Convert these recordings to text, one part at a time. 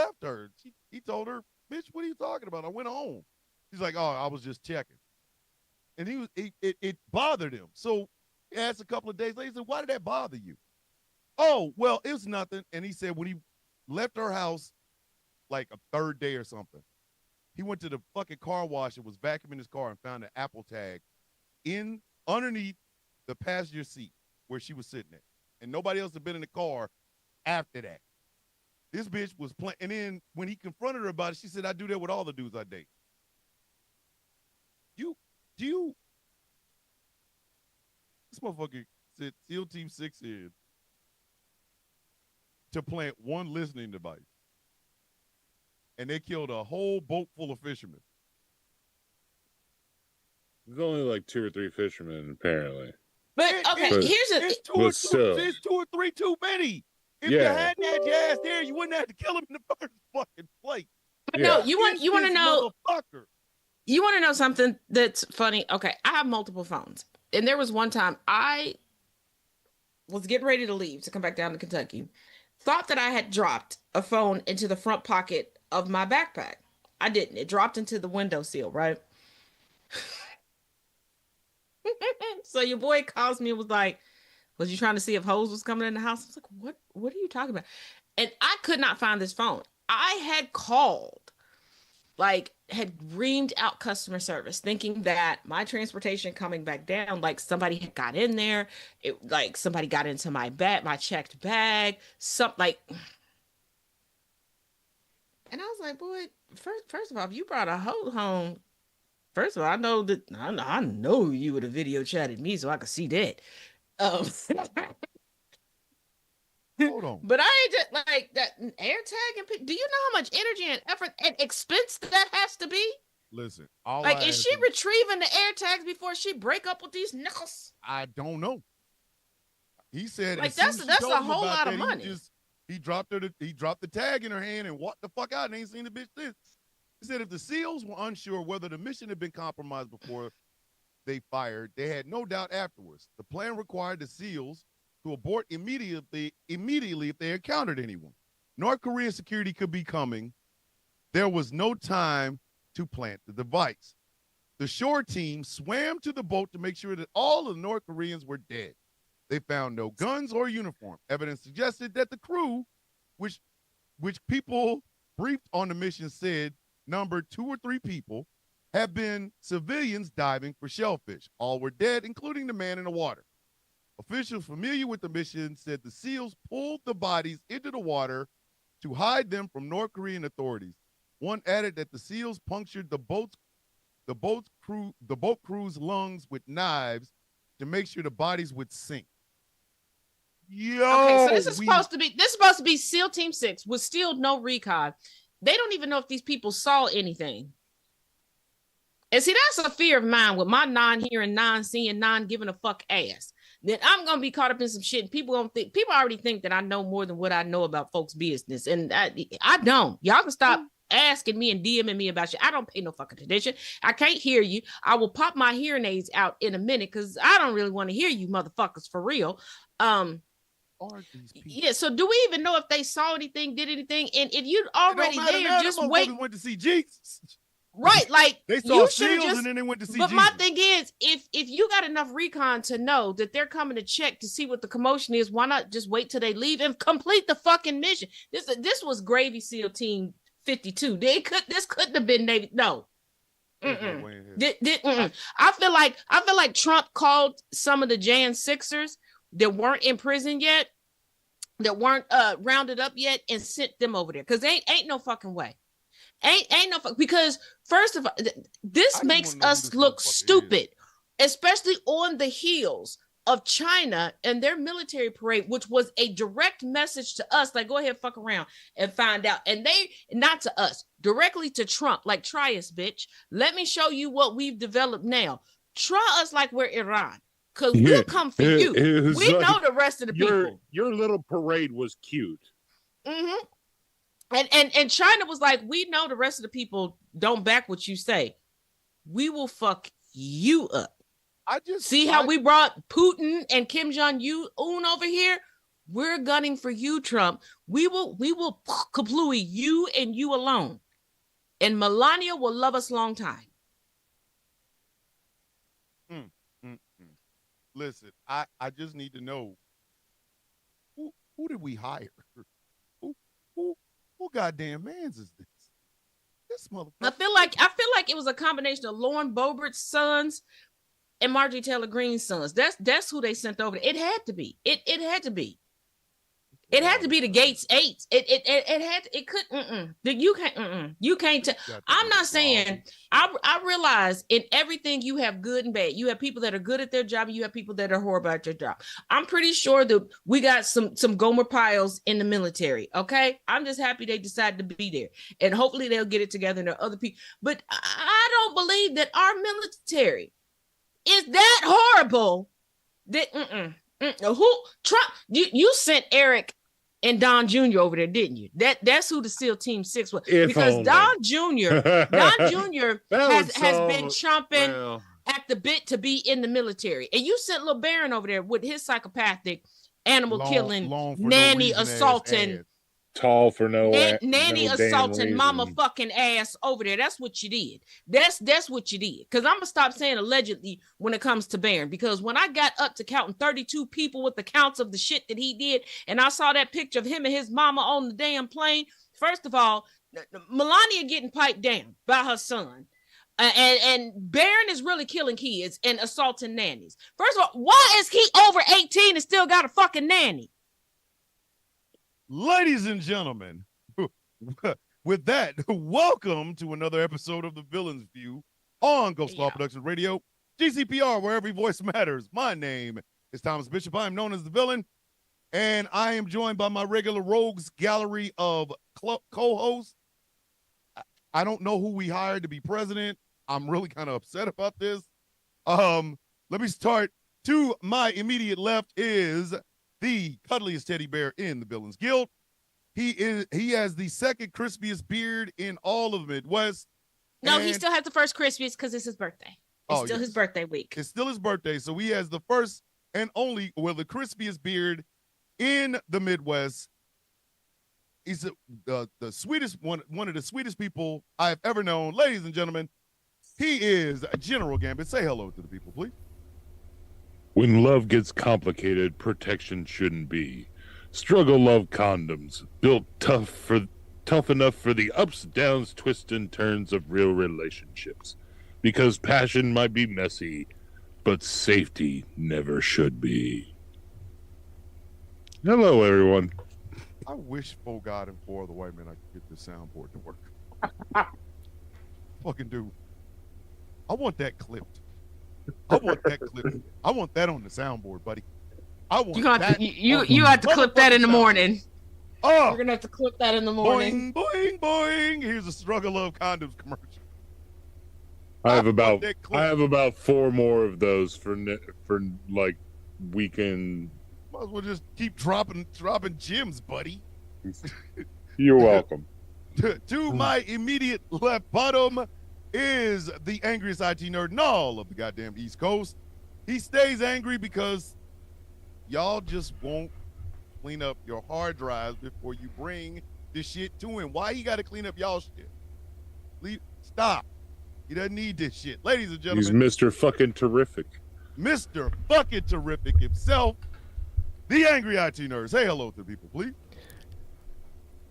left her. He told her, bitch, what are you talking about? I went home. She's like, oh, I was just checking. And it bothered him. So he asked a couple of days later, he said, why did that bother you? Oh, well, it was nothing. And he said when he left her house like a third day or something, he went to the fucking car wash and was vacuuming his car and found an Apple tag underneath the passenger seat where she was sitting at. And nobody else had been in the car after that. This bitch was playing. And then when he confronted her about it, she said, I do that with all the dudes I date. This motherfucker said SEAL Team 6 in to plant one listening device. And they killed a whole boat full of fishermen. There's only like 2 or 3 fishermen, apparently. But okay, it's two or three too many. If you had that jazz there, you wouldn't have to kill him in the first fucking place. But no, you want to know. You want to know something that's funny? Okay, I have multiple phones, and there was one time I was getting ready to leave to come back down to Kentucky. Thought that I had dropped a phone into the front pocket of my backpack. I didn't. It dropped into the windowsill, right? So your boy calls me and was like, was you trying to see if hoes was coming in the house? I was like, what are you talking about? And I could not find this phone. I had called, had reamed out customer service thinking that my transportation coming back down, like somebody had got in there. Somebody got into my bag, my checked bag, and I was like, boy, first of all, if you brought a hoe home, first of all, I know you would have video chatted me so I could see that. Hold on. But I ain't just like that air tag and do you know how much energy and effort and expense that has to be? Listen, is she retrieving the air tags before she break up with these niggas? I don't know. He said that's a whole lot of money. He dropped the tag in her hand and walked the fuck out and ain't seen the bitch since. He said if the SEALs were unsure whether the mission had been compromised before they fired, they had no doubt afterwards. The plan required the SEALs to abort immediately if they encountered anyone. North Korean security could be coming. There was no time to plant the device. The shore team swam to the boat to make sure that all of the North Koreans were dead. They found no guns or uniform. Evidence suggested that the crew, which people briefed on the mission said numbered 2 or 3 people, have been civilians diving for shellfish. All were dead, including the man in the water. Officials familiar with the mission said the SEALs pulled the bodies into the water to hide them from North Korean authorities. One added that the SEALs punctured the boat crew's lungs with knives to make sure the bodies would sink. Okay, so this is supposed to be SEAL Team 6 with still no recon. They don't even know if these people saw anything. And see, that's a fear of mine with my non-hearing, non-seeing, non-giving a fuck ass. Then I'm gonna be caught up in some shit. And people already think that I know more than what I know about folks' business, and I don't. Y'all can stop asking me and DMing me about shit. I don't pay no fucking attention. I can't hear you. I will pop my hearing aids out in a minute because I don't really want to hear you motherfuckers for real. Yeah. So do we even know if they saw anything, did anything? And if you already there, just wait. Went to see Jesus. Right, like they saw SEALs and then they went to see But Jesus. my thing is, if you got enough recon to know that they're coming to check to see what the commotion is, why not just wait till they leave and complete the fucking mission? This was Gravy SEAL Team 52. This couldn't have been Navy. No. I feel like Trump called some of the Jan Sixers that weren't in prison yet, that weren't rounded up yet, and sent them over there because ain't no fucking way. Ain't no fuck, because first of all, this makes us look stupid, especially on the heels of China and their military parade, which was a direct message to us, like, go ahead, fuck around and find out. And they, not to us, directly to Trump, like, try us, bitch. Let me show you what we've developed now. Try us like we're Iran, because we'll come for you. We like, know the rest of the people. Your little parade was cute. Mm-hmm. And China was like, we know the rest of the people don't back what you say. We will fuck you up. See how we brought Putin and Kim Jong-un over here? We're gunning for you, Trump. We will kaplooey you and you alone. And Melania will love us long time. Listen, I just need to know who did we hire? Who goddamn mans is this? This motherfucker. I feel like it was a combination of Lauren Boebert's sons and Marjorie Taylor Greene's sons. That's who they sent over. It had to be. It had to be. It had to be the Gates 8. You can't tell. I'm not saying. I realize in everything you have good and bad. You have people that are good at their job, and you have people that are horrible at their job. I'm pretty sure that we got some Gomer Piles in the military. Okay, I'm just happy they decided to be there, and hopefully they'll get it together. And there are other people, but I don't believe that our military is that horrible. That who Trump? You sent Eric and Don Jr. over there, didn't you? That's who the SEAL Team 6 was. Because Don Jr. has been chomping at the bit to be in the military. And you sent Lil Baron over there with his psychopathic animal killing, nanny assaulting. Tall for no nanny assaulting mama fucking ass over there. That's what you did. That's what you did. Because I'm gonna stop saying allegedly when it comes to Barron, because when I got up to counting 32 people with the counts of the shit that he did, and I saw that picture of him and his mama on the damn plane, first of all, Melania getting piped down by her son. And Barron is really killing kids and assaulting nannies. First of all, why is he over 18 and still got a fucking nanny? Ladies and gentlemen, with that, welcome to another episode of The Villain's View on Ghost Law Productions Radio, GCPR, where every voice matters. My name is Thomas Bishop. I am known as The Villain, and I am joined by my regular rogues gallery of co-hosts. I don't know who we hired to be president. I'm really kind of upset about this. Let me start. To my immediate left is the cuddliest teddy bear in the Villains Guild. He has the second crispiest beard in all of the Midwest. No, he still has the first crispiest because it's his birthday. It's still his birthday week. It's still his birthday, so he has the first and only, the crispiest beard in the Midwest. He's the sweetest one of the sweetest people I have ever known. Ladies and gentlemen, he is General Gambit. Say hello to the people, please. When love gets complicated, protection shouldn't be. Struggle love condoms, built tough enough for the ups, downs, twists, and turns of real relationships. Because passion might be messy, but safety never should be. Hello, everyone. I wish for God and for the white man I could get this soundboard to work. Fucking dude. I want that clipped. I want that clip. I want that on the soundboard, buddy. I want that. You have to clip that in the morning. Oh, you're gonna have to clip that in the morning. Boing, boing, boing. Here's a struggle of condoms commercial. I have about 4 more of those for like weekend. Might as well just keep dropping gems, buddy. You're welcome. To my immediate left bottom is the angriest IT nerd in all of the goddamn East Coast. He stays angry because y'all just won't clean up your hard drives before you bring this shit to him. Why he got to clean up y'all shit? Stop. He doesn't need this shit. Ladies and gentlemen. He's Mr. fucking terrific. Mr. fucking terrific himself, the angry IT nerd. Say hello to the people, please.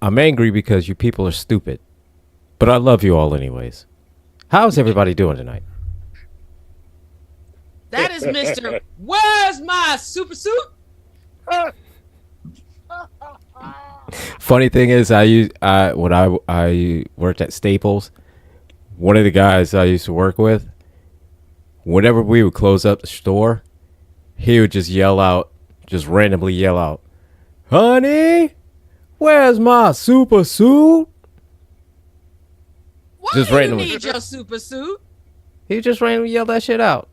I'm angry because you people are stupid, but I love you all anyways. How's everybody doing tonight? That is Mr. Where's my super suit? Funny thing is, when I worked at Staples, one of the guys I used to work with, whenever we would close up the store, he would just randomly yell out, "Honey, where's my super suit?" Why just do randomly. You need your super suit? He just randomly yelled that shit out.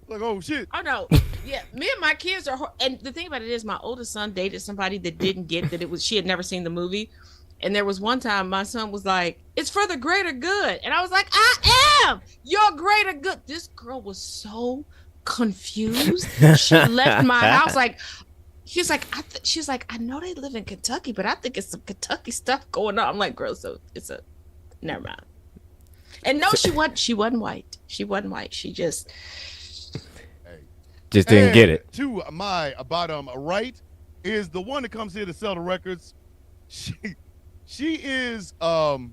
Like, oh shit. I know. Yeah, me and my kids are, and the thing about it is, my oldest son dated somebody that didn't get that she had never seen the movie, and there was one time my son was like, "It's for the greater good," and I was like, "I am your greater good." This girl was so confused. She left my house like. She's like, she's like, I know they live in Kentucky, but I think it's some Kentucky stuff going on. I'm like, girl, so never mind. And no, she wasn't white. She wasn't white. She just didn't get it. To my bottom right is the one that comes here to sell the records. She is the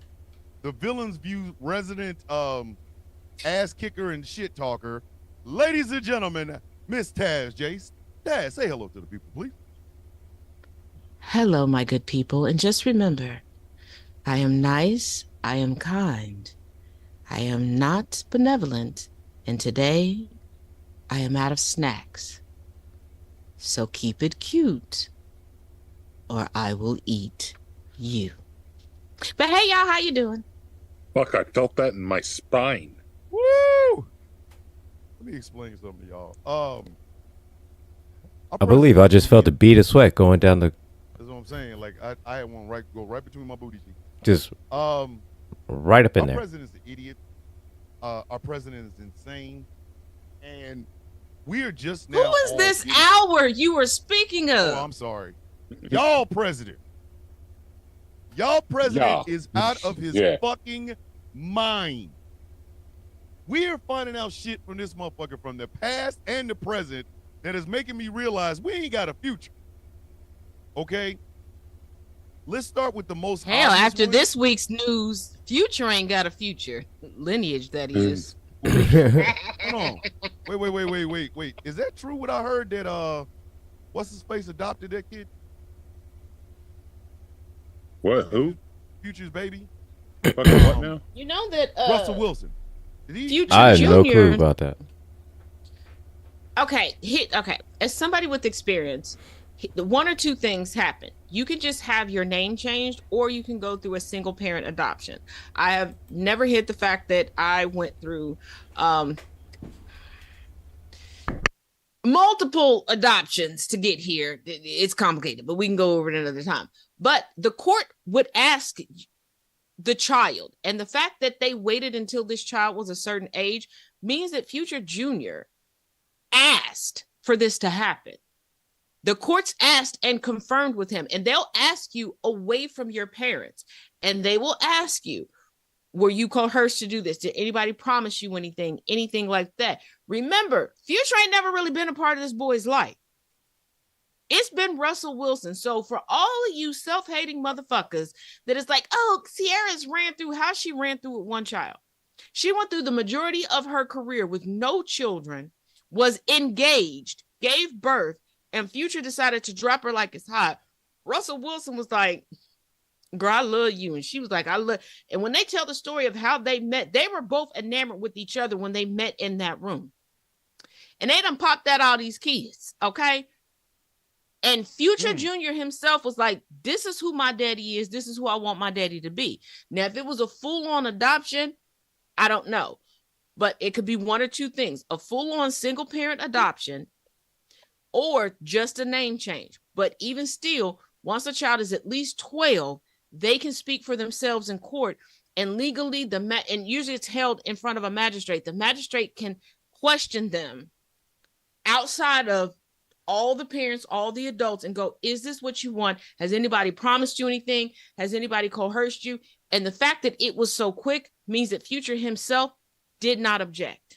Villains View resident ass kicker and shit talker. Ladies and gentlemen, Miss Taz Jace. Taz, say hello to the people, please. Hello, my good people, and just remember, I am nice, I am kind, I am not benevolent, and today I am out of snacks. So keep it cute, or I will eat you. But hey, y'all, how you doing? Fuck, I felt that in my spine. Woo! Let me explain something to y'all. I believe I just felt a bead of sweat going down the. That's what I'm saying. Like I had one go right between my booty cheeks. Just right up in there. Our president's an idiot. Our president is insane, and we are just now. Who is this hour you were speaking of? Oh, I'm sorry. Y'all president. Y'all president is out of his fucking mind. We are finding out shit from this motherfucker from the past and the present that is making me realize we ain't got a future. Okay? Let's start with the most hell, after this week's news, Future ain't got a future. Lineage, that is. Hold on. Wait. Is that true what I heard that what's his face adopted that kid? What? Who? Future's baby. What now? You know that Russell Wilson. Future I have Jr. no clue about that. Okay, as somebody with experience, one or two things happen. You can just have your name changed, or you can go through a single parent adoption. I have never hid the fact that I went through multiple adoptions to get here. It's complicated, but we can go over it another time. But the court would ask the child, and the fact that they waited until this child was a certain age means that Future Jr. asked for this to happen. The courts asked and confirmed with him, and they'll ask you away from your parents, and they will ask you, were you coerced to do this? Did anybody promise you anything like that? Remember, Future ain't never really been a part of this boy's life. It's been Russell Wilson. So for all of you self-hating motherfuckers that is like, oh, Sierra's ran through how she ran through with one child. She went through the majority of her career with no children, was engaged, gave birth, and Future decided to drop her like it's hot. Russell Wilson was like, girl, I love you. And she was like, I love. And when they tell the story of how they met, they were both enamored with each other when they met in that room. And they done popped that all these kids, okay? And Future Jr. himself was like, this is who my daddy is. This is who I want my daddy to be. Now, if it was a full-on adoption, I don't know. But it could be one or two things. A full-on single-parent adoption or just a name change. But even still, once a child is at least 12, they can speak for themselves in court. And legally, and usually it's held in front of a magistrate. The magistrate can question them outside of all the parents, all the adults, and go, is this what you want? Has anybody promised you anything? Has anybody coerced you? And the fact that it was so quick means that Future himself did not object.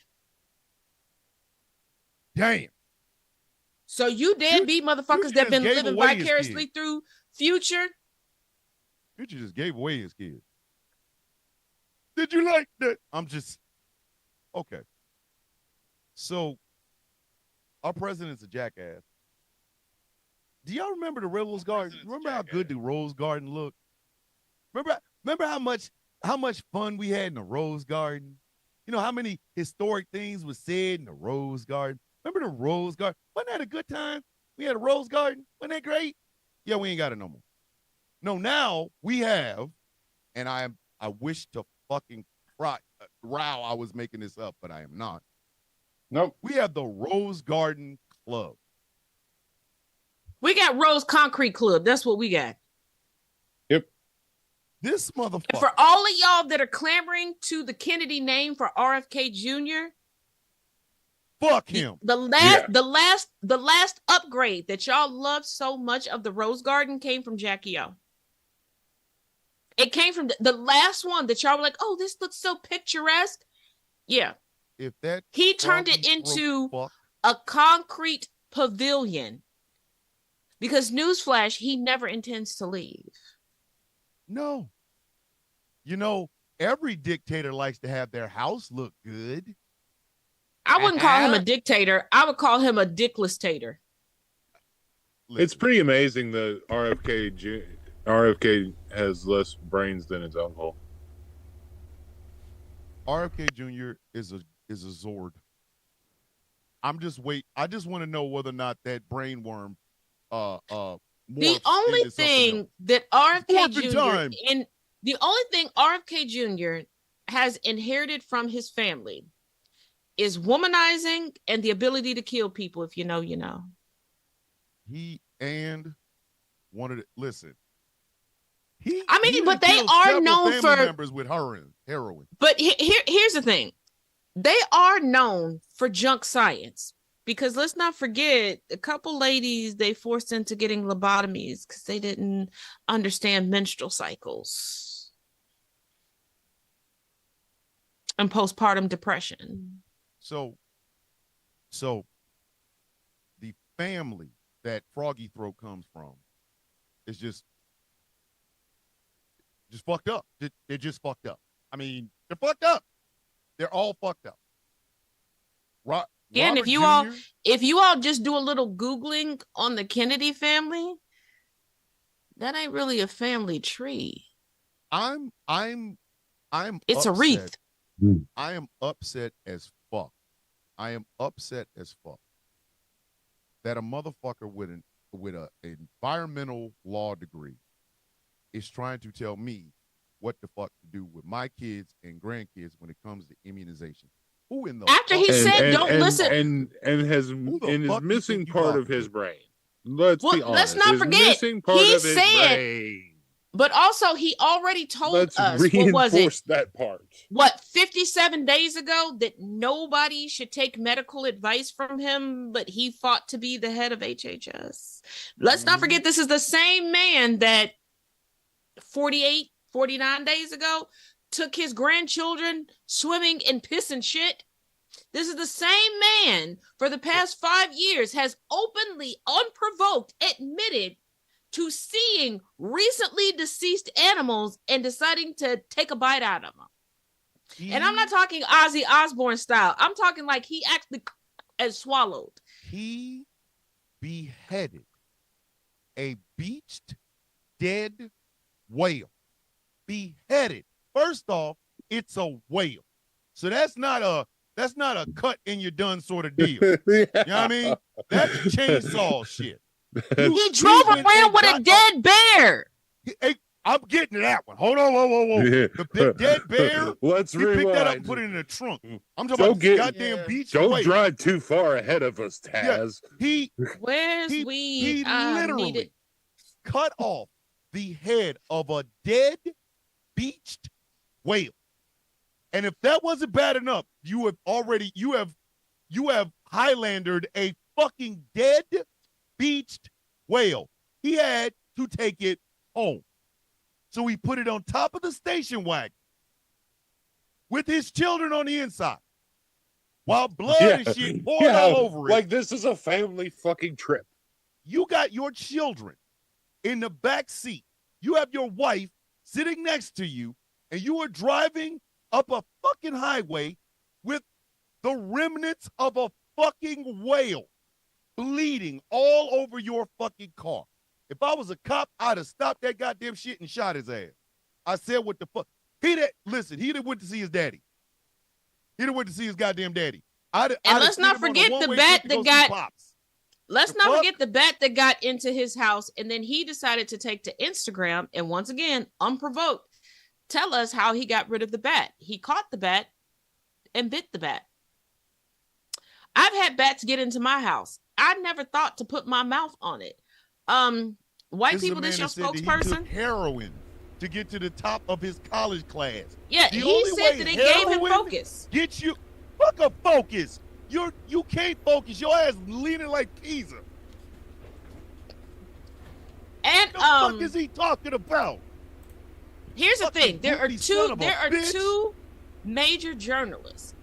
Damn. So you deadbeat motherfuckers that been living vicariously through Future. Future just gave away his kid. Did you like that? I'm just, okay. So, our president's a jackass. Do y'all remember the Rose Garden? Remember how good the Rose Garden looked? Remember how much fun we had in the Rose Garden? You know how many historic things was said in the Rose Garden? Remember the Rose Garden? Wasn't that a good time? We had a Rose Garden. Wasn't that great? Yeah, we ain't got it no more. No, now we have, and I wish to fucking row I was making this up, but I am not. Nope. We have the Rose Garden Club. We got Rose Concrete Club. That's what we got. Yep. This motherfucker. And for all of y'all that are clamoring to the Kennedy name for RFK Jr., Fuck him. The last upgrade that y'all loved so much of the Rose Garden came from Jackie O. It came from the last one that y'all were like, oh, this looks so picturesque. Yeah. If that he turned it into a concrete pavilion. Because newsflash, he never intends to leave. No. You know, every dictator likes to have their house look good. I wouldn't call him a dictator. I would call him a dickless-tator. It's pretty amazing that RFK has less brains than his uncle. RFK Jr. is a Zord. I just want to know whether or not that brain worm the only thing that RFK Jr. has inherited from his family is womanizing and the ability to kill people. If you know, you know. But they are known for members with heroin. But here's the thing. They are known for junk science. Because let's not forget, a couple ladies they forced into getting lobotomies because they didn't understand menstrual cycles and postpartum depression. So the family that Froggy Throat comes from is just fucked up. They're just fucked up. I mean, they're fucked up. They're all fucked up. And if you all just do a little Googling on the Kennedy family, that ain't really a family tree. I'm it's upset. A wreath. I am upset as fuck. That a motherfucker with an environmental law degree is trying to tell me what the fuck to do with my kids and grandkids when it comes to immunization. After he said, "Don't listen," and is missing part of his brain. Let's be honest. Let's not forget. He said, but also he already told us. What was it? That part. 57 days ago that nobody should take medical advice from him, but he fought to be the head of HHS. Let's not forget this is the same man that 49 days ago took his grandchildren swimming in piss and shit. This is the same man for the past 5 years has openly, unprovoked, admitted to seeing recently deceased animals and deciding to take a bite out of them. And I'm not talking Ozzy Osbourne style. I'm talking like he actually has swallowed. He beheaded a beached dead whale. Beheaded. First off, it's a whale. So that's not a cut and you're done sort of deal. You know what I mean? That's chainsaw shit. He drove around with a dead bear. I'm getting to that one. Hold on, whoa. The dead bear. Let's rewind. Pick that up and put it in the trunk. I'm talking about this goddamn beach. Don't drive too far ahead of us, Taz. Yeah, he literally cut off the head of a dead beached whale. And if that wasn't bad enough, you have Highlandered a fucking dead beached whale. He had to take it home. So he put it on top of the station wagon with his children on the inside while blood and shit poured all over it. Like this is a family fucking trip. You got your children in the back seat. You have your wife sitting next to you, and you are driving up a fucking highway with the remnants of a fucking whale bleeding all over your fucking car. If I was a cop, I'd have stopped that goddamn shit and shot his ass. I said, what the fuck? He done went to see his daddy. He done went to see his goddamn daddy. Let's not forget the bat that got. Let's not forget the bat that got into his house, and then he decided to take to Instagram and once again, unprovoked, tell us how he got rid of the bat. He caught the bat and bit the bat. I've had bats get into my house. I never thought to put my mouth on it. White people, this your spokesperson? He took heroin to get to the top of his college class. Yeah, he said that it gave him focus. Get you, fuck a focus. You can't focus. Your ass leaning like Pisa. And The fuck is he talking about? here's the thing: there are goofy son of a bitch. two major journalists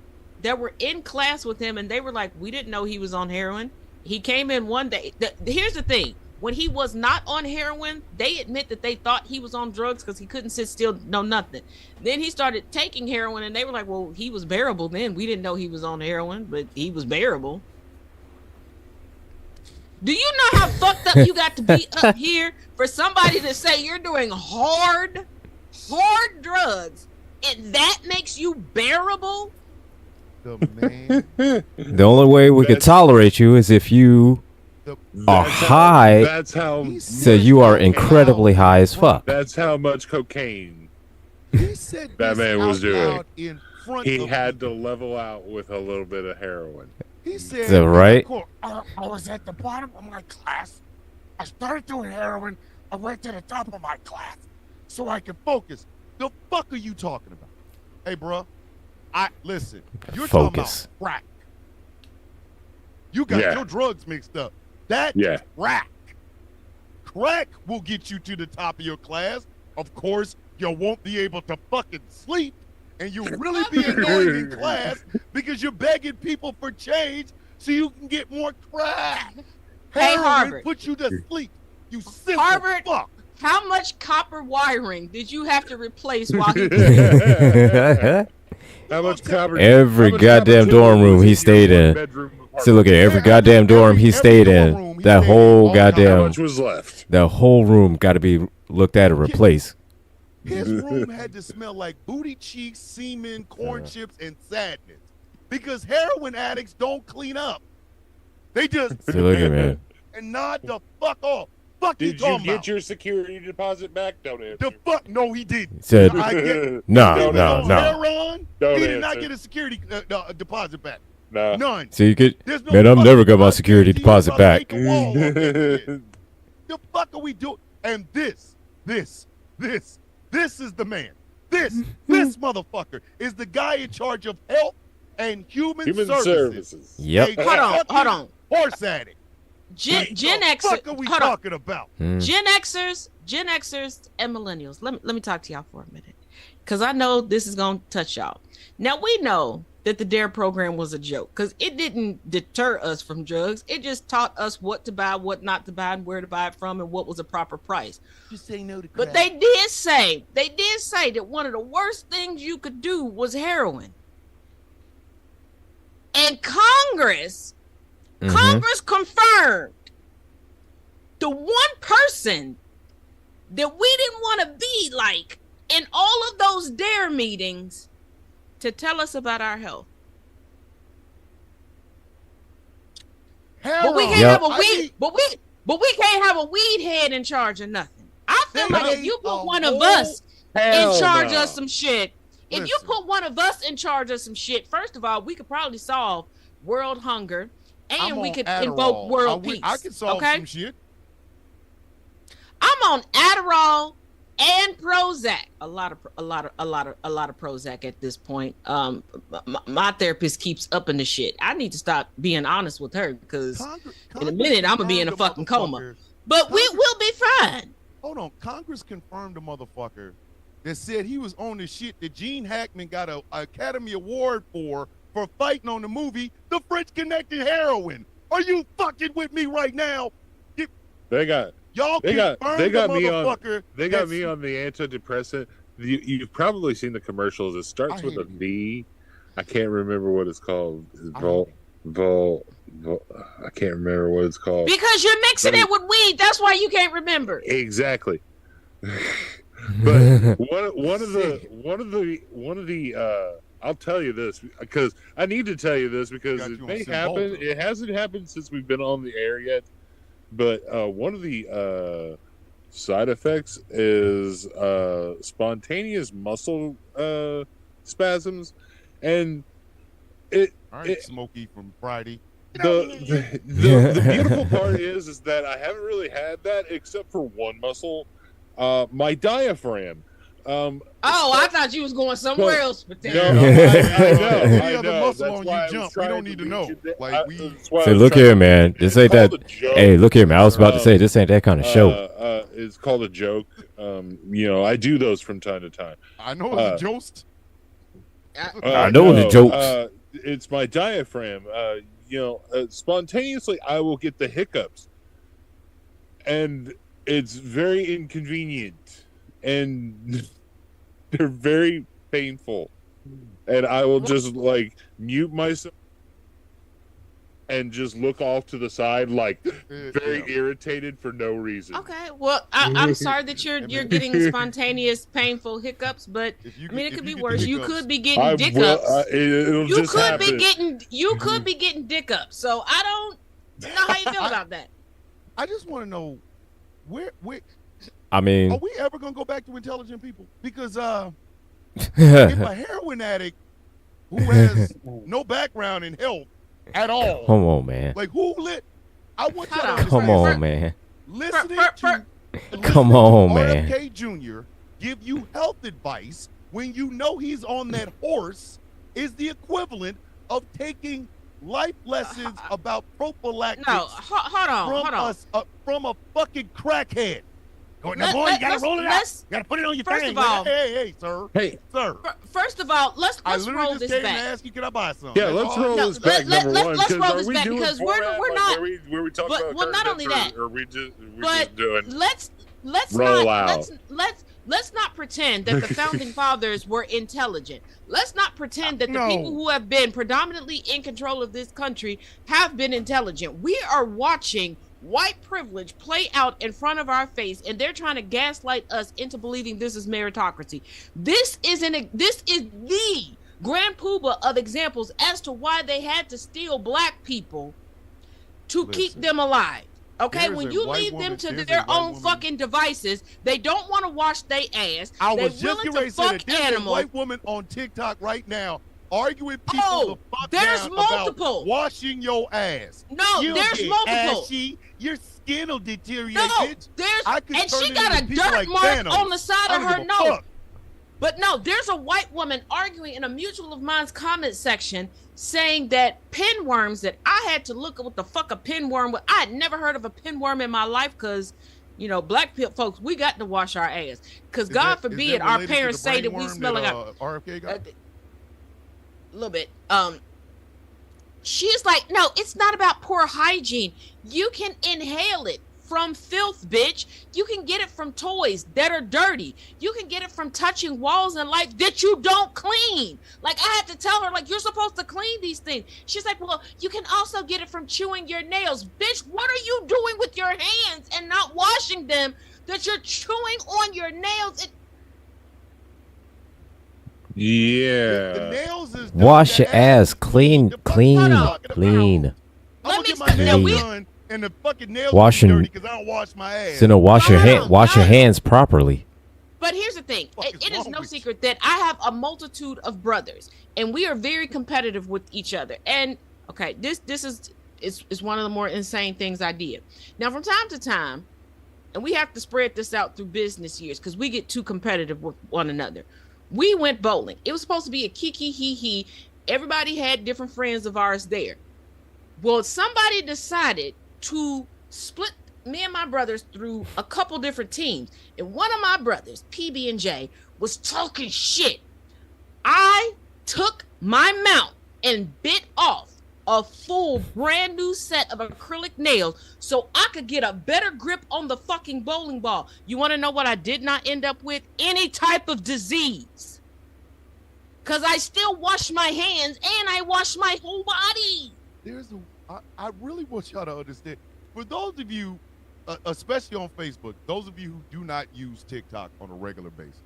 that were in class with him, and they were like, "We didn't know he was on heroin." He came in one day. Here's the thing: when he was not on heroin, they admit that they thought he was on drugs because he couldn't sit still, no nothing. Then he started taking heroin, and they were like, "Well, he was bearable then. We didn't know he was on heroin, but he was bearable." Do you know how fucked up you got to be up here for somebody to say you're doing hard drugs, and that makes you bearable? The man. The only way we could tolerate you is if you are high. That's how. So you are incredibly high as fuck. That's how much cocaine He said that this man was out doing. loud in front He of had me. to level out with a little bit of heroin. He said, Is that right? I was at the bottom of my class. I started doing heroin. I went to the top of my class. so I can focus. The fuck are you talking about? Hey, bro, listen. You're Focus. talking about crack. You got Yeah. your drugs mixed up. That's Yeah. crack. Crack will get you to the top of your class. Of course, you won't be able to fucking sleep, and you'll really be annoying in class because you're begging people for change so you can get more crack. Hey, Heroin Harvard. put you to sleep. You simple Harvard. fuck. How much copper wiring did you have to replace while he? How much copper? Every how much goddamn copper dorm tube room was he in your stayed in. one-bedroom apartment? So look at every goddamn dorm he stayed in. That whole How goddamn, much was left? the whole room got to be looked at and replaced. His room had to smell like booty cheeks, semen, corn chips, and sadness. Because heroin addicts don't clean up. They just So look at man. and nod the fuck off. Fuck you Did you talking get about? your security deposit back? Don't answer. The fuck? No, he didn't. Said, I get no, he was no, on no. heroin. Don't He did not answer. get a security deposit back. No. None. So you could, There's no man, I'm fucking never got my deposit security guarantee. deposit You're about to back. make a wall on that shit. The fuck are we doing? And this is the man. This motherfucker is the guy in charge of health and human services. Yep. A Hold on, fucking hold on. Horse addict. Gen The X. fuck are we Hold on. talking about? Mm. Gen Xers, and millennials. Let me talk to y'all for a minute, because I know this is gonna touch y'all. Now we know that the DARE program was a joke, because it didn't deter us from drugs. It just taught us what to buy, what not to buy, and where to buy it from, and what was a proper price. Just say no to But they did say that one of the worst things you could do was heroin. And Congress confirmed the one person that we didn't want to be like in all of those DARE meetings to tell us about our health. But we can't Yep. have a weed, but we can't have a weed head in charge of nothing. I feel They like if made you a put one of whole- us Hell in charge no. of some shit, if you Listen. put one of us in charge of some shit, first of all, we could probably solve world hunger, and I'm we on could Adderall. invoke world I peace. can solve okay, some shit. I'm on Adderall and Prozac. A lot of Prozac at this point. My therapist keeps upping the shit. I need to stop being honest with her, because in a minute I'm gonna be in a fucking coma. But we will be fine. Hold on. Congress confirmed a motherfucker that said he was on the shit that Gene Hackman got a Academy Award for fighting on the movie The French Connected Heroin. Are you fucking with me right now? They got Y'all They got- confirmed they got the me on- motherfucker. they got that's- me on the antidepressant. You've probably seen the commercials. It starts I with a hate it. V. I can't remember what it's called. I Vol. I can't remember what it's called. Because you're mixing it with weed. That's why you can't remember. Exactly. But one of the I'll tell you this because I need to tell you this because Got it you may on happen. Cymbalta. It hasn't happened since we've been on the air yet. But one of the side effects is spontaneous muscle spasms, and it All right, Smokey from Friday. the beautiful part is that I haven't really had that except for one muscle, my diaphragm. Oh, I thought you was going somewhere else with that. No, Any I other know. muscle That's on why I you was jump. We trying don't to need to reach know. it. Like we. That's why I Say, was look trying here, to man. reach it. This It's ain't that. called a joke. Hey, look here, man. I was about to say this ain't that kind of show. It's called a joke. I do those from time to time. I know it's a jost. I know the jokes. It's my diaphragm. Spontaneously, I will get the hiccups, and it's very inconvenient, and they're very painful, and I will just like mute myself and just look off to the side, like very irritated for no reason. Okay, well, I'm sorry that you're getting spontaneous, painful hiccups, but I mean it could be worse. You could be getting dick ups. You could be getting dick ups. So I don't know how you feel about that. I just want to know where. I mean, are we ever gonna go back to intelligent people? Because if a heroin addict who has no background in health at all, come on, man. Like who lit? I want you to come on, man. Listening come on, man. RFK Jr. give you health advice when you know he's on that horse is the equivalent of taking life lessons about prophylactics. No, hold on. From a fucking crackhead. Now, boy, you gotta roll it out. You gotta put it on your first thing. Of all, hey, sir. Hey, sir. First of all, let's roll this back. And ask you, can I buy some? Yeah, let's roll this back. Let's roll this back because we're not. Where we talk about well, not only that, or we just doing. Let's not pretend that the founding fathers were intelligent. Let's not pretend that the people who have been predominantly in control of this country have been intelligent. We are watching white privilege play out in front of our face, and they're trying to gaslight us into believing this is meritocracy. This is the grand poobah of examples as to why they had to steal black people to keep them alive. Okay, when you leave them to their own fucking devices, they don't want to wash their ass. I was just getting ready to say that there's a white woman on TikTok right now arguing people the fuck down about washing your ass. No, there's multiple. Ashy. Your skin will deteriorate. No, and she got a dirt mark on the side of her nose. But no, there's a white woman arguing in a mutual of mine's comment section saying that pinworms, that I had to look at what the fuck a pinworm was. I had never heard of a pinworm in my life because, black folks, we got to wash our ass. Because God forbid our parents say that we smell like RFK got? A little bit. She's like, no, it's not about poor hygiene. You can inhale it from filth, bitch. You can get it from toys that are dirty. You can get it from touching walls in life that you don't clean. Like, I had to tell her, like, you're supposed to clean these things. She's like, well, you can also get it from chewing your nails. Bitch, what are you doing with your hands and not washing them that you're chewing on your nails? Yeah. The nails is wash your ass. Clean. Let me Clean. And the fucking nails washing, dirty because I don't wash my ass. So no, wash your hands properly. But here's the thing. It is no secret that I have a multitude of brothers, and we are very competitive with each other. And okay, this is one of the more insane things I did. Now, from time to time, and we have to spread this out through business years because we get too competitive with one another. We went bowling. It was supposed to be a kiki hee hee. Everybody had different friends of ours there. Well, somebody decided to split me and my brothers through a couple different teams. And one of my brothers, PB&J, was talking shit. I took my mount and bit off a full brand new set of acrylic nails so I could get a better grip on the fucking bowling ball. You want to know what I did not end up with? Any type of disease. Because I still wash my hands and I wash my whole body. I really want y'all to understand. For those of you, especially on Facebook, those of you who do not use TikTok on a regular basis,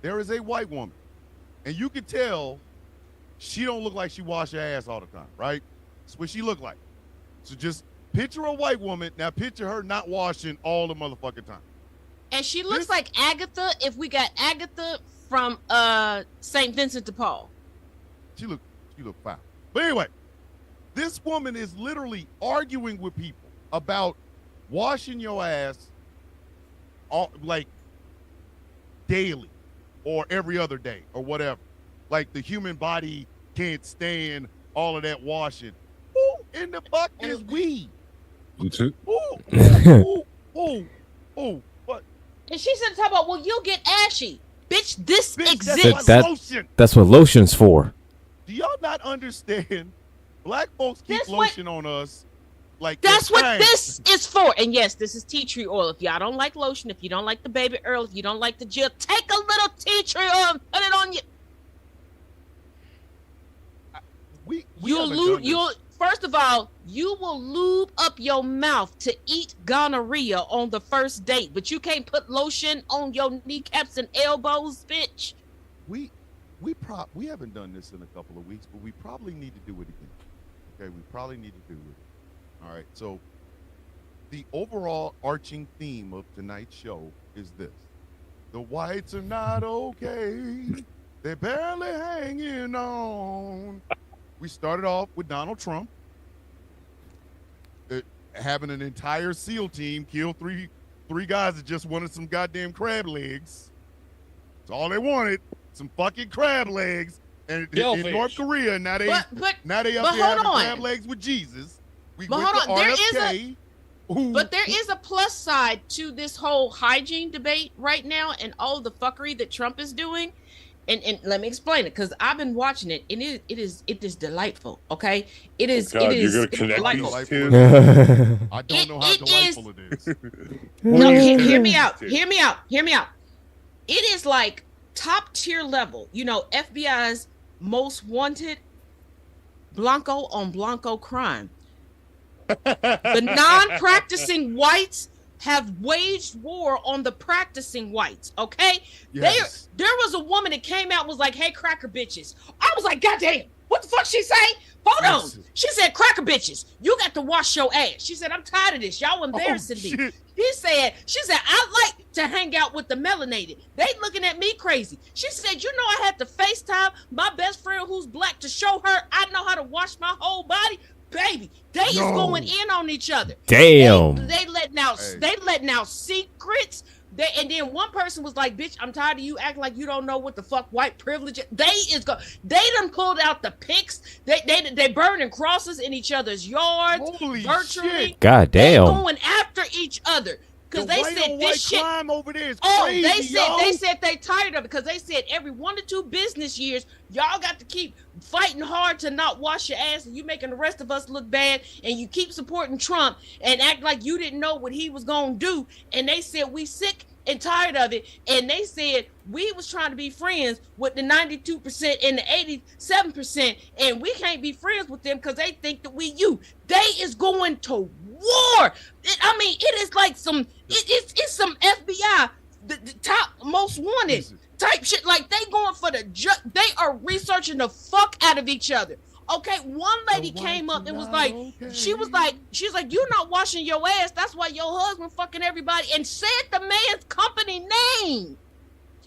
there is a white woman, and you can tell she don't look like she wash her ass all the time, right? That's what she look like. So just picture a white woman. Now picture her not washing all the motherfucking time. And she looks like Agatha if we got Agatha from St. Vincent de Paul. She look fine. But anyway, this woman is literally arguing with people about washing your ass like daily. or every other day or whatever. Like the human body can't stand all of that washing. Who in the fuck is we? What? And she said, "Talk about, well, you'll get ashy, bitch. This Bitch, exists." that's lotion. That's what lotion's for. Do y'all not understand? Black folks keep That's lotion on us. Like That's they're what fine. this is for. And yes, this is tea tree oil. If y'all don't like lotion, if you don't like the baby Earl, if you don't like the Jill, take a little tea tree oil and put it on you. We You'll haven't lube. done this. You'll first of all, you will lube up your mouth to eat gonorrhea on the first date, but you can't put lotion on your kneecaps and elbows, bitch. We haven't done this in a couple of weeks, but we probably need to do it again. Okay, we probably need to do it. All right. So the overall arching theme of tonight's show is this: the whites are not okay. They're barely hanging on. We started off with Donald Trump having an entire SEAL team kill three guys that just wanted some goddamn crab legs. That's all they wanted. Some fucking crab legs. And in North Korea, now they up there having crab legs with Jesus. We went to RFK. But there is a plus side to this whole hygiene debate right now and all the fuckery that Trump is doing. And let me explain it, because I've been watching it, and it is delightful. Okay, it is. God, it is. you're gonna connect delightful. these two? I don't know how delightful it is. No, Please hear me connect out. these two. Hear me out. Hear me out. It is like top tier level. You know, FBI's most wanted Blanco on Blanco crime. The non-practicing whites have waged war on the practicing whites. Okay, Yes. there was a woman that came out and was like, "Hey, cracker bitches." I was like, "God damn, what the fuck she say?" Hold on. Listen. She said, "Cracker bitches, you got to wash your ass." She said, "I'm tired of this. Y'all embarrassing me." Shit. She said, "I like to hang out with the melanated. They looking at me crazy." She said, "You know, I had to FaceTime my best friend who's black to show her I know how to wash my whole body." Baby, they is going in on each other. Damn. They letting out Hey. they letting out secrets. And then one person was like, "Bitch, I'm tired of you acting like you don't know what the fuck white privilege is." They done pulled out the pics. They burning crosses in each other's yards. Holy virtually. shit. God They damn. going after each other. Because The they white said on this white shit. crime over there is Oh, crazy, they said they tired of it, because they said every 1 to 2 business years, y'all got to keep fighting hard to not wash your ass, and you making the rest of us look bad, and you keep supporting Trump and act like you didn't know what he was gonna do. And they said we sick and tired of it, and they said we was trying to be friends with the 92% and the 87%, and we can't be friends with them because they think that we you. They is going to war. It is like some it's some FBI, the top most wanted Jesus. type shit. Like they going for they are researching the fuck out of each other. Okay, one lady The came whites up are and was not like, okay. she's like, "You're not washing your ass. That's why your husband fucking everybody," and said the man's company name.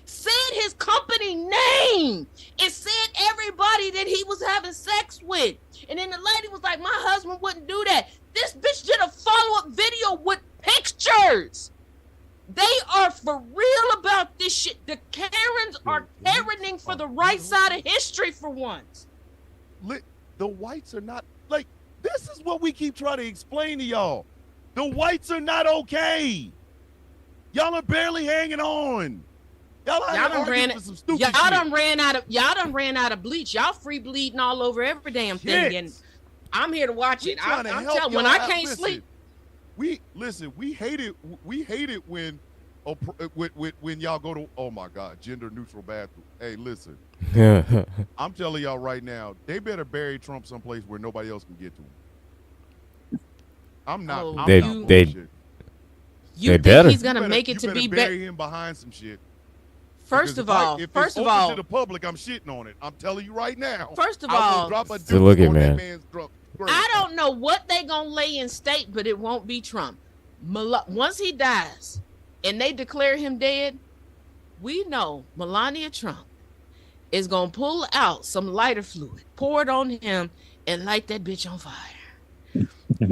Said his company name. It said everybody that he was having sex with. And then the lady was like, "My husband wouldn't do that." This bitch did a follow-up video with pictures. They are for real about this shit. The Karens are Karening for the right side of history for once. The whites are not, like, this is what we keep trying to explain to y'all. The whites are not okay. Y'all are barely hanging on. Y'all Y'all ran done for some stupid y'all shit. done ran out of bleach. Y'all free bleeding all over every damn thing. Shit. And I'm here to watch We it. trying I'm to help telling when y'all I out. can't Listen, sleep. We hate it when when y'all go to, oh my God, gender neutral bathroom. Hey, listen, I'm telling y'all right now, they better bury Trump someplace where nobody else can get to him. I'm not. Oh, I'm They- not they- bullshit. You They think better. he's gonna You make better- it to you be better bury better? him behind some shit. First Because of if all, if it's first of open all, to the public, I'm shitting on it. I'm telling you right now. first of I will all, drop a So look deuce at on man. that man's grave. I don't know what they gonna lay in state, but it won't be Trump. Once he dies and they declare him dead, we know Melania Trump is gonna pull out some lighter fluid, pour it on him, and light that bitch on fire.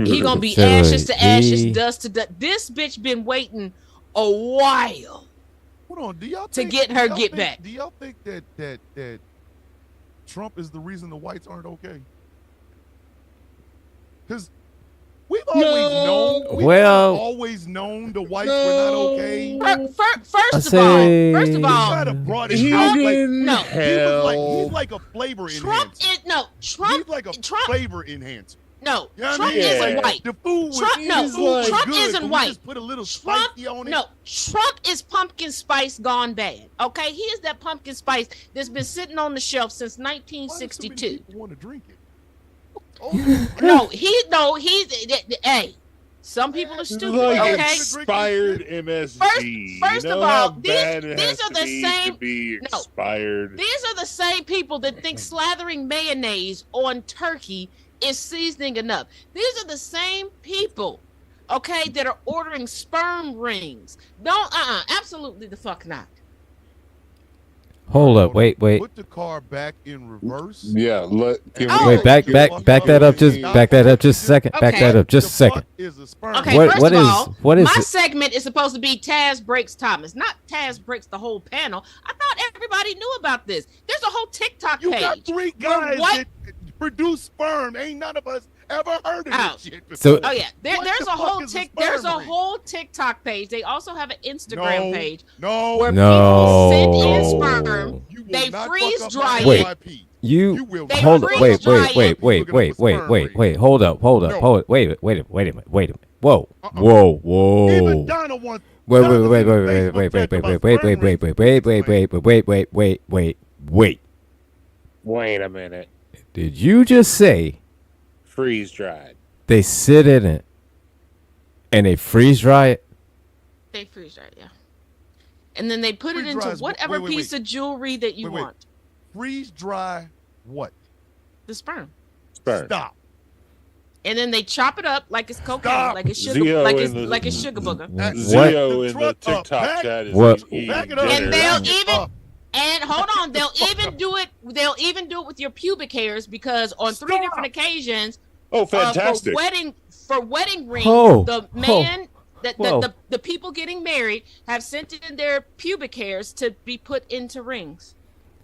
He gonna be ashes to ashes, dust to dust. This bitch been waiting a while Hold on, do y'all to think, get her get back. Do y'all think that Trump is the reason the whites aren't okay? Because we've always known the whites were not okay. First of all, He kind of brought it out he's like a flavor enhancer. He's like a flavor enhancer. No, You know what I Trump mean? isn't Like, white. The food was Trump good, isn't but we white. just put a little Trump, spicy on it. no, Trump is pumpkin spice gone bad. Okay, he is that pumpkin spice that's been sitting on the shelf since Why do so many 1962. people want to drink it? Hey, some people are stupid. Like Okay, expired MSG. First You know of all, how bad it these has are to the be same. to be No. expired. These are the same people that think slathering mayonnaise on turkey is seasoning enough. These are the same people, okay, that are ordering sperm rings. Don't, absolutely the fuck not. Hold up, wait. Put the car back in reverse. Yeah, Wait, back that up just a second. Back that up just a second. Okay, What first of is- all, what is my it? segment is supposed to be Taz breaks Thomas, not Taz breaks the whole panel. I thought everybody knew about this. There's a whole TikTok You page. got three guys that produce sperm. Ain't none of us ever heard of Oh. this shit before. So- Oh yeah, there's the a fuck whole is a there's a sperm ring? whole TikTok page. They also have an Instagram page No, where No. people send in sperm. you will They not freeze fuck up dry my it. NYP. You will They hold not up, freeze wait, dry wait, it. wait, wait, Looking up wait, a sperm wait, ring. wait, hold up, No. wait a minute. Whoa, Uh-uh. whoa. Even Donna wants. Wait. Wait a minute. Did you just say Freeze dried. they sit in it and they freeze dry it? They freeze dry it, yeah. And then they put it Freeze into dries- whatever wait. piece of jewelry that you Wait. want. Freeze dry what? The sperm. Sperm. Stop. And then they chop it up like it's cocaine, Stop. like it's sugar, Zio like in it's the- like it's sugar booger. Zio in the Truck up. TikTok Back- chat is What? eating Back it up. dinner. And they'll Back it even up. and hold on, they'll even do it. They'll even do it with your pubic hairs because on 3 different occasions, Oh, fantastic. for wedding rings, Oh, the man. Whoa. The people getting married have sent in their pubic hairs to be put into rings.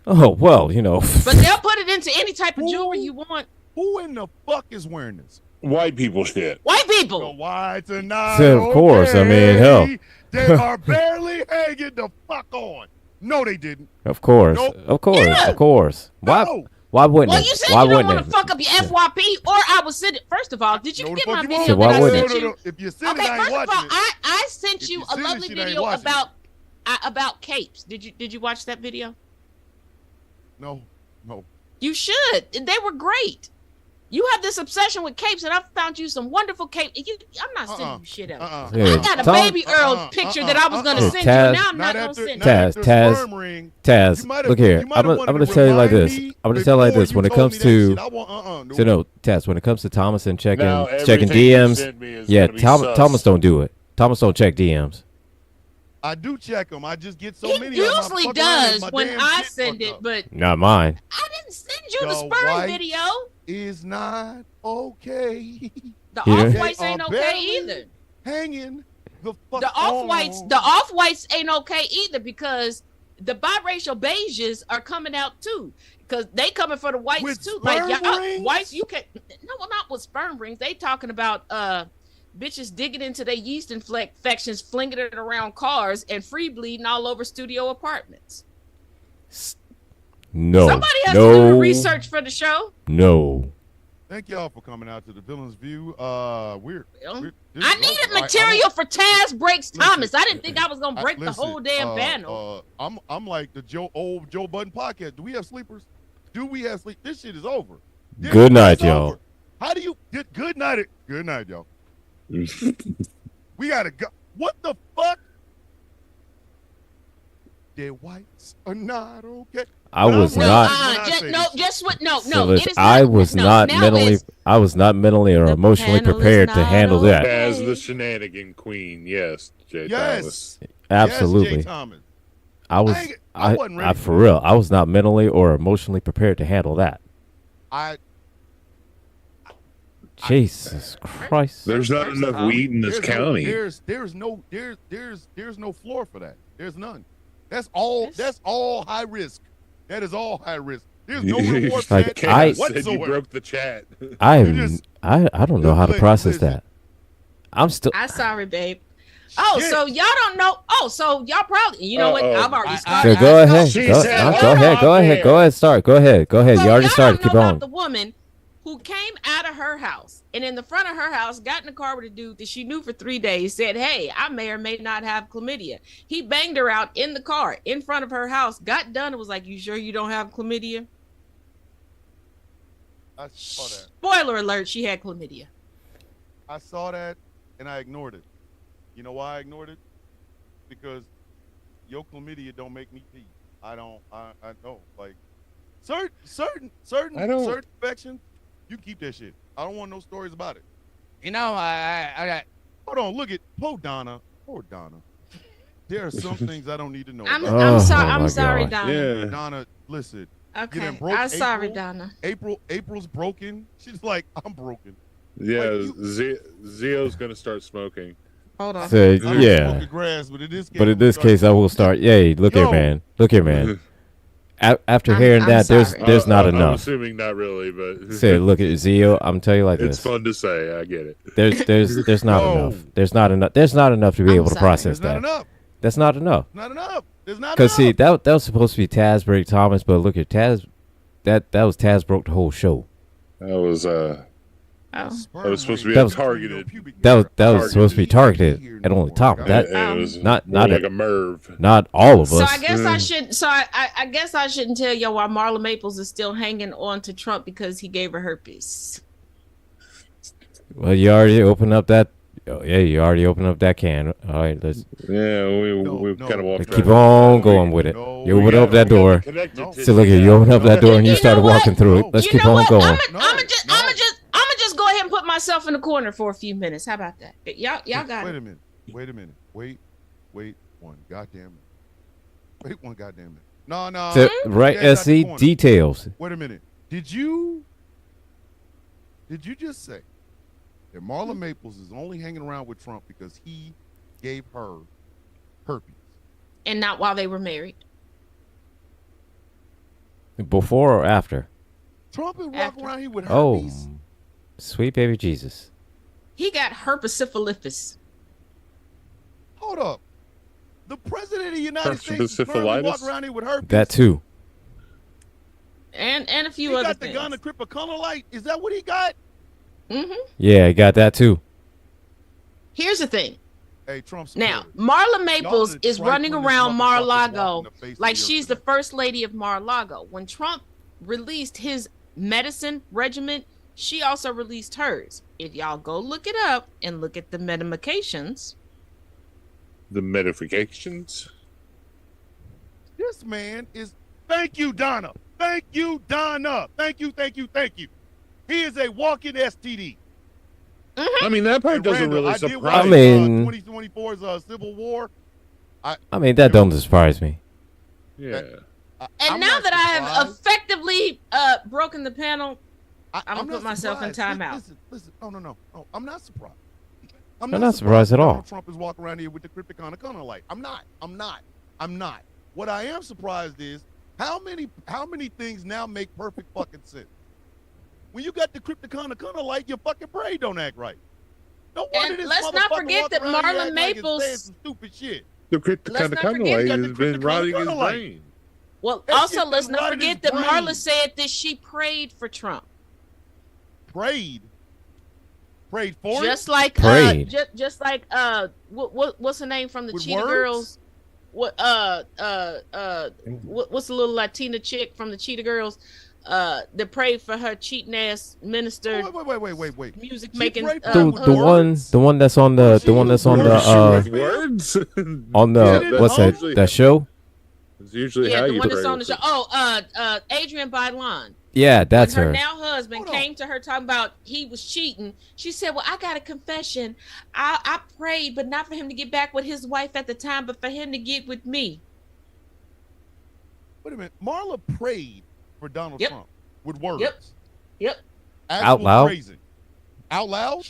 Oh, well, you know. But they'll put it into any type of jewelry you want. Who in the fuck is wearing this? White people shit. White The people. whites are not. So, of course, I mean, hell. okay. They are barely hanging the fuck on. No, they didn't. Of course. Nope. Of course. Yeah. Of course. Why No. why wouldn't Well, it? you said Why you don't wouldn't want it? to fuck up your FYP, or I was sending. First of all, did you No, the get fuck my you video won't. So why that I wouldn't sent it? you? If you send Okay, it, I ain't first of all, watching it. I sent If you you a send it, lovely shit ain't video watching about capes. Did you watch that video? No. You should. They were great. You have this obsession with capes, and I found you some wonderful capes. I'm not sending you shit else. Yeah, I got a Tom- baby Earl picture that I was gonna send you, Taz- and now I'm not gonna send it. Taz, look here. I'm gonna tell you like this. I'm gonna tell you like this. When it comes to Taz, when it comes to Thomas and checking Now, everything you DMs, send me is yeah, gonna be sus. Thomas don't do it. Thomas don't check DMs. I do check them. I just get so He many. of 'em, I usually fuck around and does my when damn I shit send fucked it, up. but Not mine. I didn't send you the The sperm white- video. Is not okay. The Yeah. off whites They ain't are okay barely either. Hanging the fuck The off whites ain't okay either because the biracial beiges are coming out too. Because they coming for the whites With too. sperm y'all, rings? whites, you can not with sperm rings. They talking about bitches digging into their yeast infections, flinging it around cars, and free bleeding all over studio apartments. No. Somebody has to do the research for the show. No. Thank y'all for coming out to the Villain's View. We're I needed material for Taz breaks Listen, Thomas. I didn't think I was gonna break the listen, whole damn panel. I'm like the old Joe Budden podcast. Do we have sleepers? Do we have sleep? This shit is over. Good night, It's y'all. over. How do you good night? Good night, y'all. We gotta go. What the fuck? The whites are not okay. I was No, not. It is I was no, not now mentally. it's- I was not mentally or The emotionally panel is prepared to not handle that. okay. As the shenanigan queen, yes, Jay Thomas. Yes. Absolutely. Yes, Jay Thomas. I was. I wasn't ready for for real. I was not mentally or emotionally prepared to handle that. Jesus Christ. There's not enough weed in this county. There's no floor for that. There's none. That's all high risk. That is all high risk. There's no reward for Like, that I said whatsoever. you broke the chat. I don't know how to Listen, process that. I'm still. I'm sorry, babe. Oh, Shit. so y'all don't know. Oh, so y'all probably, you know what? Uh-oh. I've already I- started. So go ahead. She Go, said, no, "Hold go ahead. on Go ahead. there." Go ahead. Start. Go ahead. Go ahead. So You already y'all started. don't know Keep about on. the woman who came out of her house and in the front of her house got in the car with a dude that she knew for 3 days, said, "Hey, I may or may not have chlamydia." He banged her out in the car in front of her house, got done, and was like, "You sure you don't have chlamydia?" I saw that. Spoiler alert, she had chlamydia. I saw that and I ignored it. You know why I ignored it? Because your chlamydia don't make me pee. I know. Like certain infections, you keep that shit. I don't want no stories about it. You know, I Hold on, look at poor Donna. There are some things I don't need to know. I'm about. sorry. Oh, I'm my sorry, God. Donna. Yeah. Donna, listen. You Okay, done broke I'm sorry, April. Donna. April's broken. She's like, I'm broken. Yeah, Like, Zio's gonna start smoking. Hold on. So, I don't yeah. smoke the grass, but in this case, But in this case, I will start. Yay! Look here, Yo. man. Look here, man. After I'm- hearing I'm that, sorry. there's not I'm enough. assuming not really, but Say, look at Zio. I'm telling you like it's this. fun to say. I get it. There's not No. enough. There's not enough. There's not enough to be I'm able to sorry. process There's not that. enough. That's not enough. Not enough. There's not enough. Because see, that was supposed to be Taz break Thomas, but look at Taz. That was Taz broke the whole show. That was Oh. That was supposed to be That was- targeted. That was supposed to be targeted and only Tom. That it was not more like a, a Merv. not all of So us. I guess I should. So I guess I shouldn't tell y'all why Marla Maples is still hanging on to Trump because he gave her herpes. Well, you already opened up that. Oh, yeah, you already opened up that can. All right, let's Yeah, we No, kind of walked. keep around. on going with it. No, You we opened got- up that We got door. connected No. tissue So look here, you now. opened up that door and you You started know what? walking through it. No. Let's You keep know on what? going. I'm No. gonna just go ahead and put myself in the corner for a few minutes. How about that? Y'all got Wait it. a minute. Wait a minute. Wait one goddamn minute. Wait one goddamn minute. No. So, right, Yeah, it's out the SC corner. details. Wait a minute. Did you just say that Marla Maples is only hanging around with Trump because he gave her herpes? And not while they were married. Before or after? Trump is walking After. around here with Oh, herpes. sweet baby Jesus. He got herpesiphilitis. Hold up. The president of the United States is currently Herpesiphilitis? walking around here with herpes. That too. And a few he other got the things. gun to Light. Is that what he got? Yeah, I got that too. Here's the thing. Hey, Trump Now, supporters. Marla Maples Y'all is the running triflingest around motherfuckers Mar-a-Lago walking the face of like the earth she's the today. first lady of Mar-a-Lago. When Trump released his medicine regimen, she also released hers. If y'all go look it up and look at the medications, The medifications. This man is. Thank you, Donna. Thank you, Donna. Thank you. He is a walking STD. I mean, that part Hey, doesn't Randall, really I did surprise watch, I mean- 2024's Civil War. I mean, that don't surprise me. Yeah. and I'm now not that I have surprised. effectively broken the panel, I'm gonna not put myself in surprised. timeout. Listen. No. I'm not surprised. I'm not surprised at all. Donald Trump is walking around here with the Crypticon light. I'm not. What I am surprised is how many things now make perfect fucking sense. When you got the Crypticon light, your fucking brain don't act right. No wonder And this let's not motherfucker forget walk that around here Marla acting like it's saying Maples- some stupid shit. The Let's not kind forget light that has the been rotting his Crypticon light. brain. well, That also shit let's been not rotting forget his that Marla brain. said that she prayed for Trump. Prayed for Just him? like Prayed. just like what's her name from the With Cheetah words? Girls? What's the little Latina chick from the Cheetah Girls that prayed for her cheating ass minister Wait. music She making prayed for The him husband? the one that's on the Words? on Yeah, the that's what's that usually- that show? It's usually Yeah, how the you one that's pray on the for show. Adrian Bailon. Yeah, that's When her her. now husband Hold on. came to her talking about he was cheating, she said, "Well, I got a confession. I prayed, but not for him to get back with his wife at the time, but for him to get with me." Wait a minute. Marla prayed for Donald Yep. Trump with words. Yep. Actual Out loud? Praising. Out loud?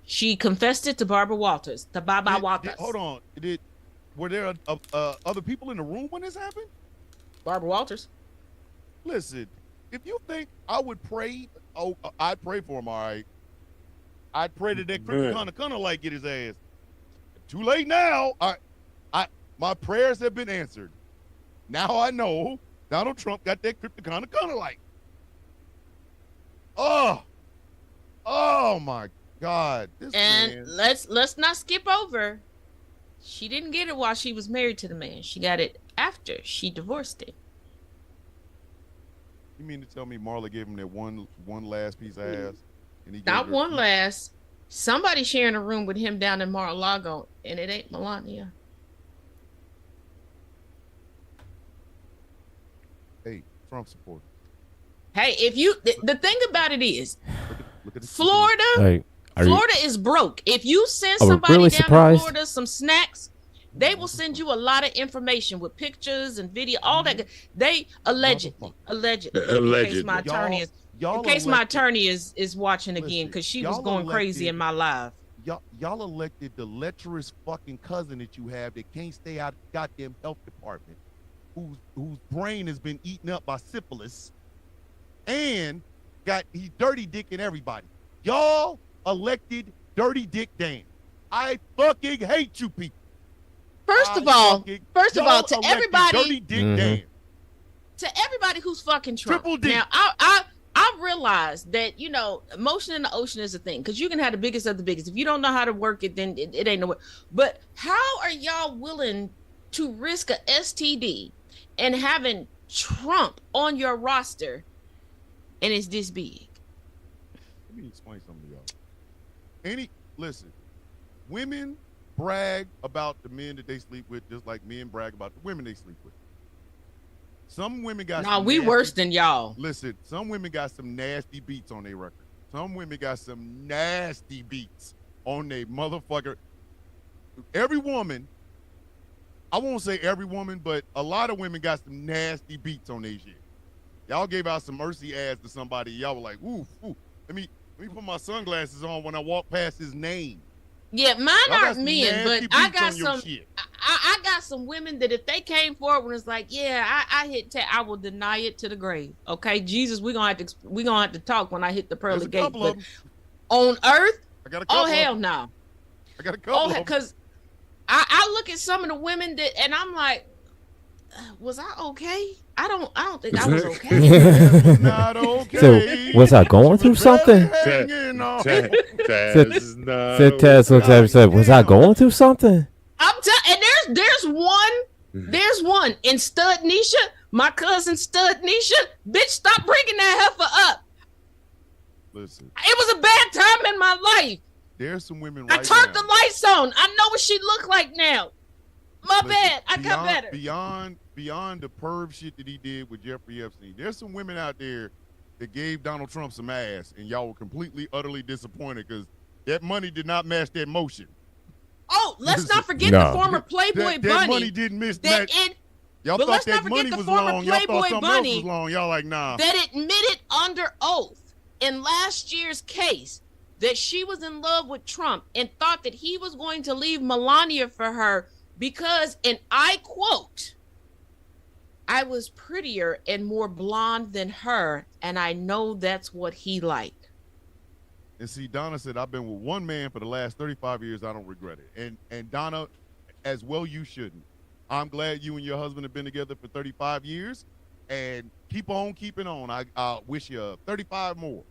She confessed it to Barbara Walters, to Baba Walters. Hold on. were there other people in the room when this happened? Barbara Walters. Listen, if you think I would pray, I'd pray for him, all right. I'd pray that Crypto like get his ass. Too late now. My prayers have been answered. Now I know Donald Trump got that Crypto like. Oh my God. This And man. let's not skip over. She didn't get it while she was married to the man. She got it after she divorced him. You mean to tell me Marla gave him that one last piece of ass? And he Not gave her- one last. Somebody sharing a room with him down in Mar-a-Lago, and it ain't Melania. Hey, Trump supporter. Hey, if you the thing about it is, Look at this. Florida, Like, Florida is broke. If you send Are we somebody really down surprised? to Florida some snacks, they will send you a lot of information with pictures and video, all that. They allegedly, in case my attorney is, Y'all in case my elected- attorney is watching again, Listen, because she was y'all going crazy in elected- my live. Y'all elected the lecherous fucking cousin that you have that can't stay out of the goddamn health department, whose brain has been eaten up by syphilis, and he's dirty dicking everybody. Y'all elected Dirty Dick Dan. I fucking hate you people. First of all, to elected everybody, Dirty Dick Mhm. Dan. to everybody who's fucking Trump. Triple D. Now, I realize that, you know, emotion in the ocean is a thing, because you can have the biggest of the biggest. If you don't know how to work it, then it ain't no way. But how are y'all willing to risk a STD and having Trump on your roster, and it's this big? Let me explain something to y'all. Listen, women brag about the men that they sleep with just like men brag about the women they sleep with. Some women got Nah, some we nasty- worse than y'all. Listen, some women got some nasty beats on their record. Some women got some nasty beats on their motherfucker. Every woman, I won't say every woman, but a lot of women got some nasty beats on their shit. Y'all gave out some mercy ads to somebody. Y'all were like, ooh, let me put my sunglasses on when I walk past his name. Yeah, mine Y'all got aren't some men, but nasty I beats got on your some. shit. I got some women that if they came forward and it's like, yeah, I hit I will deny it to the grave. Okay, Jesus, we're gonna have to talk when I hit the There's pearly a gate. couple But of them. on earth, I got a couple oh of hell them. no. I got a couple Oh, of them. because I look at some of the women that, and I'm like, was I okay? I don't think I was okay. Not okay. So, was I going through something? Hanging on. Taz is not Said Taz looks at her and said, "Was I going through something?" And there's one in Stud Nisha, my cousin Stud Nisha. Bitch, stop bringing that heifer up. Listen, It was a bad time in my life. there's some women I right turned now. the lights on. I know what she looked like now. My Listen, bad. I got better. Beyond the perv shit that he did with Jeffrey Epstein, there's some women out there that gave Donald Trump some ass, and y'all were completely, utterly disappointed because that money did not match that motion. Oh, let's not forget No. the former Playboy That Bunny. money didn't that mismatch. it Y'all but thought let's that not forget money the was former long. Y'all thought Playboy something Bunny else was long. Y'all like, nah. that admitted under oath in last year's case that she was in love with Trump and thought that he was going to leave Melania for her because, and I quote, I was prettier and more blonde than her, and I know that's what he liked. And see, Donna said, I've been with one man for the last 35 years. I don't regret it. And Donna, as well, you shouldn't. I'm glad you and your husband have been together for 35 years, and keep on keeping on. I wish you 35 more.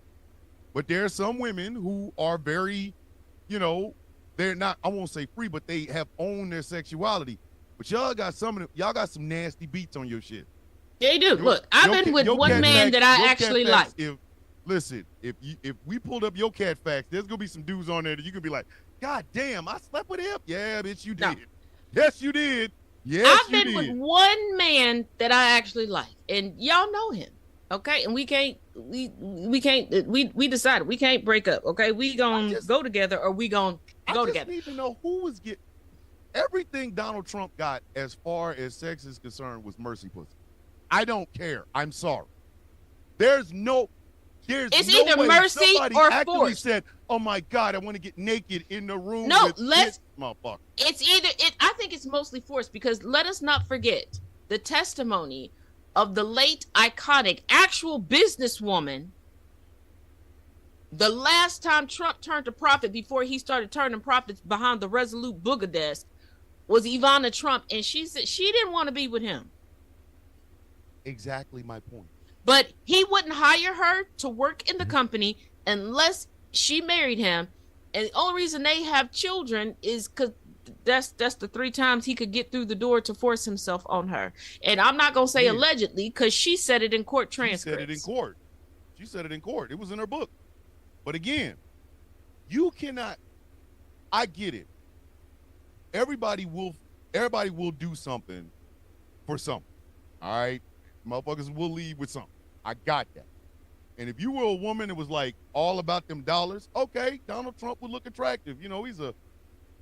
But there are some women who are very, they're not, I won't say free, but they have owned their sexuality. But y'all got some nasty beats on your shit. Yeah, you do. Look, I've been with one man that I actually like. If we pulled up your cat facts, there's gonna be some dudes on there that you could be like, God damn, I slept with him. Yeah, bitch, you did. No. Yes, you did. Yes, I've been with one man that I actually like, and y'all know him, okay? And we decided we can't break up, okay? We gonna go together, or we gonna go together. I just need to know who was getting everything Donald Trump got as far as sex is concerned was mercy pussy. I don't care. I'm sorry. There's It's no either way mercy somebody or actually force. said, oh my God, I want to get naked in the room. No, with let's. this motherfucker. It's either it. I think it's mostly forced because let us not forget the testimony of the late iconic actual businesswoman. The last time Trump turned a profit before he started turning profits behind the Resolute Booger desk was Ivana Trump, and she said she didn't want to be with him. Exactly my point. But he wouldn't hire her to work in the company unless she married him. And the only reason they have children is because that's the 3 times he could get through the door to force himself on her. And I'm not gonna say allegedly because she said it in court transcripts. She said it in court. She said it in court. It was in her book. But again, you cannot. I get it. Everybody will do something for something. All right, motherfuckers will leave with something. I got that. And if you were a woman that was like all about them dollars, okay, Donald Trump would look attractive. You know, he's a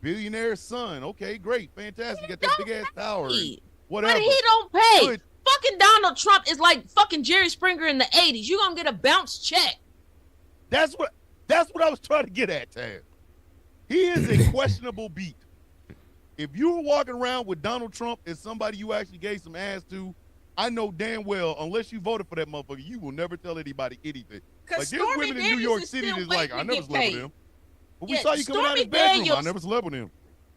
billionaire's son. Okay, great, fantastic. You got that big ass tower. And whatever. But he don't pay. Good. Fucking Donald Trump is like fucking Jerry Springer in the 80s. You're gonna get a bounce check. That's what I was trying to get at, Taz. He is a questionable beat. If you were walking around with Donald Trump as somebody you actually gave some ass to, I know damn well, unless you voted for that motherfucker, you will never tell anybody anything. Like, there's women in New York City that's like, I never slept with him. But we saw you coming out of his bedroom. I never slept with him.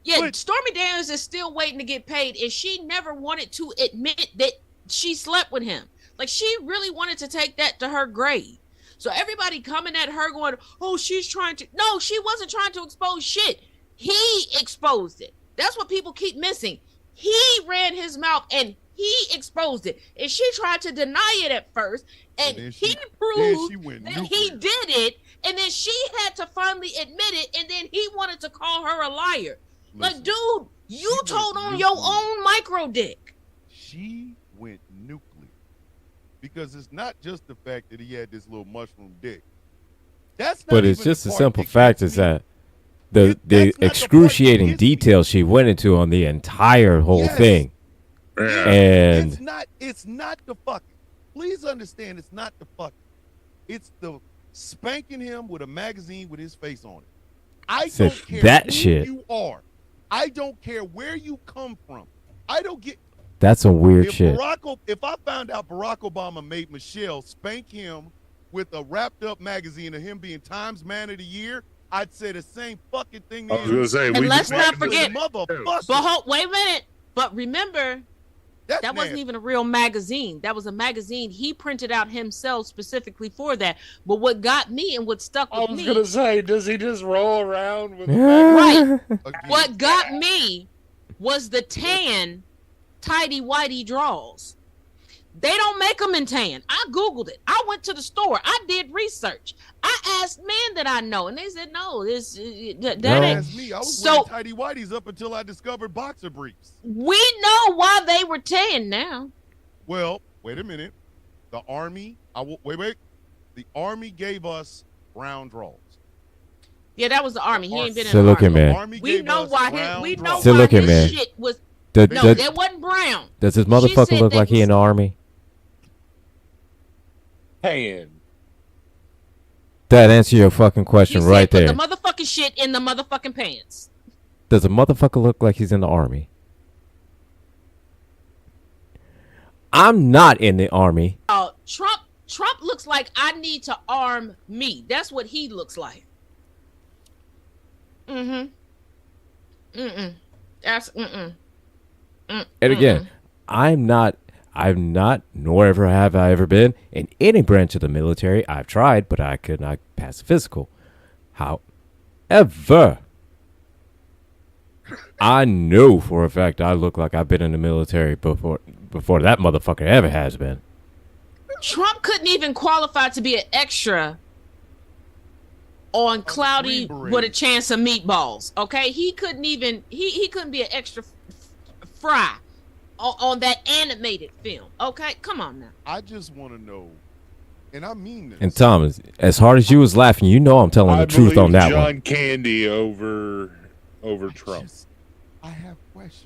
Yeah, but Stormy Daniels is still waiting to get paid, and she never wanted to admit that she slept with him. Like, she really wanted to take that to her grave. So everybody coming at her going, oh, she's trying to. No, she wasn't trying to expose shit. He exposed it. That's what people keep missing. He ran his mouth and he exposed it. And she tried to deny it at first. And he proved that he did it. And then she had to finally admit it. And then he wanted to call her a liar. Listen, like, dude, you told on your own micro dick. She went nuclear. Because it's not just the fact that he had this little mushroom dick. That's not. But it's just a simple fact is that the excruciating details she went into on the entire whole thing. And it's not the fucking. Please understand, it's not the fucking. It's the spanking him with a magazine with his face on it. I don't care that who shit. You are. I don't care where you come from. I don't get. That's some weird shit. If I found out Barack Obama made Michelle spank him with a wrapped up magazine of him being Times Man of the Year, I'd say the same fucking thing. I was gonna say, and let's not forget. But wait a minute. But remember, that wasn't even a real magazine. That was a magazine he printed out himself specifically for that. But what got me and what stuck with me. I was gonna say, does he just roll around with right? What got me was the tan tidy whitey draws. They don't make them in tan. I Googled it. I went to the store. I did research. I asked men that I know, and they said, no, that ain't me. I was wearing tidy whities up until I discovered boxer briefs. We know why they were tan now. Well, wait a minute. The Army, wait. The Army gave us brown draws. Yeah, that was the Army. He ain't been in the Army. Man. We know why man. Shit was. No, that wasn't brown. Does this motherfucker look like he in the Army? Tan. That answer your fucking question right there. Put the motherfucking shit in the motherfucking pants. Does a motherfucker look like he's in the Army? I'm not in the Army. Trump looks like I need to arm me. That's what he looks like. That's And again, I'm not, nor ever have I ever been in any branch of the military. I've tried, but I could not pass a physical. However, I know for a fact I look like I've been in the military before that motherfucker ever has been. Trump couldn't even qualify to be an extra on Cloudy with a Chance of Meatballs. Okay, he couldn't even he couldn't be an extra fry on that animated film. Okay, come on now. I just want to know, and I mean this. And Thomas, as hard as you was laughing, you know I'm telling the truth on that one. John Candy over Trump. I have questions.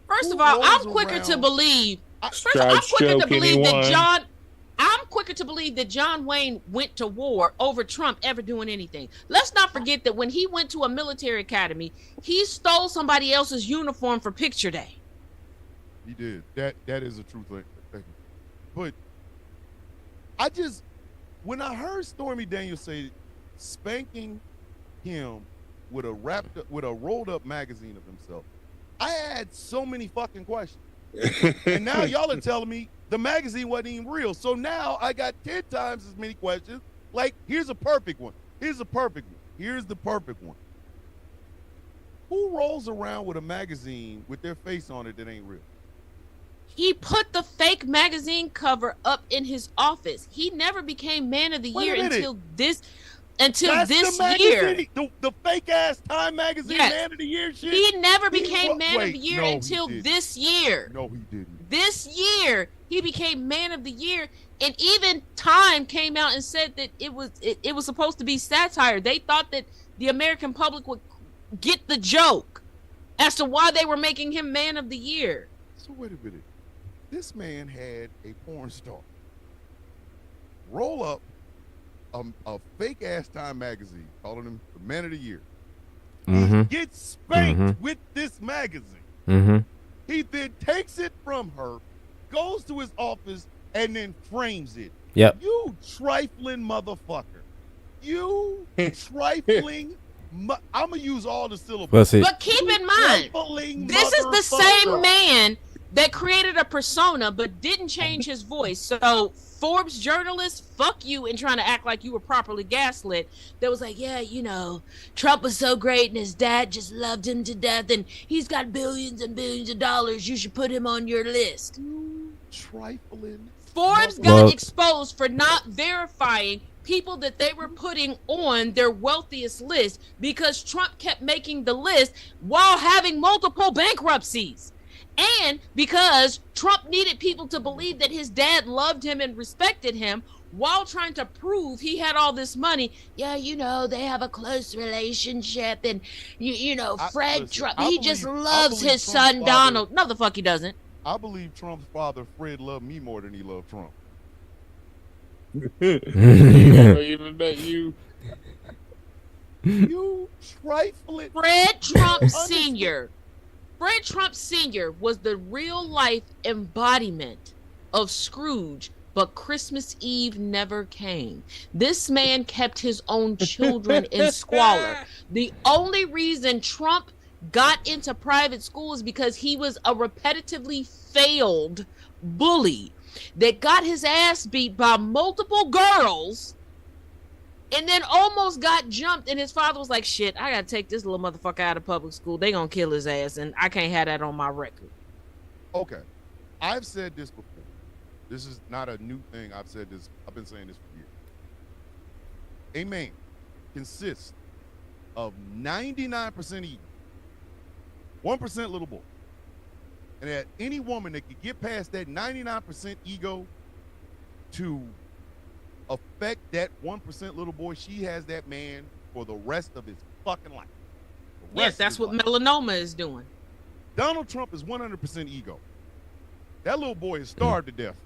First of all, I'm quicker to believe. I'm quicker America to believe that John Wayne went to war over Trump ever doing anything. Let's not forget that when he went to a military academy, he stole somebody else's uniform for picture day. He did. That is a true thing. But when I heard Stormy Daniels say spanking him with a rolled up magazine of himself, I had so many fucking questions. And now y'all are telling me the magazine wasn't even real. So now I got 10 times as many questions. Like, here's the perfect one. Who rolls around with a magazine with their face on it that ain't real? He put the fake magazine cover up in his office. He never became man of the year until this year. The fake ass Time magazine man of the year shit. He never became man of the year until this year. No, he didn't. This year he became man of the year, and even Time came out and said that it was supposed to be satire. They thought that the American public would get the joke as to why they were making him man of the year. So wait a minute. This man had a porn star roll up a fake ass Time magazine, calling him the man of the year. He gets spanked with this magazine. He then takes it from her, goes to his office, and then frames it. Yep. You trifling motherfucker. You trifling. I'm going to use all the syllables. But keep in mind, this is the same man that created a persona but didn't change his voice. So Forbes journalist, fuck you, in trying to act like you were properly gaslit. That was like, yeah, you know, Trump was so great and his dad just loved him to death and he's got billions and billions of dollars. You should put him on your list. You trifling. Forbes got exposed for not verifying people that they were putting on their wealthiest list because Trump kept making the list while having multiple bankruptcies. And because Trump needed people to believe that his dad loved him and respected him while trying to prove he had all this money. Yeah, you know, they have a close relationship. And, you know, Trump, he just loves his son, Donald. No, the fuck he doesn't. I believe Trump's father, Fred, loved me more than he loved Trump. Even met you. You trifling. Fred Trump Sr. Fred Trump Sr. was the real life embodiment of Scrooge, but Christmas Eve never came. This man kept his own children in squalor. The only reason Trump got into private school is because he was a repetitively failed bully that got his ass beat by multiple girls and then almost got jumped, and his father was like, shit, I gotta take this little motherfucker out of public school. They gonna kill his ass, and I can't have that on my record. Okay. I've said this before. This is not a new thing. I've been saying this for years. A man consists of 99% ego, 1% little boy. And that any woman that could get past that 99% ego to affect that 1% little boy, she has that man for the rest of his fucking life. Yes, that's what melanoma is doing. Donald Trump is 100% ego. That little boy is starved to death.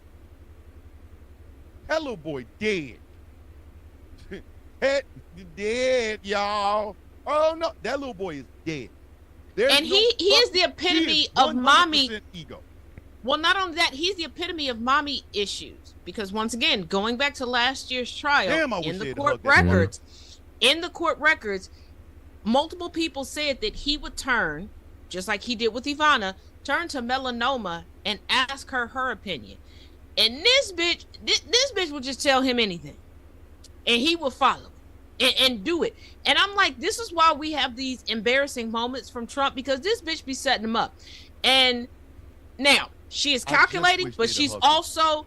That little boy dead. Dead, y'all. Oh no, that little boy is dead. And he is the epitome of mommy ego. Well, not only that, he's the epitome of mommy issues. Because once again, going back to last year's trial, in the court records, multiple people said that he would turn, just like he did with Ivana, turn to melanoma and ask her opinion. And this bitch would just tell him anything, and he will follow and do it. And I'm like, this is why we have these embarrassing moments from Trump, because this bitch be setting him up. And now she is calculating, but she's also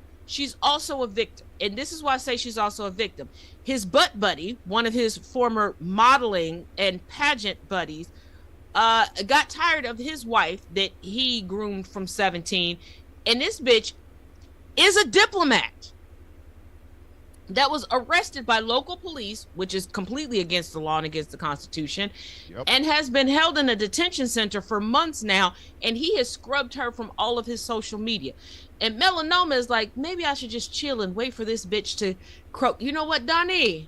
a victim. And this is why I say she's also a victim. His butt buddy, one of his former modeling and pageant buddies, got tired of his wife that he groomed from 17. And this bitch is a diplomat. that was arrested by local police, which is completely against the law and against the Constitution, and has been held in a detention center for months now, and he has scrubbed her from all of his social media. And Melanoma is like, maybe I should just chill and wait for this bitch to croak. You know what, Donnie,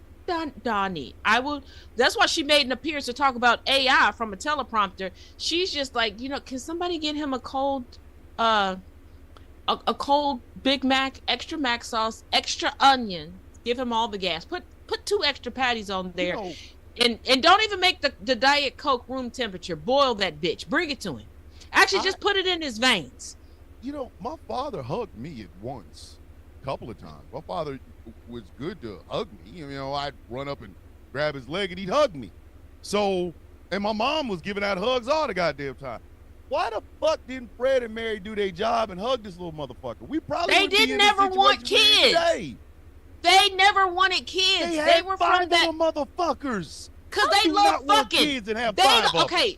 I will. That's why she made an appearance to talk about AI from a teleprompter. She's just like, can somebody get him a cold cold Big Mac, extra mac sauce, extra onion, give him all the gas, put 2 extra patties on there, and don't even make the Diet Coke room temperature. Boil that bitch, bring it to him. Actually, just put it in his veins. My father hugged me at once, a couple of times. My father was good to hug me. I'd run up and grab his leg and he'd hug me. So, and my mom was giving out hugs all the goddamn time. Why the fuck didn't Fred and Mary do their job and hug this little motherfucker? We probably they didn't ever want kids. They never wanted kids. They were from that motherfuckers. Cause they love fucking kids and have 5 of them.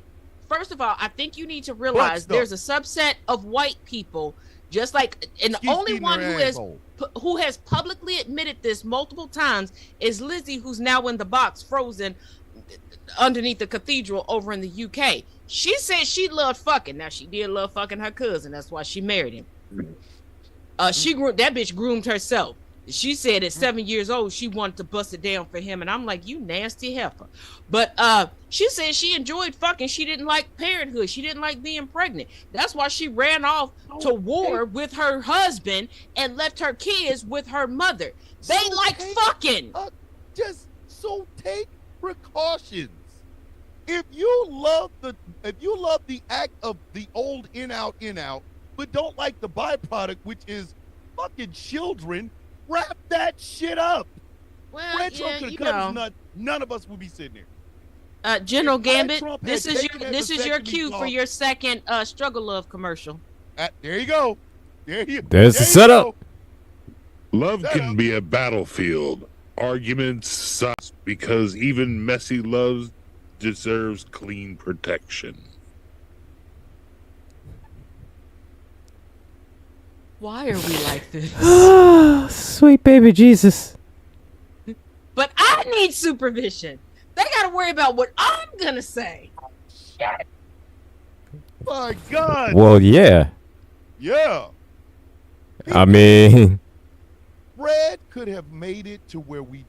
First of all, I think you need to realize there's a subset of white people, just like, and the only one who has publicly admitted this multiple times is Lizzie, who's now in the box, frozen underneath the cathedral over in the UK. She said she loved fucking. Now, she did love fucking her cousin. That's why she married him. That bitch groomed herself. She said at 7 years old, she wanted to bust it down for him. And I'm like, you nasty heifer. But she said she enjoyed fucking. She didn't like parenthood. She didn't like being pregnant. That's why she ran off to war with her husband and left her kids with her mother. They fucking. Take precautions. If you love the act of the old in out, but don't like the byproduct, which is fucking children, wrap that shit up. Well, Red Trump could have cut his nut. None of us would be sitting there. General Gambit, this is your cue for your second Struggle Love commercial. There you go. There's the setup. Love can be a battlefield. Arguments suck because even messy love deserves clean protection. Why are we like this? Sweet baby Jesus. But I need supervision. They got to worry about what I'm going to say. Shit. My God. Well, yeah. Yeah. I mean, Fred could have made it to where we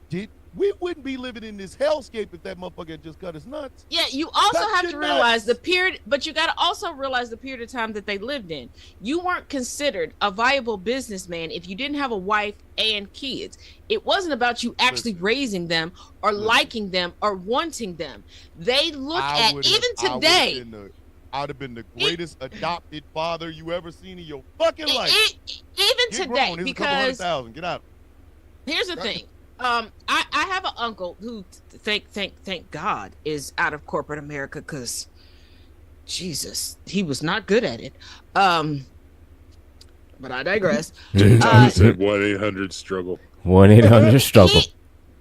wouldn't be living in this hellscape if that motherfucker had just cut his nuts. Yeah, you also have to realize the period, but you got to also realize the period of time that they lived in. You weren't considered a viable businessman if you didn't have a wife and kids. It wasn't about you actually raising them or liking them or wanting them. They look at, even today, I'd have been the greatest adopted father you ever seen in your fucking life. Even today, because get out. Here's the thing. I have an uncle who thank God is out of corporate America, because Jesus, he was not good at it. But I digress. Tommy said 1-800-STRUGGLE. 1-800-STRUGGLE.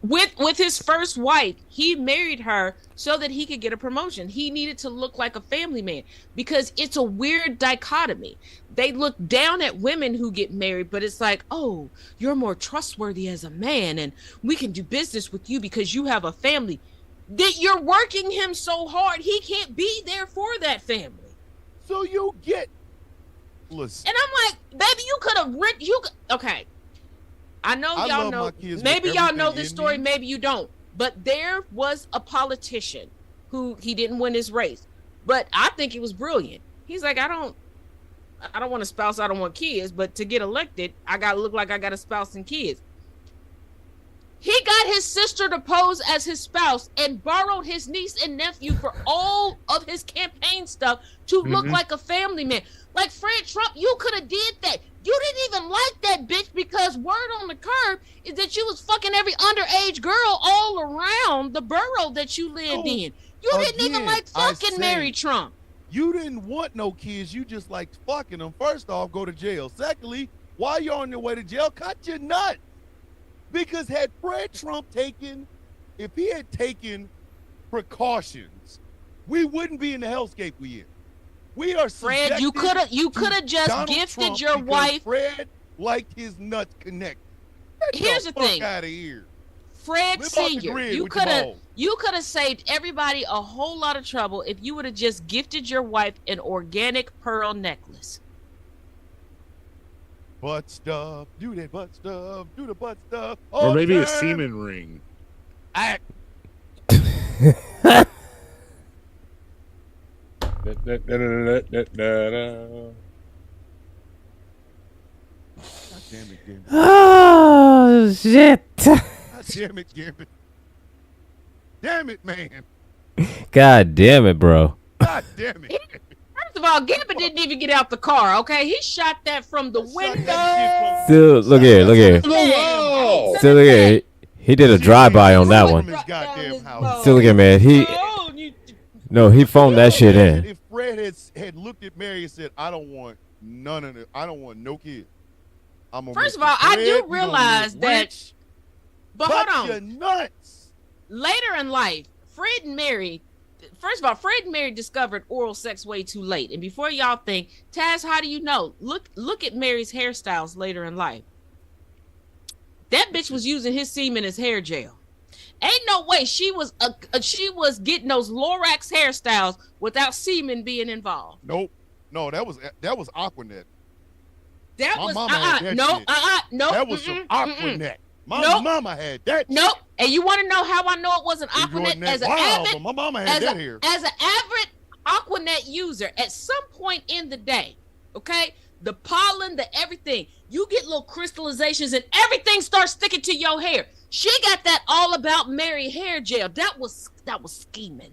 With his first wife, he married her so that he could get a promotion. He needed to look like a family man, because it's a weird dichotomy. They look down at women who get married, but it's like, oh, you're more trustworthy as a man, and we can do business with you because you have a family. That you're working him so hard, he can't be there for that family. So you get... Listen. And I'm like, baby, you could have okay. I know y'all know. Maybe y'all know this story, maybe you don't. But there was a politician who he didn't win his race, but I think it was brilliant. He's like, I don't want a spouse, I don't want kids, but to get elected, I gotta look like I got a spouse and kids. He got his sister to pose as his spouse and borrowed his niece and nephew for all of his campaign stuff to look like a family man. Like Fred Trump, you could have did that. You didn't even like that bitch because word on the curb is that you was fucking every underage girl all around the borough that you lived in. You didn't even like fucking Mary Trump. You didn't want no kids. You just liked fucking them. First off, go to jail. Secondly, while you're on your way to jail, cut your nut. Because had Fred Trump if he had taken precautions, we wouldn't be in the hellscape we in. We are Fred, you could have just gifted your wife. Fred liked his nuts connect. Here's the thing. Out of here. Fred Live off the Senior, grid you with your could balls. have saved everybody a whole lot of trouble if you would have just gifted your wife an organic pearl necklace. Butt stuff, do that butt stuff, do the butt stuff. Or maybe a Turn. semen ring. Act. God damn it, Gambit. Oh shit! God damn it, Gambit. Damn it, man. God damn it, bro. God damn it. First of all, Gambit didn't even get out the car, okay? He shot that from the window. Still, look here. Whoa! Still, look here. He did a drive-by on that one. His goddamn house. Still, look here, man. He phoned that shit in. If Fred had looked at Mary and said, I don't want none of it. I don't want no kids. I'm gonna First make of all, you I bread, do we gonna realize live that. rich, But but hold you're on. nuts. Later in life, Fred and Mary. First of all, Fred and Mary discovered oral sex way too late. And before y'all think, Taz, how do you know? Look at Mary's hairstyles later in life. That bitch was using his semen as hair gel. Ain't no way she was getting those Lorax hairstyles without semen being involved. Nope. No, that was Aquanet. That My was mama had that no shit. no. That was some Aquanet. My Nope. mama had that. Nope. And you want to know how I know it wasn't Shit. Aquanet? As but my mama had that here. As an avid Aquanet user, at some point in the day, okay, the pollen, the everything, you get little crystallizations and everything starts sticking to your hair. She got that all about Mary hair gel. That was scheming.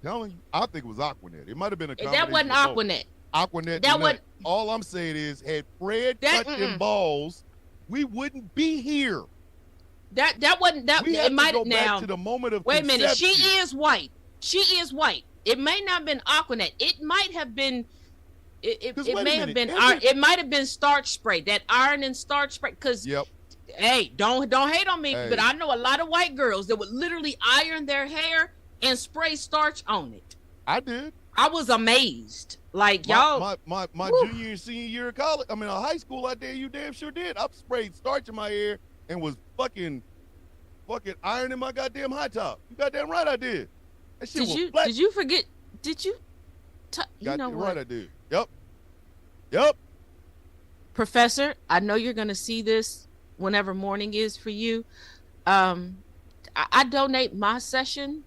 Telling you, I think it was Aquanet. It might have been a That wasn't combination of both. Aquanet. Aquanet. That and wasn't- All I'm saying is, had Fred That- touched them balls, we wouldn't be here. That wasn't that. We have It to might go now. back to the moment of Wait a minute. She conception. is white. She is white. It may not have been Aquanet. It might have been. It 'Cause may wait a have minute, been. isn't- It might have been starch spray. That iron and starch spray. Because Yep. hey, don't hate on me, Hey. but I know a lot of white girls that would literally iron their hair and spray starch on it. I did. I was amazed. Like y'all. My Woo. junior and senior year of college, high school, I did. You damn sure did. I sprayed starch in my hair and was fucking ironing my goddamn high top. You goddamn right, I did. That shit was flat. Did you forget? Did you? You know Goddamn what? right, I did. Yep. Professor, I know you're gonna see this whenever morning is for you. I donate my session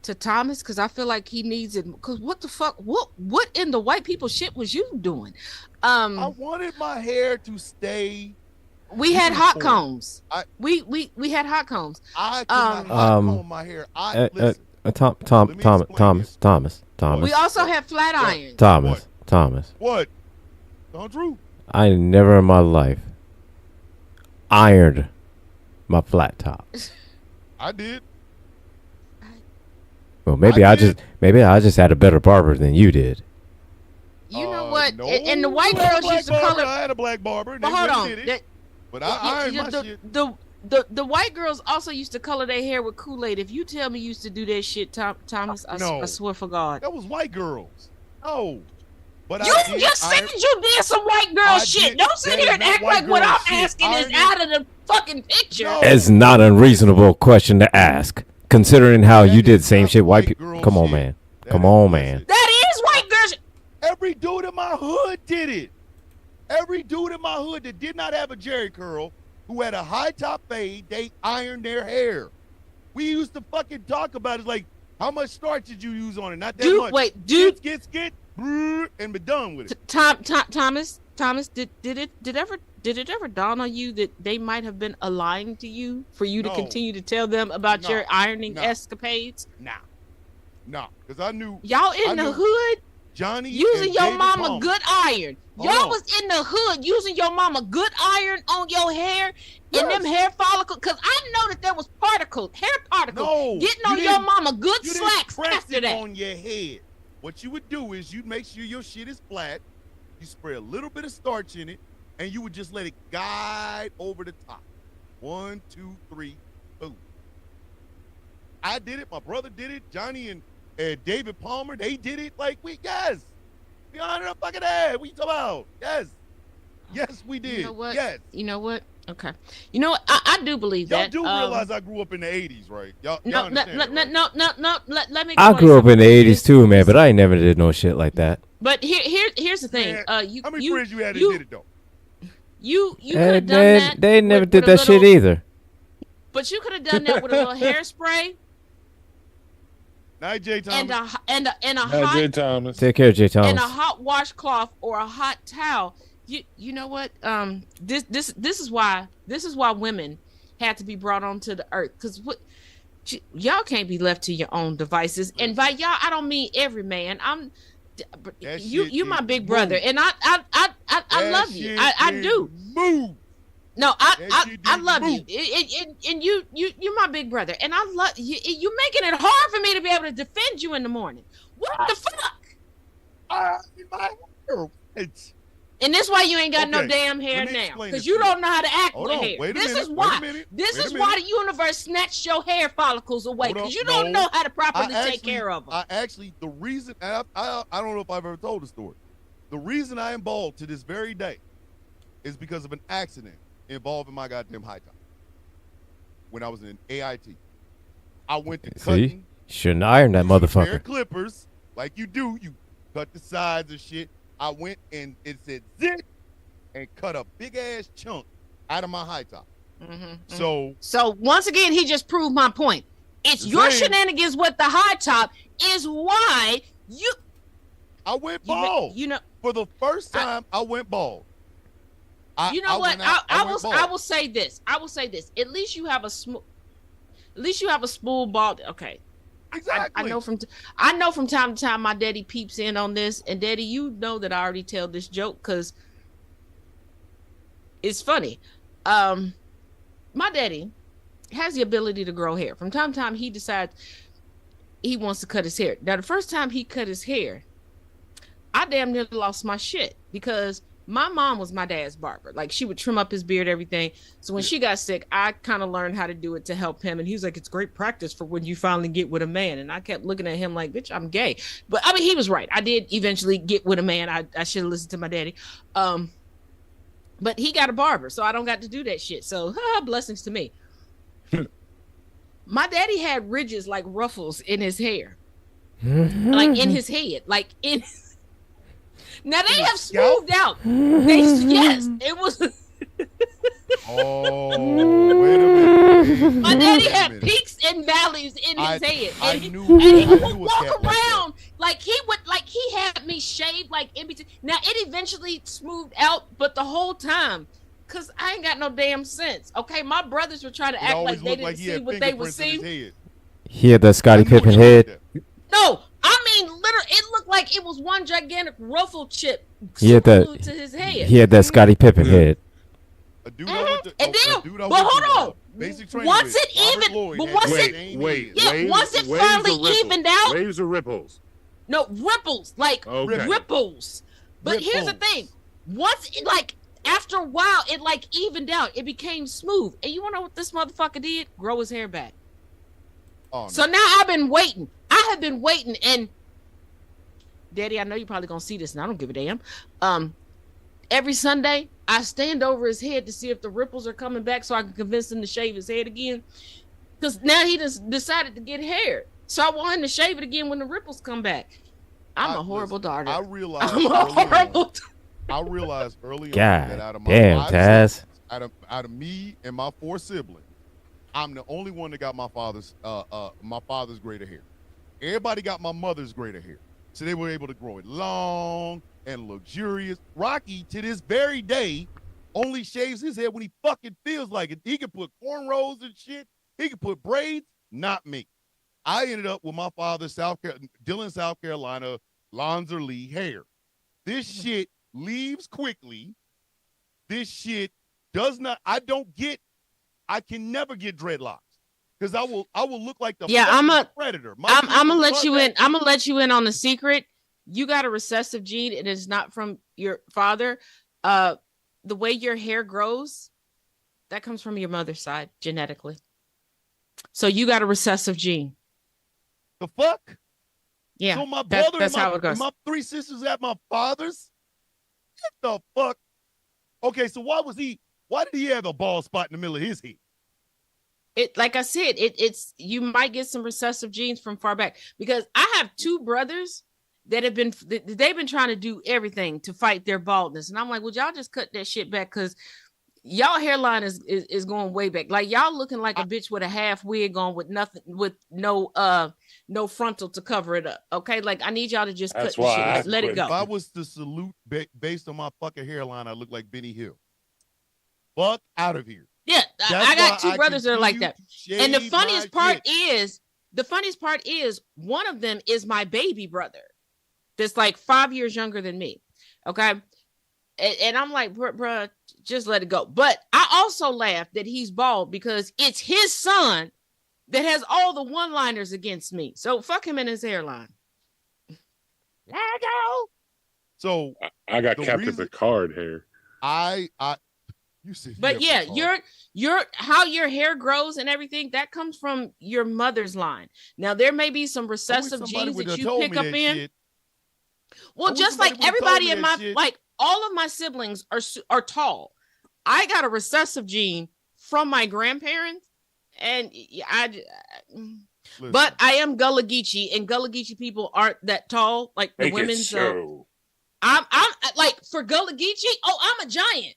to Thomas because I feel like he needs it. Because what the fuck? What in the white people shit was you doing? I wanted my hair to stay. We had hot uniform. combs. We had hot combs. I could not hot comb my hair. Listen. Thomas. We also had flat irons. Thomas. What? Don't Drew. I never in my life ironed my flat top. I did. Well, maybe I just had a better barber than you did. You know what? No. And the white I had a girls black used to barber. color. I had a black barber. And But they hold went on. and did it. But I ironed my shit. The white girls also used to color their hair with Kool-Aid. If you tell me you used to do that shit, Thomas, No. I swear for God. That was white girls. No. But You I did just said iron- you did some white girl I shit. did- Don't sit that here is and not act white like what girl I'm shit. asking is Ironing- out of the fucking picture. No. It's not an unreasonable question to ask, considering how That you did is the same not shit white white people. girl Come on, shit. man. That Come is- on, listen, man. That is white girl shit. Every dude in my hood did it. Every dude in my hood that did not have a jerry curl, who had a high top fade, they ironed their hair. We used to fucking talk about it like, how much starch did you use on it? Not that Dude, much. wait, dude. Skit, and be done with it. Thomas, did it ever dawn on you that they might have been lying to you for you to No. continue to tell them about No. your ironing No. escapades? Nah, because I knew Y'all in I the knew hood Johnny using and your David mama Palmer. good iron. Hold Y'all on. was in the hood using your mama good iron on your hair Yes. and them hair follicles. Cause I know that there was hair particles No, getting you on your didn't- mama good You slacks didn't press after it that. on your head. What you would do is you'd make sure your shit is flat. You spray a little bit of starch in it, and you would just let it guide over the top. 1, 2, 3, boom. I did it. My brother did it. Johnny and David Palmer, they did it. Like yes, we honored our fucking ass. What you talking about? Yes, we did. You know what? Yes. You know what? Okay. You know what? I do believe Y'all that. do realize I grew up in the 80s, right? Y'all No, understand that, right? no. Let me. I explain grew up in the something. 80s too, man, but I ain't never did no shit like that. But here's the thing. Man, You how many you friends you had that you did it though? you could have done that. They never with did a that shit little- either. But you could have done that with a little hairspray Night J. and Thomas. a Now, hot Jay Thomas. Take care, Jay Thomas. and a hot washcloth or a hot towel. You know what? This is why women had to be brought onto the earth, because y'all can't be left to your own devices. And by y'all, I don't mean every man. You my big brother, and I love you. I do. Move. No, I love you, and you my big brother, and I love you. You making it hard for me to be able to defend you in the morning. What the fuck? And this why you ain't got no Okay, damn hair let me now, explain because this you to you. don't know how to act Hold with on, hair. wait a This minute, is wait a why. minute, This wait a is why minute. the universe snatched your hair follicles away, Hold on, because you don't no. know how to properly take actually- care of them. I actually, the reason, I don't know if I've ever told the story. The reason I am bald to this very day is because of an accident involving my goddamn high top. When I was in AIT, I went to See? cutting. Shouldn't iron that Pair of motherfucker. clippers, like you do. You cut the sides and shit. I went and it said zit and cut a big ass chunk out of my high top. So once again, he just proved my point. It's your saying- shenanigans with the high top is why I went bald. you know. For the first time, I went bald. You know what? went out- I went will bald. say this. I will say this. At least you have a smooth. At least you have a smooth bald. Okay. Exactly. I know from time to time my daddy peeps in on this, and daddy, you know that I already tell this joke because it's funny. My daddy has the ability to grow hair. From time to time, he decides he wants to cut his hair. Now, the first time he cut his hair, I damn near lost my shit because my mom was my dad's barber. Like, she would trim up his beard, everything. So when she got sick, I kind of learned how to do it to help him. And he was like, it's great practice for when you finally get with a man. And I kept looking at him like, bitch, I'm gay. But I mean, he was right. I did eventually get with a man. I should have listened to my daddy. But he got a barber, so I don't got to do that shit. So blessings to me. My daddy had ridges like ruffles in his hair. Like in his head. Like in now they have smoothed out. Yes, it was. Oh, wait a minute. My daddy Wait a had minute. peaks and valleys in his head. I And knew he a would cat walk like that. around like he had me shaved like in between. Now it eventually smoothed out, but the whole time, cause I ain't got no damn sense. Okay, my brothers were trying to It act always like they looked didn't like he see had what they would fingerprints in see. his head. He had that Scottie I knew it Pippen looked head. like that. No, I mean literally, it looked like it was one gigantic ruffle chip He had that- glued to his head. He had that Scottie Pippen head. A dude I went to, And then, a dude I but went hold to, on. basic training Once with, it Robert even- Lloyd but had once the it- same Wait, head. Yeah, once it finally evened out- Waves or ripples? No, ripples, like Okay. ripples. But here's the Ripples. thing. Once it like after a while it like evened out. It became smooth. And you wanna know what this motherfucker did? Grow his hair back. Oh, no. So now I've been waiting. I have been waiting, and Daddy, I know you're probably gonna see this, and I don't give a damn. Every Sunday, I stand over his head to see if the ripples are coming back, so I can convince him to shave his head again. Because now he just decided to get hair, so I want him to shave it again when the ripples come back. I'm a horrible daughter. I realized I'm a early on- horrible. I realized early on God that out of my damn, 5 Taz. siblings, out of me and my 4 siblings, I'm the only one that got my father's greater hair. Everybody got my mother's greater hair, so they were able to grow it long and luxurious. Rocky, to this very day, only shaves his head when he fucking feels like it. He can put cornrows and shit. He can put braids. Not me. I ended up with my father's Dillon, South Carolina, Lonzer Lee hair. This shit leaves quickly. This shit does not. I can never get dreadlocks because I will look like the Yeah, fucking predator. I'm gonna let you in. I'm gonna let you in on the secret. You got a recessive gene, and it's not from your father. The way your hair grows, that comes from your mother's side genetically. So you got a recessive gene. The fuck? Yeah, So my that's brother how it and goes. my 3 sisters at my father's? What the fuck? Okay, so why was he Why did he have a bald spot in the middle of his head? It, like I said, it's you might get some recessive genes from far back, because I have two brothers that have been they've been trying to do everything to fight their baldness, and I'm like, well, y'all just cut that shit back, because y'all hairline is going way back. Like y'all looking like a bitch with a half wig on with nothing, with no frontal to cover it up. Okay, like I need y'all to just cut the shit, let it go. If I was to salute based on my fucking hairline, I look like Benny Hill. Fuck out of here. Yeah, I got two brothers that are like that. And the funniest part is one of them is my baby brother that's like 5 years younger than me. Okay. And I'm like, bruh, just let it go. But I also laugh that he's bald because it's his son that has all the one-liners against me. So fuck him and his hairline. Lego. So I got Captain Picard hair. You said, but yeah, your how your hair grows and everything that comes from your mother's line. Now there may be some recessive genes that you pick up in. Shit. Well, just like everybody in my like all of my siblings are tall. I got a recessive gene from my grandparents, and but I am Gullah Geechee, and Gullah Geechee people aren't that tall like the women. So I'm like for Gullah Geechee. Oh, I'm a giant.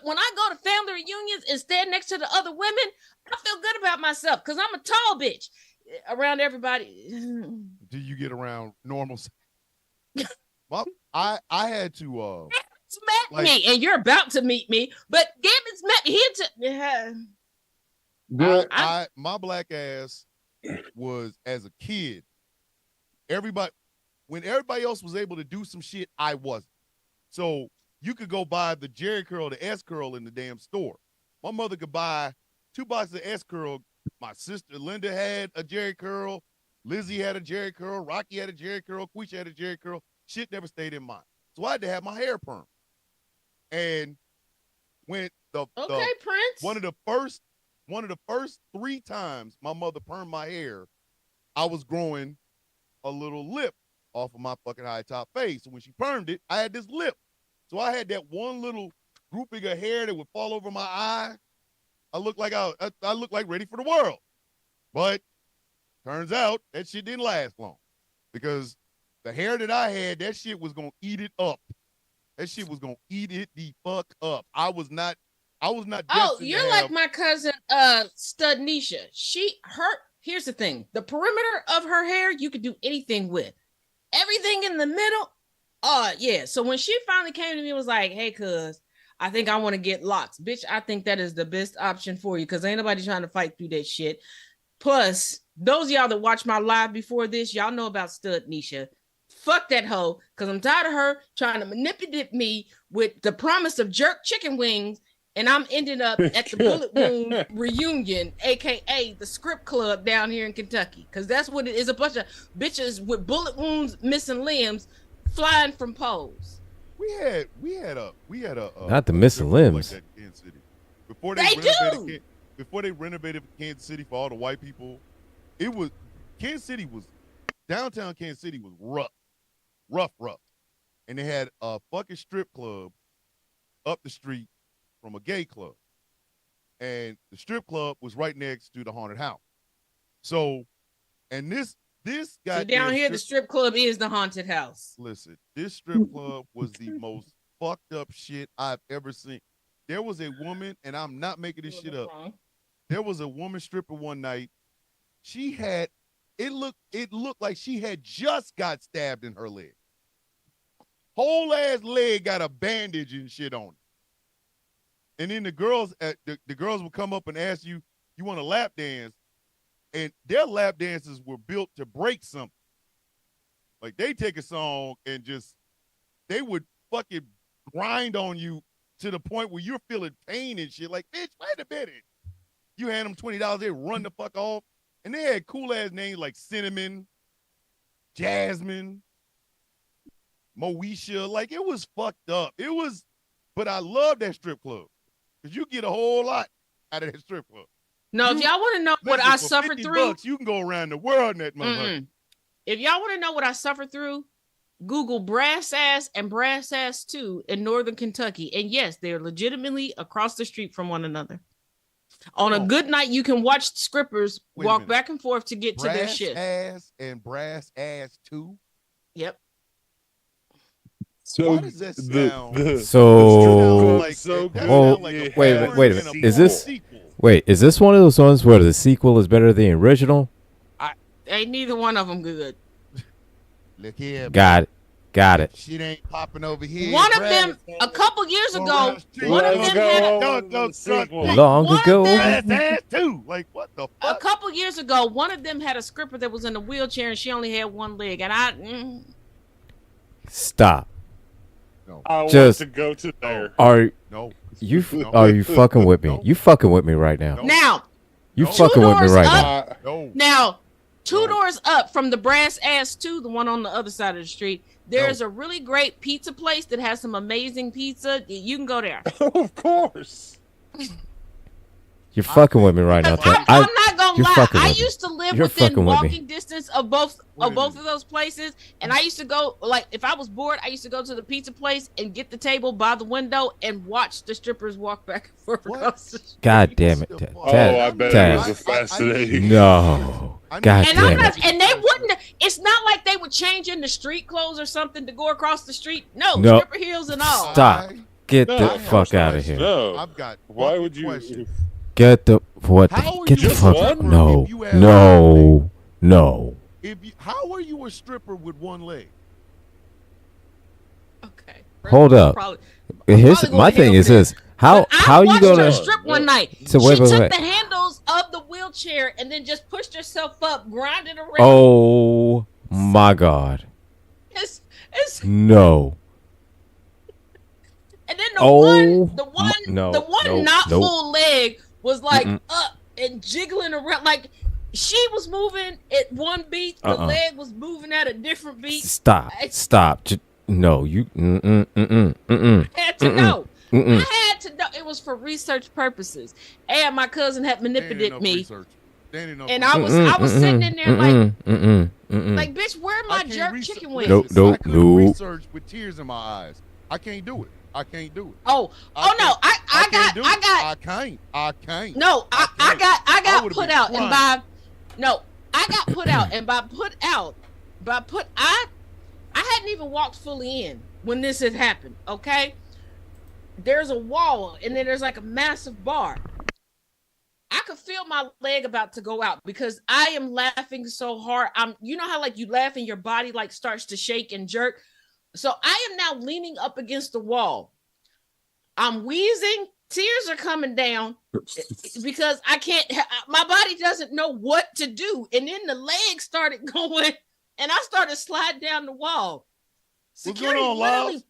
When I go to family reunions and stand next to the other women, I feel good about myself because I'm a tall bitch around everybody. Do you get around normal? Well, I had to met me, and you're about to meet me, but Gabby's met me. My black ass was as a kid. When everybody else was able to do some shit, I wasn't. So you could go buy the Jerry curl, the S curl in the damn store. My mother could buy 2 boxes of S curl. My sister Linda had a Jerry curl. Lizzie had a Jerry curl. Rocky had a Jerry curl. Quisha had a Jerry curl. Shit never stayed in mine. So I had to have my hair perm. And when Prince. One of the first 3 times my mother permed my hair, I was growing a little lip off of my fucking high top face. So when she permed it, I had this lip. So I had that one little grouping of hair that would fall over my eye. I looked like I looked like ready for the world. But turns out that shit didn't last long because the hair that I had, that shit was going to eat it up. That shit was going to eat it the fuck up. I was not. Oh, you're like my cousin, Stud Nisha. Here's the thing. The perimeter of her hair, you could do anything with. Everything in the middle, yeah. So when she finally came to me and was like, hey, cuz, I think I want to get locks. Bitch, I think that is the best option for you because ain't nobody trying to fight through that shit. Plus, those of y'all that watched my live before this, y'all know about Stud Nisha. Fuck that hoe, because I'm tired of her trying to manipulate me with the promise of jerk chicken wings, and I'm ending up at the Bullet Wound reunion, a.k.a. the Script Club down here in Kentucky, because that's what it is, a bunch of bitches with bullet wounds, missing limbs, flying from poles. We had a not the missing limbs. Like that in Kansas City. Before they renovated Kansas City for all the white people, downtown Kansas City was rough. And they had a fucking strip club up the street from a gay club. And the strip club was right next to the haunted house. So, and this guy down here, the strip club is the haunted house. Listen, this strip club was the most fucked up shit I've ever seen. There was a woman, and I'm not making this shit up. There was a woman stripper one night. She had, it looked like she had just got stabbed in her leg. Whole ass leg got a bandage and shit on it. And then the girls would come up and ask you want a lap dance? And their lap dances were built to break something. Like they take a song and they would fucking grind on you to the point where you're feeling pain and shit. Like, bitch, wait a minute. You hand them $20, they run the fuck off. And they had cool ass names like Cinnamon, Jasmine, Moesha. Like, it was fucked up. But I love that strip club. Because you get a whole lot out of that strip club. No, if y'all want to know what I suffered through, you can go around the world in that motherfucker. If y'all want to know what I suffered through, Google Brass Ass and Brass Ass 2 in Northern Kentucky. And yes, they're legitimately across the street from one another. On a good night, you can watch strippers walk back and forth to get to their shift. Brass Ass and Brass Ass 2? Yep. So why does that sound? Wait a minute. Is this one of those ones where the sequel is better than the original? Ain't neither one of them good. Look here. Got it. Shit ain't popping over here. One of them, a couple years ago, one of them had like what the fuck? A couple years ago, one of them had a stripper that was in a wheelchair and she only had one leg. And Stop. No. I want to go to there. Are you fucking with me? No. You fucking with me right now? Now, you fucking with me right now? Now, two doors up from the Brass Ass 2, the one on the other side of the street, there's a really great pizza place that has some amazing pizza. You can go there. Of course. You're fucking with me right now. I'm not gonna lie. I used to live within walking distance of both of those places, and I used to go, like, if I was bored, I used to go to the pizza place and get the table by the window and watch the strippers walk back and forth across the street. God damn it, I bet it was fascinating. No. God damn it. And they wouldn't. It's not like they would change into street clothes or something to go across the street. No. Stripper heels and all. Stop. Get the fuck out of here. No. I've got. Why would you? Get the what? Get the fuck. No. How are you a stripper with one leg? Okay. Hold up. My thing is this. How you gonna strip one night? So she took the handles of the wheelchair and then just pushed herself up, grinding around. Oh my God! It's no. And then the one not full leg was like up and jiggling around, like she was moving at one beat, the leg was moving at a different beat. Stop! No, you. I had to know. I had to know. It was for research purposes, and my cousin had manipulated me. And I was sitting in there like, bitch, where are my jerk chicken wings? No. Research with tears in my eyes. I can't do it. I can't. I can't. No, I got put out, and I hadn't even walked fully in when this had happened. Okay, there's a wall, and then there's like a massive bar. I could feel my leg about to go out because I am laughing so hard. You know how like you laugh and your body like starts to shake and jerk. So I am now leaning up against the wall. I'm wheezing. Tears are coming down because I can't. My body doesn't know what to do. And then the legs started going, and I started sliding down the wall. Security literally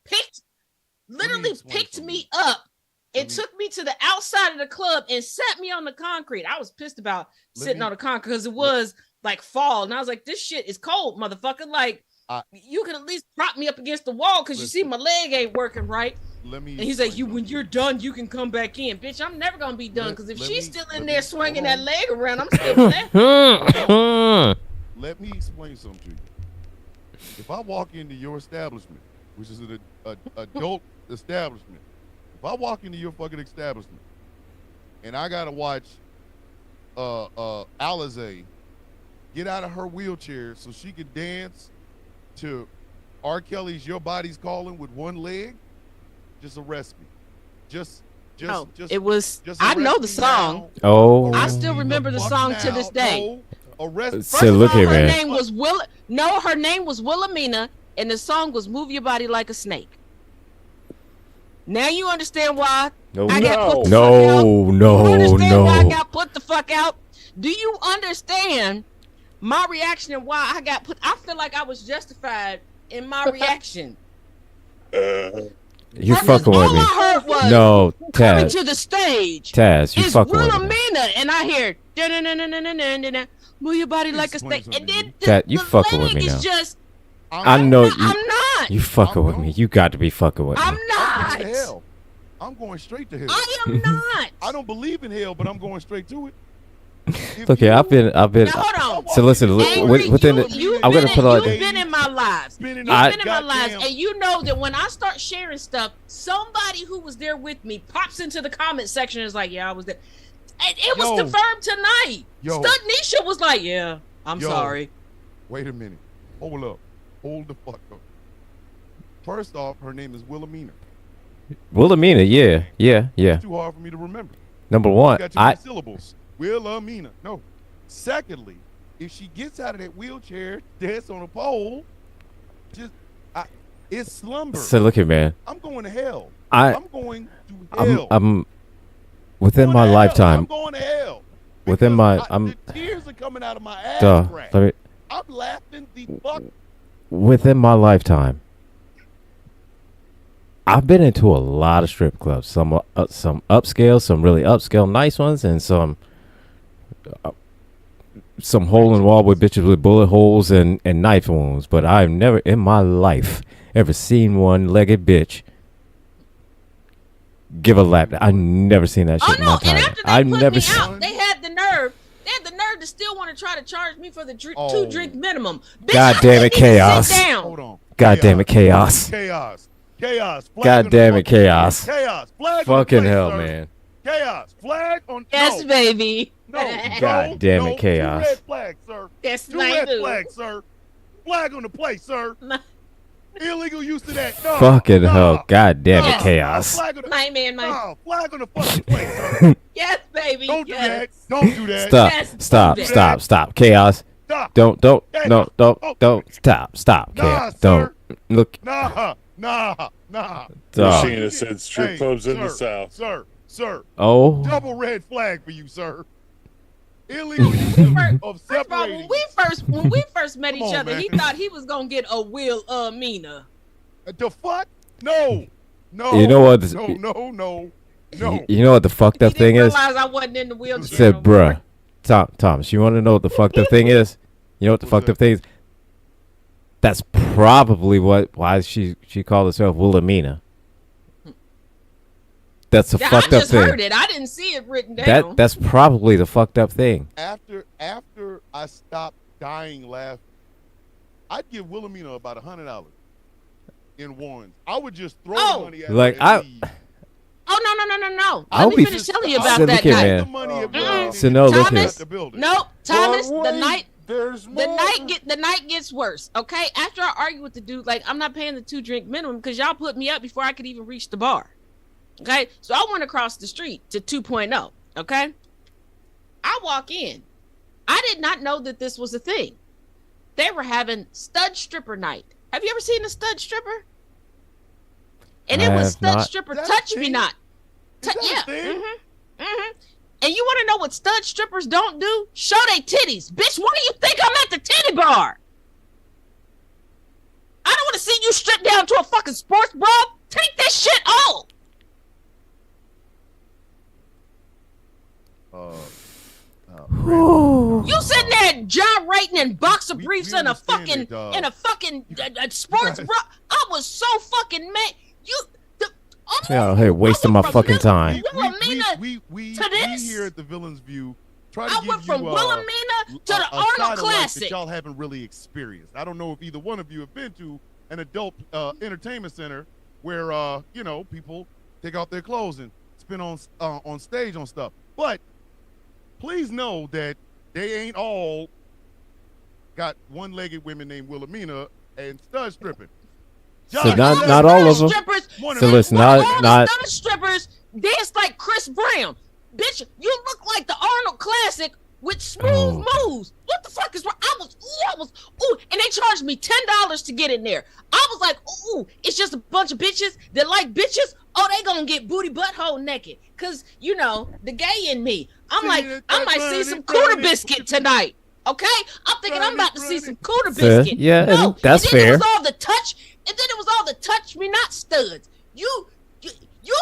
picked me up and took me to the outside of the club and sat me on the concrete. I was pissed about sitting on the concrete because it was like fall, and I was like, "This shit is cold, motherfucker!" Like. You can at least prop me up against the wall because you see my leg ain't working right. And he's like, when you're done, you can come back in. Bitch, I'm never going to be done because if she's still in there swinging that leg around, I'm still there. Let me explain something to you. If I walk into your establishment, which is an adult establishment, if I walk into your fucking establishment and I got to watch Alize get out of her wheelchair so she can dance to R. Kelly's "Your Body's Calling" with one leg, just arrest me. I know the song. Oh, I still remember the song to this day. So look here, man. Her name was Wilhelmina, and the song was "Move Your Body Like a Snake." Now you understand why I got put the fuck out? You understand why I got put the fuck out? Do you understand my reaction and why I got put? I feel like I was justified in my reaction. You fucking with me? All I heard was coming Taz. to the stage. Taz, you fucking with me? Wilhelmina, and I hear move your body like a snake, and then you fucking with me now? Just, I'm not. You fucking with me? Not. You got to be fucking with me. I'm not. Hell. I'm going straight to hell. I am not. I don't believe in hell, but I'm going straight to it. Look here, I've been. Now, hold on. So listen, within. I'm gonna put You've been in my lives. Spinning You've the been in my lives, goddamn- and you know that when I start sharing stuff, somebody who was there with me pops into the comment section and is like, "Yeah, I was there." And it was Yo. confirmed tonight. Yo. Studnisha was like, "Yeah, I'm Yo. sorry." Wait a minute. Hold up. Hold the fuck up. First off, her name is Wilhelmina. Wilhelmina, yeah. It's too hard for me to remember. Number You one, got too many syllables. Wilhelmina. No. Secondly, if she gets out of that wheelchair, dance on a pole, it's slumber. so look here, man. I'm going to hell. I'm I'm going to hell. within Going my to hell. lifetime. I'm going to hell. Within my, the tears are coming out of my ass duh. crack. Let me, I'm laughing the fuck. within my lifetime, I've been into a lot of strip clubs. Some upscale, some really upscale, nice ones, and some hole in the wall with bitches with bullet holes and knife wounds. But I've never in my life ever seen one-legged bitch give a lap. I've never seen that shit in my And time. after they I've put never me seen. out, they had the nerve to still want to try to charge me for the Oh. 2-drink minimum. Bitch, God I damn it, couldn't even chaos. sit down. Hold on. God damn it, chaos. Chaos. Chaos. Flag God on the damn it, fucking- chaos. Chaos. Flag on the Fucking plate, hell, sir. man. Chaos. Flag on. Yes, no. baby. No. God no, damn it, no. chaos. 2 red flags, sir. Yes, 2 my red dude. flags, sir. Flag on the plate, sir. My, Illegal use of that. No. Fucking no. hell. God damn it, Yes. chaos. Flag on the, my man, my. no, flag on the fucking plate, sir. Yes, baby. Don't do yes. that. Don't do that. Stop. Yes, Stop. do that. Stop. Stop. Chaos. Stop. Don't. Hey, No. oh. Don't. Stop. Stop. Nah, Chaos. sir. Don't. Look. Nah. Dog. Christina said strip Hey, clubs in sir, the South. Sir. Oh. Double red flag for you, sir. Illegal use of First of all, separating. when we first met Come each on, other, man. he thought he was gonna get a Wilhelmina. The fuck? No. You know what? No. You know what the fucked He up thing didn't is? realize I wasn't in the wheelchair. Said, no more. bruh. Thomas, you want to know what the fucked up thing is? You know what the What's fucked up thing is? That's probably why she called herself Wilhelmina. That's a Yeah, fucked I up just thing. heard it. I didn't see it written down. That's probably the fucked up thing. After I stopped dying laughing, I'd give Wilhelmina about $100 in ones. I would just throw Oh. the money at Like, her and leave. Oh no! I'll Let me be- finish telling you I'll about So that look here, night. man. The money at Mm-mm. Wilhelmina So no, look Thomas, at the building. Nope, Thomas. But The wait, night There's more. the night gets worse. Okay, after I argue with the dude, like I'm not paying the 2-drink minimum because y'all put me up before I could even reach the bar. Okay, so I went across the street to 2.0. Okay, I walk in. I did not know that this was a thing. They were having stud stripper night. Have you ever seen a stud stripper? And it I was have stud not. stripper That's touch a me thing? not. Is that a Yeah. thing? And you want to know what stud strippers don't do? Show they titties. Bitch, why do you think I'm at the titty bar? I don't want to see you stripped down to a fucking sports bra. Take this shit off. You sitting there gyrating in boxer We briefs and a understand fucking it, dog. sports guys- bra. I was so fucking mad. Yeah, hey, wasting my fucking time. We to this? here at the Villain's View try to I give went from you Wilhelmina to the a Arnold side of life Classic. that y'all haven't really experienced. I don't know if either one of you have been to an adult entertainment center where people take off their clothes and spin on stage on stuff. But please know that they ain't all got one-legged women named Wilhelmina and stud stripping. So not all of them. Strippers, So listen, all not the stud strippers dance like Chris Brown. Bitch, you look like the Arnold Classic with smooth moves. What the fuck is wrong? I was, and they charged me $10 to get in there. I was like, ooh, it's just a bunch of bitches that like bitches. Oh, they gonna get booty butthole naked. Cause the gay in me. I'm like, I might see some Cooter Biscuit tonight. Okay? I'm thinking I'm about to see some Cooter Fair. Biscuit. Yeah, No, and that's and then fair. It was all the touch, and then it was all the touch me not studs. You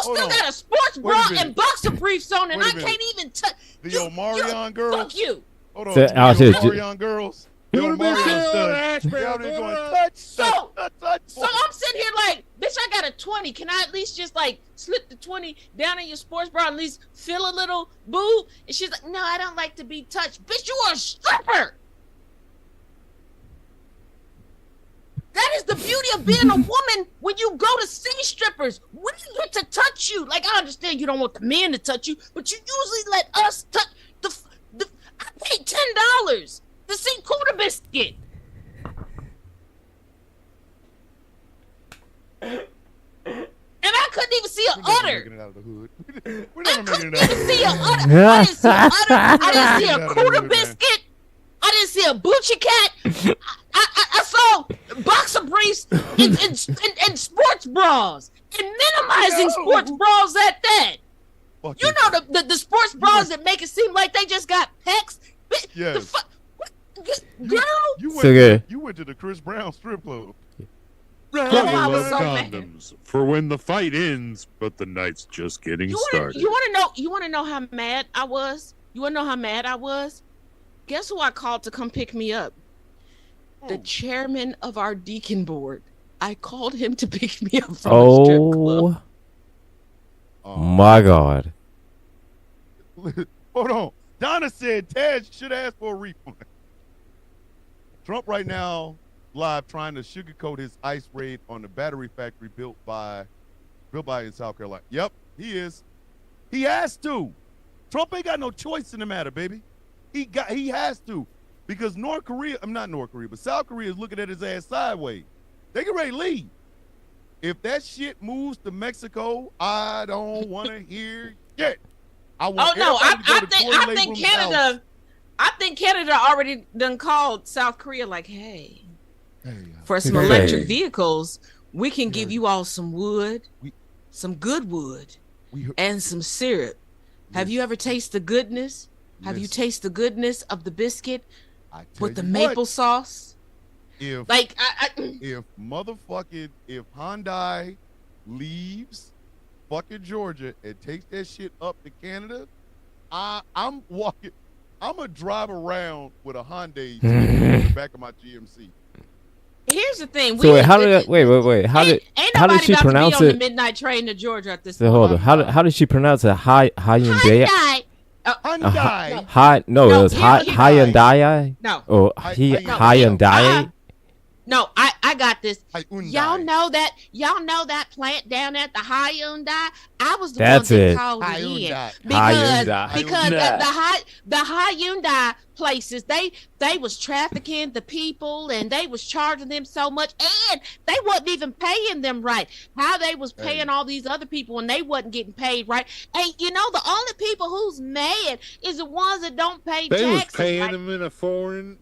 Hold still on. got a sports Wait a bra minute. and boxer briefs on, and Wait a I minute. can't even touch. The You- Omarion girls. Fuck you. Hold on. So, The I'll say- Omarion girls. The Who the Omarion bitch studs. is? Y'all just going touch. So touch. I'm sitting here like, bitch, I got a 20. Can I at least just like slip the 20 down in your sports bra and at least feel a little boob? And she's like, no, I don't like to be touched. Bitch, you are a stripper. That is the beauty of being a woman when you go to see strippers. We get to touch you. Like, I understand you don't want the men to touch you, but you usually let us touch the I paid $10 to see Cuda Biscuit. And I couldn't even see an udder. I couldn't even see an udder. I didn't see an udder. I didn't see a Cuda Biscuit. I didn't see a Boochie Cat. I saw boxer briefs and sports bras and minimizing sports bras at that. Fuck you know the sports bras that make it seem like they just got pecs. Yes. Girl, You went to the Chris Brown strip club. Struggle I was love so mad. condoms for when the fight ends, but the night's just getting started. You want to know how mad I was? You want to know how mad I was? Guess who I called to come pick me up? The chairman of our deacon board. I called him to pick me up from a strip club. Oh my God. Hold on. Donna said Taz should ask for a refund. Trump right now live trying to sugarcoat his ICE raid on the battery factory built by in South Carolina. Yep, he is. He has to. Trump ain't got no choice in the matter, baby. He has to. Because South Korea is looking at his ass sideways. They get ready to leave. If that shit moves to Mexico, I don't want to hear shit. I think Canada. I think Canada already done called South Korea like, hey, for some electric vehicles, we can give you all some wood, some good wood, and some syrup. Have you ever tasted the goodness? Have you tasted the goodness of the biscuit with the maple sauce? If Hyundai leaves fucking Georgia and takes that shit up to Canada, I'm gonna drive around with a Hyundai in the back of my GMC. Here's the thing. So wait, how did she pronounce it? The midnight train to Georgia at this point. Hold on. How did she pronounce it? Hyundai. Hyundai. It was Hyundai. No. Oh, Hyundai. No, I got this. Y'all know that plant down at the Hyundai? I was the one that called it in because the Hyundai places they was trafficking the people and they was charging them so much and they wasn't even paying them right. How they was paying all these other people and they wasn't getting paid right. And you know the only people who's mad is the ones that don't pay taxes. They was paying them in a foreign.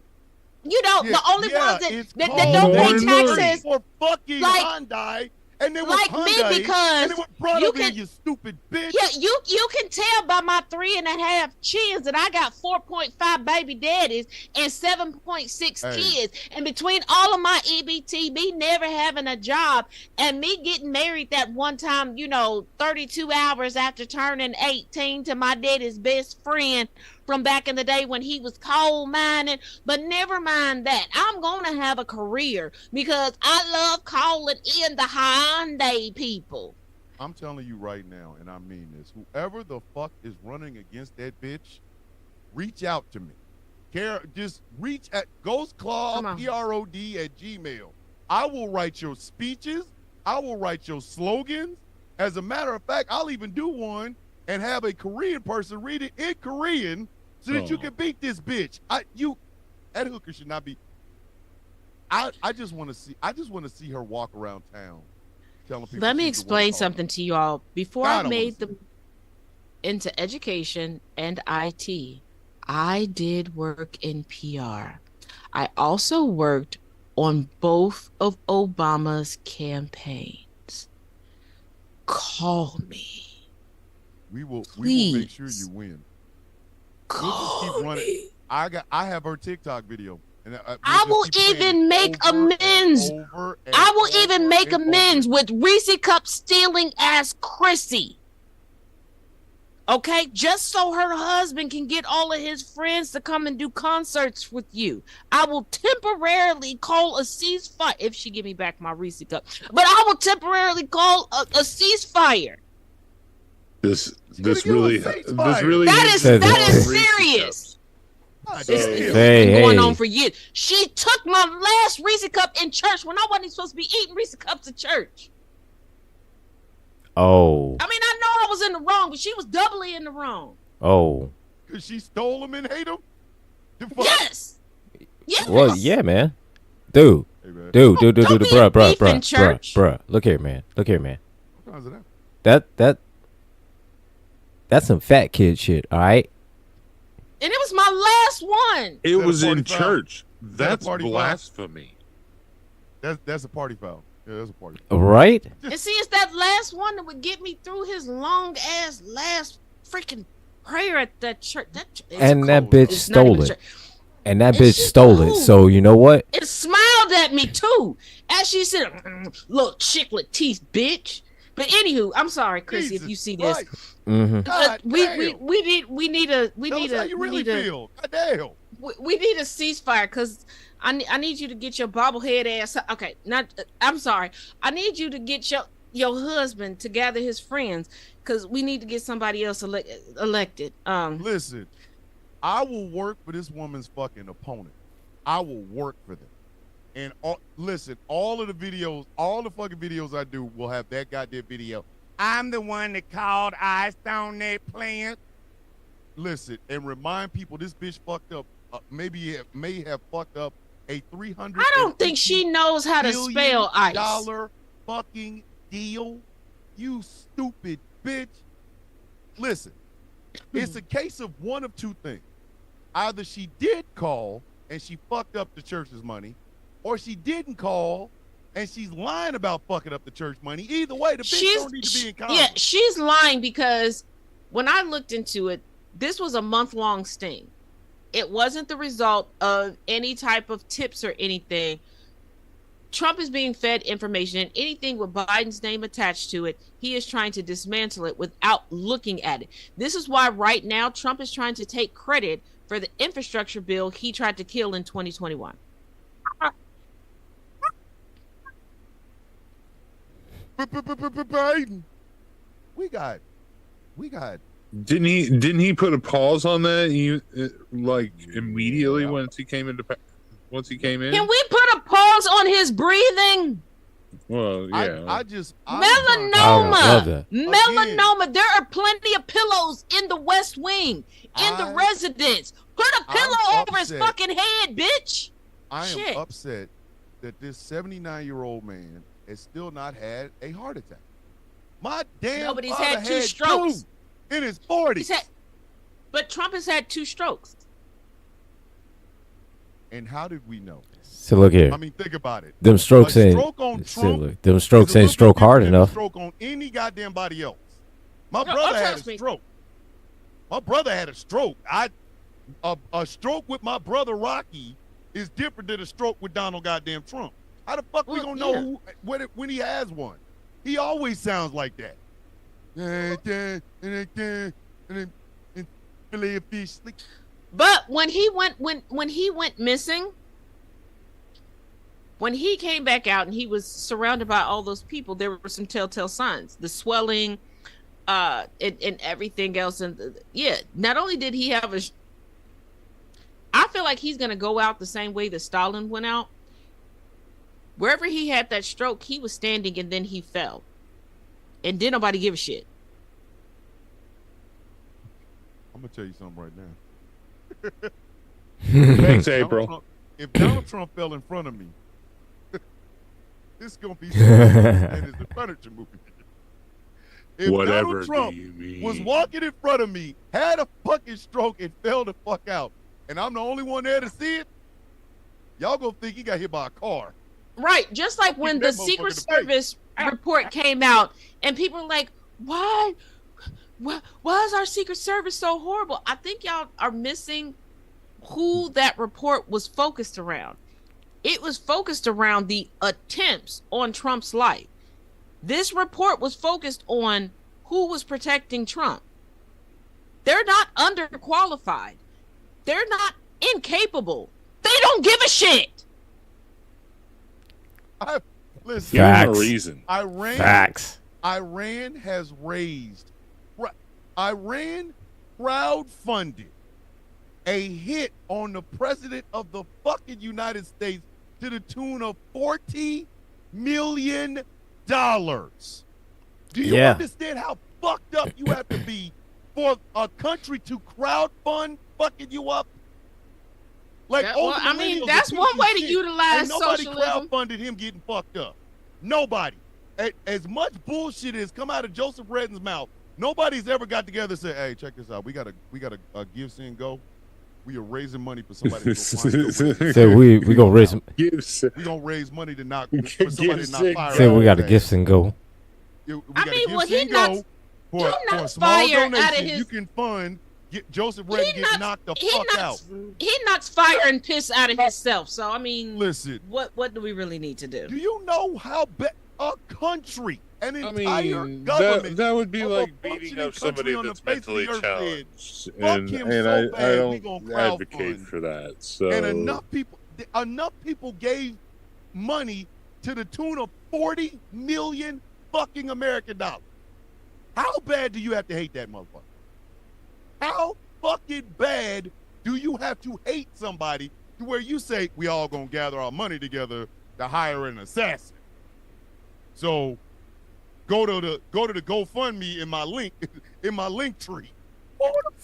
You know, the only ones that don't pay taxes for fucking Hyundai, and they were like Hyundai, me because and they were brought up in, you stupid bitch. Yeah, you can tell by my 3.5 chins that I got 4.5 baby daddies and 7.6 kids, and between all of my EBT, me never having a job, and me getting married that one time, 32 hours after turning 18 to my daddy's best friend from back in the day when he was coal mining. But never mind that. I'm going to have a career because I love calling in the Hyundai people. I'm telling you right now, and I mean this, whoever the fuck is running against that bitch, reach out to me. Just reach at ghostclaw, PROD at Gmail. I will write your speeches. I will write your slogans. As a matter of fact, I'll even do one and have a Korean person read it in Korean so that you can beat this bitch. That hooker should not be. I just want to see her walk around town telling people. Let me explain something to you all. Before I made them into education and IT, I did work in PR. I also worked on both of Obama's campaigns. Call me. We will make sure you win. We'll just keep running. I have her TikTok video. And I will even make amends. I will even make amends with Reese Cup stealing ass Chrissy. Okay, just so her husband can get all of his friends to come and do concerts with you. I will temporarily call a ceasefire if she give me back my Reese Cup. But I will temporarily call a ceasefire. This really that is serious. God, It's damn. been going Hey. on for years. She took my last Reese cup in church when I wasn't supposed to be eating Reese cups at church. Oh. I mean, I know I was in the wrong, but she was doubly in the wrong. Oh. Because she stole them and hate them? The fuck? Yes. Yes. Well, yeah, man. Dude. Hey, man. Dude, Don't be beef in church. bruh. Look here, man. Look here, man. What time is it now? That's some fat kid shit, all right? And it was my last one. It that a was party in foul? church. Is that a That's party foul? blasphemy. That's a party foul. Yeah, that's a party. Right? And see, it's that last one that would get me through his long ass last freaking prayer at that church. And that cold. bitch It's not stole even it. church. And that And bitch she stole it. cool. So, you know what? It smiled at me too. As she said, little chiclet teeth, bitch. But anywho, I'm sorry, Chrissy, if Jesus you see this. Christ. Mm-hmm. God we damn. need a Tell us how you really feel. God damn. we need a ceasefire because I need you to get your bobblehead ass. Okay, I'm sorry. I need you to get your husband to gather his friends because we need to get somebody else elected. Listen, I will work for this woman's fucking opponent. I will work for them. And listen, all of the videos, all the fucking videos I do will have that goddamn video. I'm the one that called Ice on that plant. Listen, and remind people this bitch fucked up. Maybe it may have fucked up a $300. I don't think she knows how to spell ice. $1 fucking deal. You stupid bitch. Listen, it's a case of one of two things. Either she did call and she fucked up the church's money, or she didn't call and she's lying about fucking up the church money. Either way, the bitch don't need to be in Congress. Yeah, she's lying because when I looked into it, this was a month-long sting. It wasn't the result of any type of tips or anything. Trump is being fed information, and anything with Biden's name attached to it, he is trying to dismantle it without looking at it. This is why right now Trump is trying to take credit for the infrastructure bill he tried to kill in 2021. Biden. We got. Didn't he put a pause on that? Immediately once he came in. Can we put a pause on his breathing? Well, yeah. I I love that. Melanoma. There are plenty of pillows in the West Wing, in the residence. Put a pillow over his fucking head, bitch. I am Shit. upset that this 79-year-old man has still not had a heart attack. My damn Nobody's father had two strokes. two in his 40s. But Trump has had 2 strokes. And how did we know? So look here. I mean, think about it. Them strokes A ain't. stroke on so Trump look, them strokes is a ain't little stroke bit hard different than a enough. Stroke on any goddamn body else. My No, brother had a trust me. stroke. My brother had a stroke. A stroke with my brother Rocky is different than a stroke with Donald goddamn Trump. How the fuck we Well, gonna know when he has one? He always sounds like that. Fillet of fish. But when he went missing, when he came back out and he was surrounded by all those people, there were some telltale signs: the swelling, and everything else. And not only did he have I feel like he's gonna go out the same way that Stalin went out. Wherever he had that stroke, he was standing and then he fell, and didn't nobody give a shit. I'm gonna tell you something right now. Thanks, April. If Donald Trump fell in front of me, this is gonna be and it's the furniture movie. If Whatever Donald Trump do you mean? was walking in front of me, had a fucking stroke, and fell the fuck out, and I'm the only one there to see it, y'all gonna think he got hit by a car. Right, just like when the That motherfucker Secret in the face. Service report came out, and people were like, "Why is our Secret Service so horrible?" I think y'all are missing who that report was focused around. It was focused around the attempts on Trump's life. This report was focused on who was protecting Trump. They're not underqualified. They're not incapable. They don't give a shit. Listen, Give him a Facts. reason. Facts. Iran has raised, Iran crowdfunded a hit on the president of the fucking United States to the tune of $40 million. Do you understand how fucked up you have to be for a country to crowdfund fucking you up? Like, well, I mean, that's one way to utilize nobody socialism. Crowdfunded him getting fucked up. Nobody. As much bullshit as come out of Joseph Redden's mouth, nobody's ever got together and said, "Hey, check this out. We got a give, send, go. We are raising money for somebody to go find." So we gonna raise. We gonna raise money to knock for somebody to knock fire. So we got a gifts and go. I mean, well, he knocks fire out of his. You can fund. Joseph Redden get knocked the fuck out. He knocks fire and piss out of himself. So I mean, listen, what do we really need to do? Do you know how a country, an entire government, that would be like beating up somebody that's mentally challenged, and I don't advocate for that. So and enough people gave money to the tune of $40 million fucking American dollars. How bad do you have to hate that motherfucker? How fucking bad do you have to hate somebody to where you say we all gonna gather our money together to hire an assassin? So go to the GoFundMe in my link tree.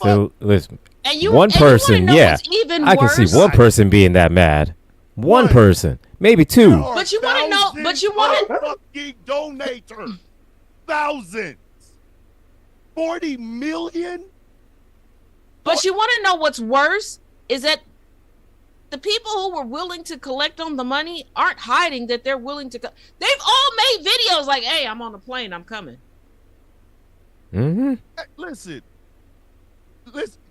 So listen, one person, yeah, I can see one person being that mad. One person, maybe two. But you want to know? But you want to fucking donators, thousands, 40 million. But you want to know what's worse is that the people who were willing to collect on the money aren't hiding that they're willing to. They've all made videos like, "Hey, I'm on the plane. I'm coming." Mm-hmm. Hey, listen,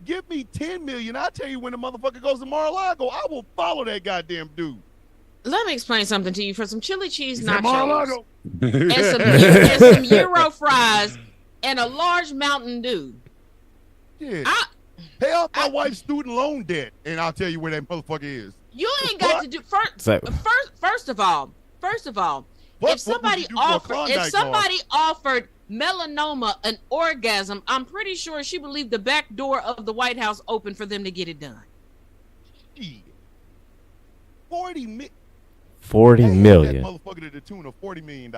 give me 10 million. I'll tell you when the motherfucker goes to Mar-a-Lago, I will follow that goddamn dude. Let me explain something to you. For some chili cheese nachos Mar-a-Lago. and some Euro fries and a large Mountain Dew. Yeah. Pay off my wife's student loan debt, and I'll tell you where that motherfucker is. You ain't got to do first of all. If somebody offered melanoma an orgasm, I'm pretty sure she would leave the back door of the White House open for them to get it done. 40 million. That motherfucker to the tune of $40 million.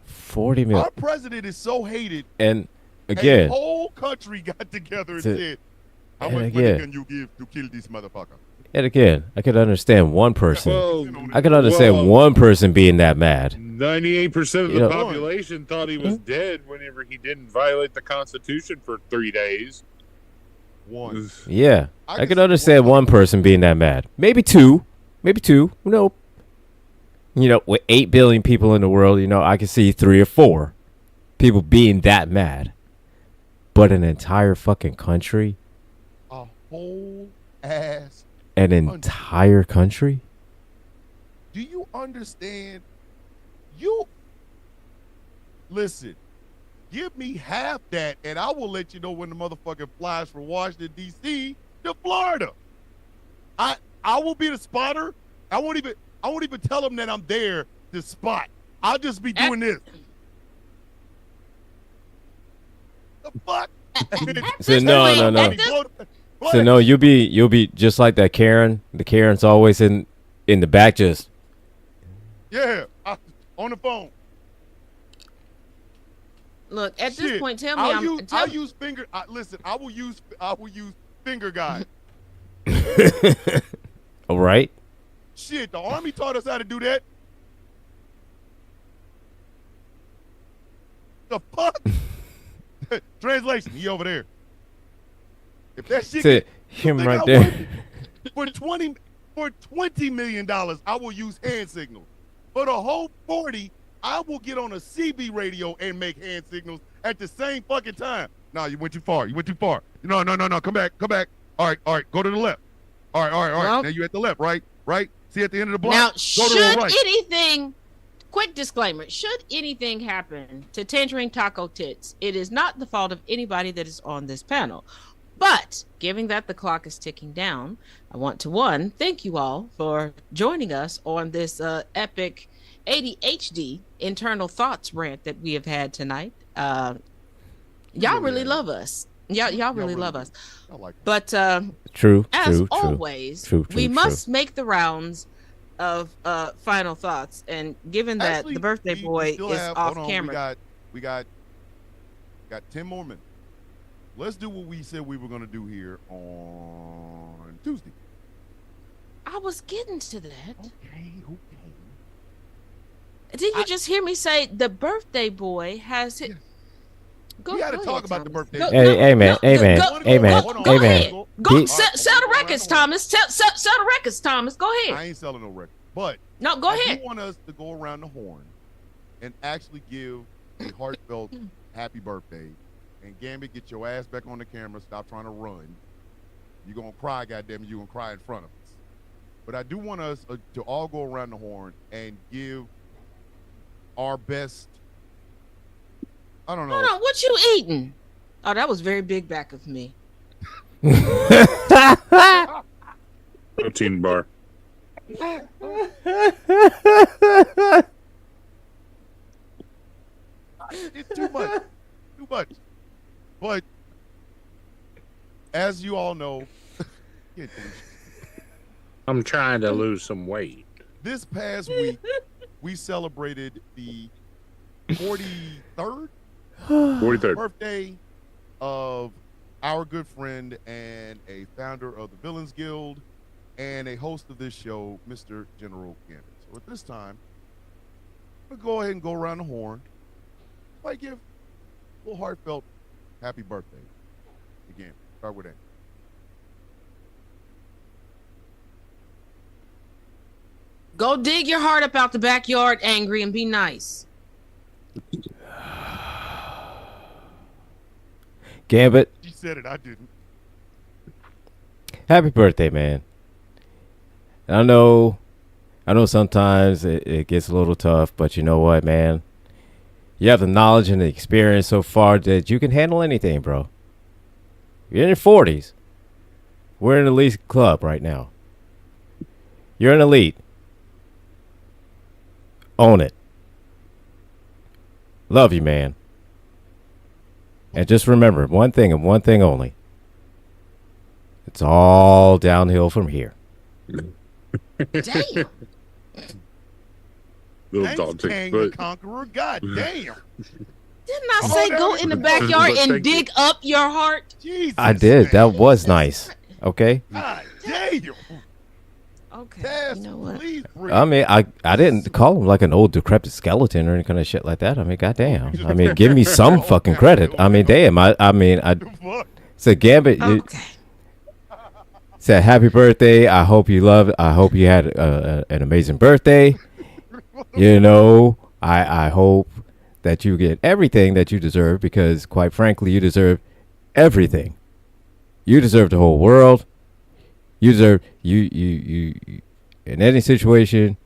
40 million. Our president is so hated. And again, the whole country got together and said, "How much money can you give to kill this motherfucker?" And again, I could understand one person. One person being that mad. 98% of the population thought he was dead whenever he didn't violate the Constitution for 3 days. Yeah, I could understand one person being that mad. Maybe two. No. With 8 billion people in the world, I could see 3 or 4 people being that mad. But an entire fucking country? A whole ass An entire country? Do you understand? Listen, give me half that, and I will let you know when the motherfucker flies from Washington, D.C. to Florida. I will be the spotter. I won't even tell them that I'm there to spot. I'll just be doing this. The fuck? So no. So no, you'll be just like that Karen. The Karen's always in the back, just on the phone. Look, at this point, tell me I'll use finger. Listen, I will use finger guide. All right. Shit, the Army taught us how to do that. The fuck? Translation, he over there. If that shit him right there. For $20 million, I will use hand signals. For the whole 40, I will get on a CB radio and make hand signals at the same fucking time. No, you went too far. No, come back. All right, go to the left. All right. Well, now you at the left, right? See at the end of the block. Now, go to the right. Quick disclaimer, should anything happen to Tangerine Taco Tits, it is not the fault of anybody that is on this panel. But given that the clock is ticking down, I want to thank you all for joining us on this epic ADHD internal thoughts rant that we have had tonight. Y'all really love us. Y'all really love us. I like it. But True. as always, True. we must make the rounds of final thoughts. And given that Actually, the birthday we boy still is have- off hold on, camera, We got 10 more minutes. Let's do what we said we were going to do here on Tuesday. I was getting to that. Okay. Did you just hear me say the birthday boy has hit? Yeah. Go, We got to go talk ahead, about the Thomas. birthday. Go- Hey, go- hey, man, go- hey, go- man, go- hey, man, go- hey, go man. ahead. Go He- sell the records, Thomas. Sell the records, Thomas. Go I ahead. ain't selling no record. But No, go I ahead. do want us to go around the horn and actually give a heartfelt happy birthday. And Gambit, get your ass back on the camera. Stop trying to run. You're going to cry, goddammit. You're going to cry in front of us. But I do want us to all go around the horn and give our best, I don't know. Hold on, what you eating? Oh, that was very big back of me. Protein bar. It's too much. Too much. But as you all know, I'm trying to lose some weight. this past week we celebrated the 43rd 43rd. birthday of our good friend and a founder of the Villains Guild and a host of this show, Mr. General Gambit. So at this time, we'll go ahead and go around the horn. Like give a little heartfelt happy birthday. Again, start with that. Go dig your heart up out the backyard, angry, and be nice. Gambit, She said it, I didn't. happy birthday, man. I know sometimes it gets a little tough, but you know what, man? You have the knowledge and the experience so far that you can handle anything, bro. You're in your 40s. We're in an elite club right now. You're an elite. Own it. Love you, man. And just remember one thing and one thing only. It's all downhill from here. Damn. Little Thanks, dog Kang but the Conqueror. God damn. Didn't I Oh, say that go was- in the backyard But and thank you. dig up your heart? Jesus. I did. man. That was nice. Okay. God damn. Okay. Tess, You know what? please breathe. I mean, I didn't call him like an old decrepit skeleton or any kind of shit like that. I mean, goddamn. I mean, give me some fucking credit. I mean, damn. I mean, I Fuck. said Gambit. Okay. Said happy birthday. I hope you love. I hope you had an amazing birthday. You know, I hope that you get everything that you deserve because, quite frankly, you deserve everything. You deserve the whole world. You deserve you in any situation.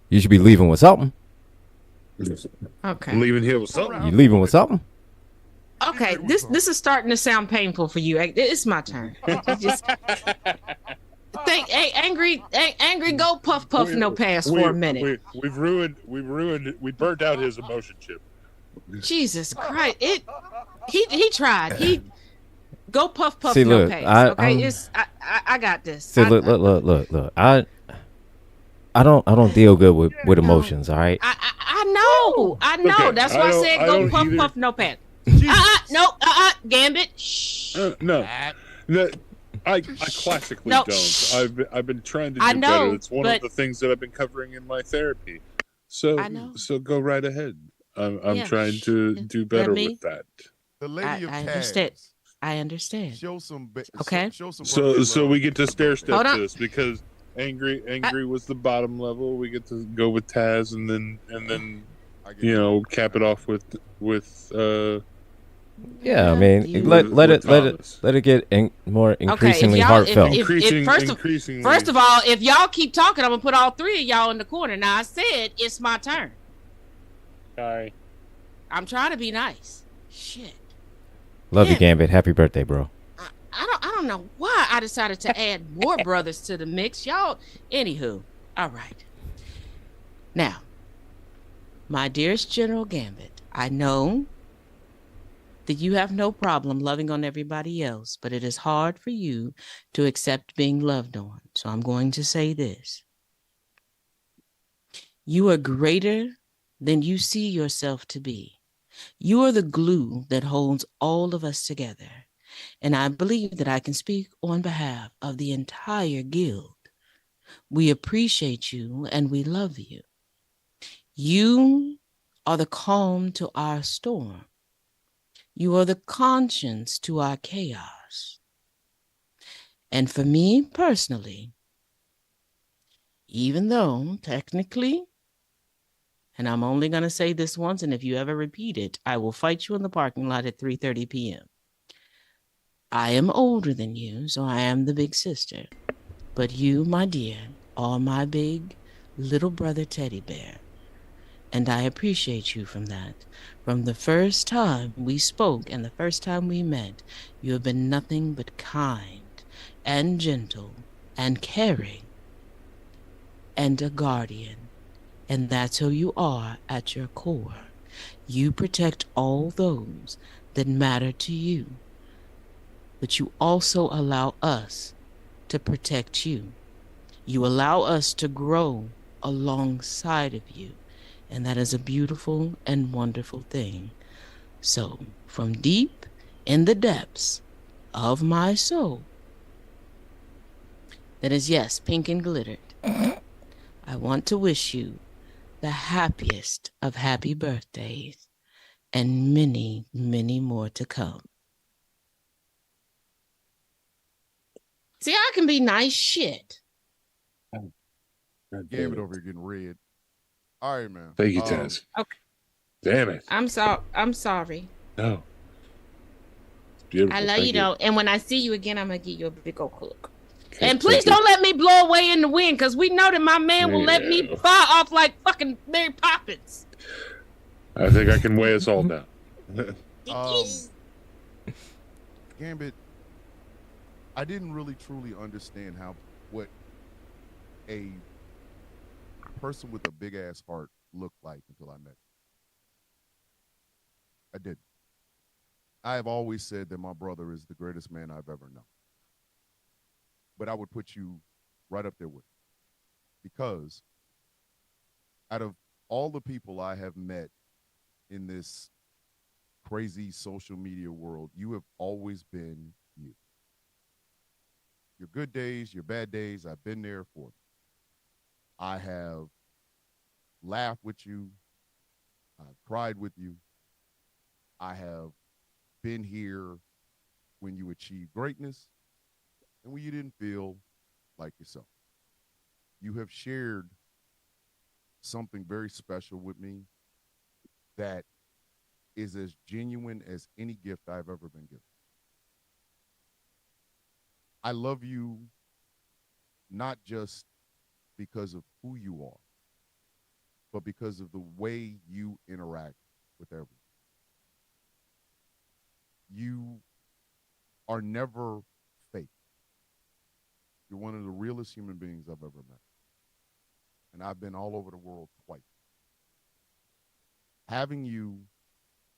You should be leaving with something. Okay. I'm leaving here with something. You leaving with something. Okay. This is starting to sound painful for you. It's my turn. Just angry. Go puff no pants for a minute. We've ruined. We burnt out his emotion chip. Jesus Christ! He tried. He go puff See, no look, pants. Okay, I got this. See, look. I don't deal good with emotions. All right. I know. Okay, That's why I I said don't go either. puff no pants. No. Gambit. Shh. No. I classically No. don't. I've been trying to I do know, better. It's one of but- the things that I've been covering in my therapy. So I know. so go right ahead. I'm Yeah. trying to do better me- with that. The lady of I Taz. understand. I understand. Show some. Okay. Show some. So birthday we love. get to stair step Hold on. this because angry was the bottom level. We get to go with Taz and then I get you it. know cap it off with Yeah, I mean, You- let Thomas. it get more increasingly y'all- heartfelt. increasing First of all, if y'all keep talking, I'm gonna put all three of y'all in the corner. Now I said it's my turn. Sorry. I'm trying to be nice. Shit. Love you, Yeah. Gambit. Happy birthday, bro. I don't know why I decided to add more brothers to the mix. Y'all, anywho. All right. Now, my dearest General Gambit, I know that you have no problem loving on everybody else, but it is hard for you to accept being loved on. So I'm going to say this. You are greater than you see yourself to be. You are the glue that holds all of us together. And I believe that I can speak on behalf of the entire guild. We appreciate you and we love you. You are the calm to our storm. You are the conscience to our chaos. And for me personally, even though technically, and I'm only going to say this once, and if you ever repeat it, I will fight you in the parking lot at 3:30 p.m. I am older than you, so I am the big sister. But you, my dear, are my big little brother teddy bear. And I appreciate you from that. From the first time we spoke and the first time we met, you have been nothing but kind and gentle and caring and a guardian. And that's who you are at your core. You protect all those that matter to you, but you also allow us to protect you. You allow us to grow alongside of you. And that is a beautiful and wonderful thing. So, from deep in the depths of my soul, that is, yes, pink and glittered, I want to wish you the happiest of happy birthdays and many, many more to come. See, I can be nice shit. Gambit over here getting red. All right, man. Thank you, Taz. Okay. Damn it. I'm sorry. No. It's beautiful. I love Thank you though. And when I see you again, I'm gonna give you a big old hug. Okay, And please don't let me blow away in the wind, because we know that my man will let me fly off like fucking Mary Poppins. I think I can weigh us all down. Gambit, I didn't really truly understand what a person with a big ass heart looked like until I met you. I didn't. I have always said that my brother is the greatest man I've ever known. But I would put you right up there with him. Because out of all the people I have met in this crazy social media world, you have always been you. Your good days, your bad days, I've been there for them. I have laughed with you. I've cried with you. I have been here when you achieved greatness and when you didn't feel like yourself. You have shared something very special with me that is as genuine as any gift I've ever been given. I love you not just because of who you are, but because of the way you interact with everyone. You are never fake. You're one of the realest human beings I've ever met. And I've been all over the world twice. Having you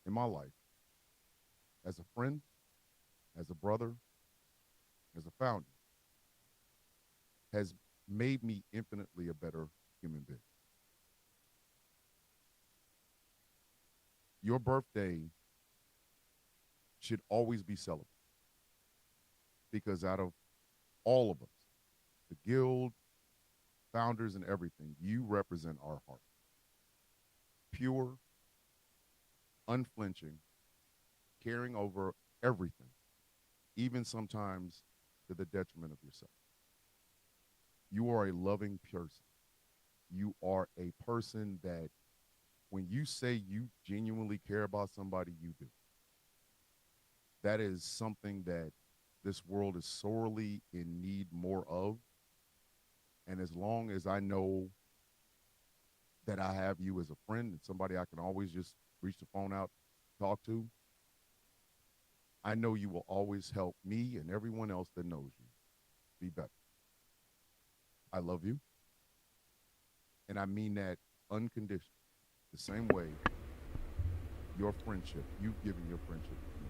in my life as a friend, as a brother, as a founder, has made me infinitely a better human being. Your birthday should always be celebrated, because out of all of us, the guild, founders and everything, you represent our heart. Pure, unflinching, caring over everything, even sometimes to the detriment of yourself. You are a loving person. You are a person that when you say you genuinely care about somebody, you do. That is something that this world is sorely in need more of. And as long as I know that I have you as a friend and somebody I can always just reach the phone out, talk to, I know you will always help me and everyone else that knows you be better. I love you. And I mean that unconditionally. The same way your friendship, you've given your friendship to me.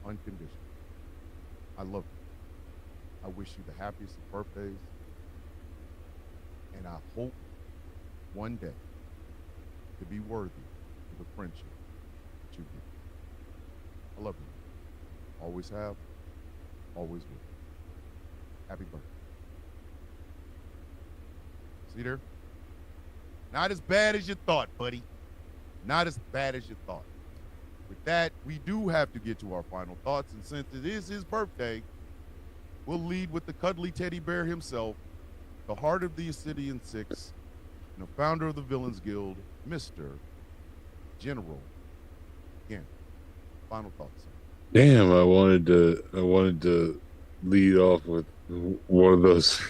unconditionally. I love you. I wish you the happiest of birthdays. And I hope one day to be worthy of the friendship that you give. I love you. Always have, always will. Happy birthday. See there? Not as bad as you thought, buddy. Not as bad as you thought. With that, we do have to get to our final thoughts. And since it is his birthday, we'll lead with the cuddly teddy bear himself, the heart of the Ascidian Six, and the founder of the Villains Guild, Mr. General. Again, final thoughts. Damn, I wanted to lead off with one of those,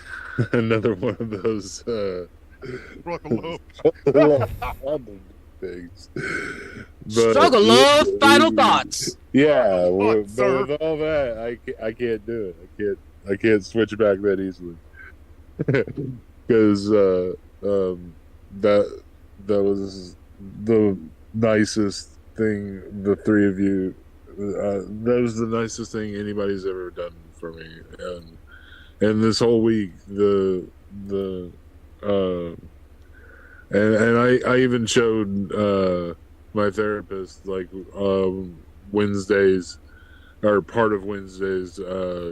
another one of those Struggle things. Struggle love, final thoughts. Yeah, Fuck, but with all that, I can't do it. I can't switch back that easily. Because that was the nicest thing the three of you. That was the nicest thing anybody's ever done for me, and this whole week and I even showed my therapist like Wednesdays or part of Wednesday's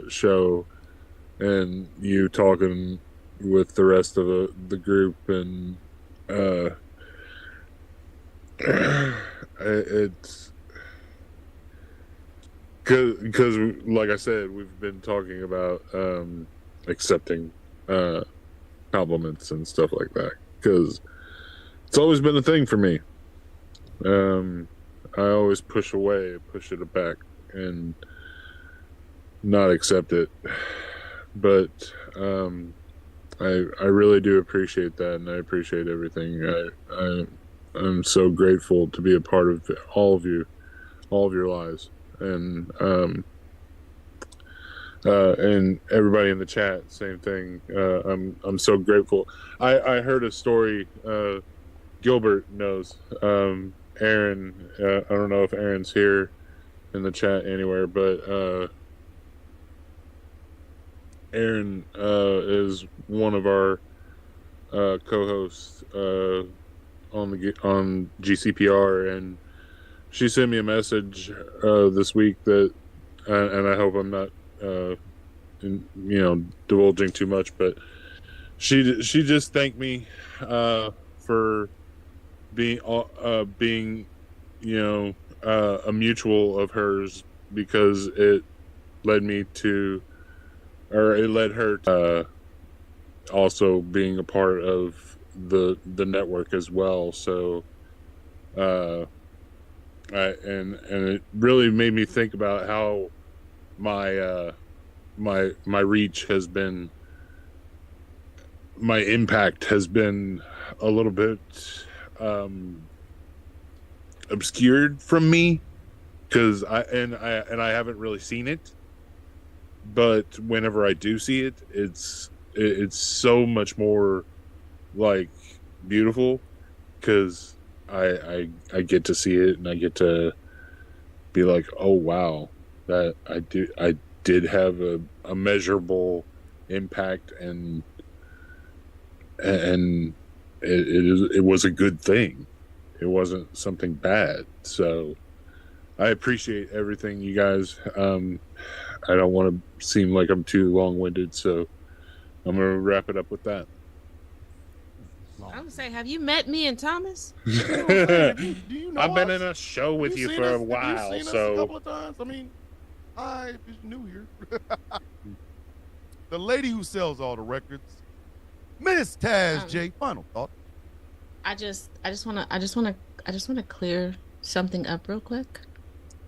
show, and you talking with the rest of the group, and it's because like I said, we've been talking about accepting compliments and stuff like that, because it's always been a thing for me. I always push it back and not accept it, but I really do appreciate that, and I appreciate everything. I'm so grateful to be a part of all of your lives, and everybody in the chat, same thing. I'm so grateful. I heard a story. Gilbert knows. Aaron. I don't know if Aaron's here in the chat anywhere, but Aaron is one of our co-hosts on GCPR, and she sent me a message this week that, and I hope I'm not divulging too much, but she just thanked me for being a mutual of hers, because it led her to also being a part of the network as well. So and it really made me think about how my reach has been, my impact has been a little bit obscured from me, because I haven't really seen it, but whenever I do see it, it's so much more like beautiful, because I get to see it, and I get to be like, oh wow, that I did have a measurable impact, and it was a good thing. It wasn't something bad. So I appreciate everything, you guys. I don't want to seem like I'm too long-winded, so I'm gonna wrap it up with that. I would say, have you met me and Thomas? Do you know I've been us? in a show with you seen for us? a while, Have you seen us a so couple of times? I mean, I is new here. The lady who sells all the records, Miss Taz J. Final thought. I just want to clear something up real quick.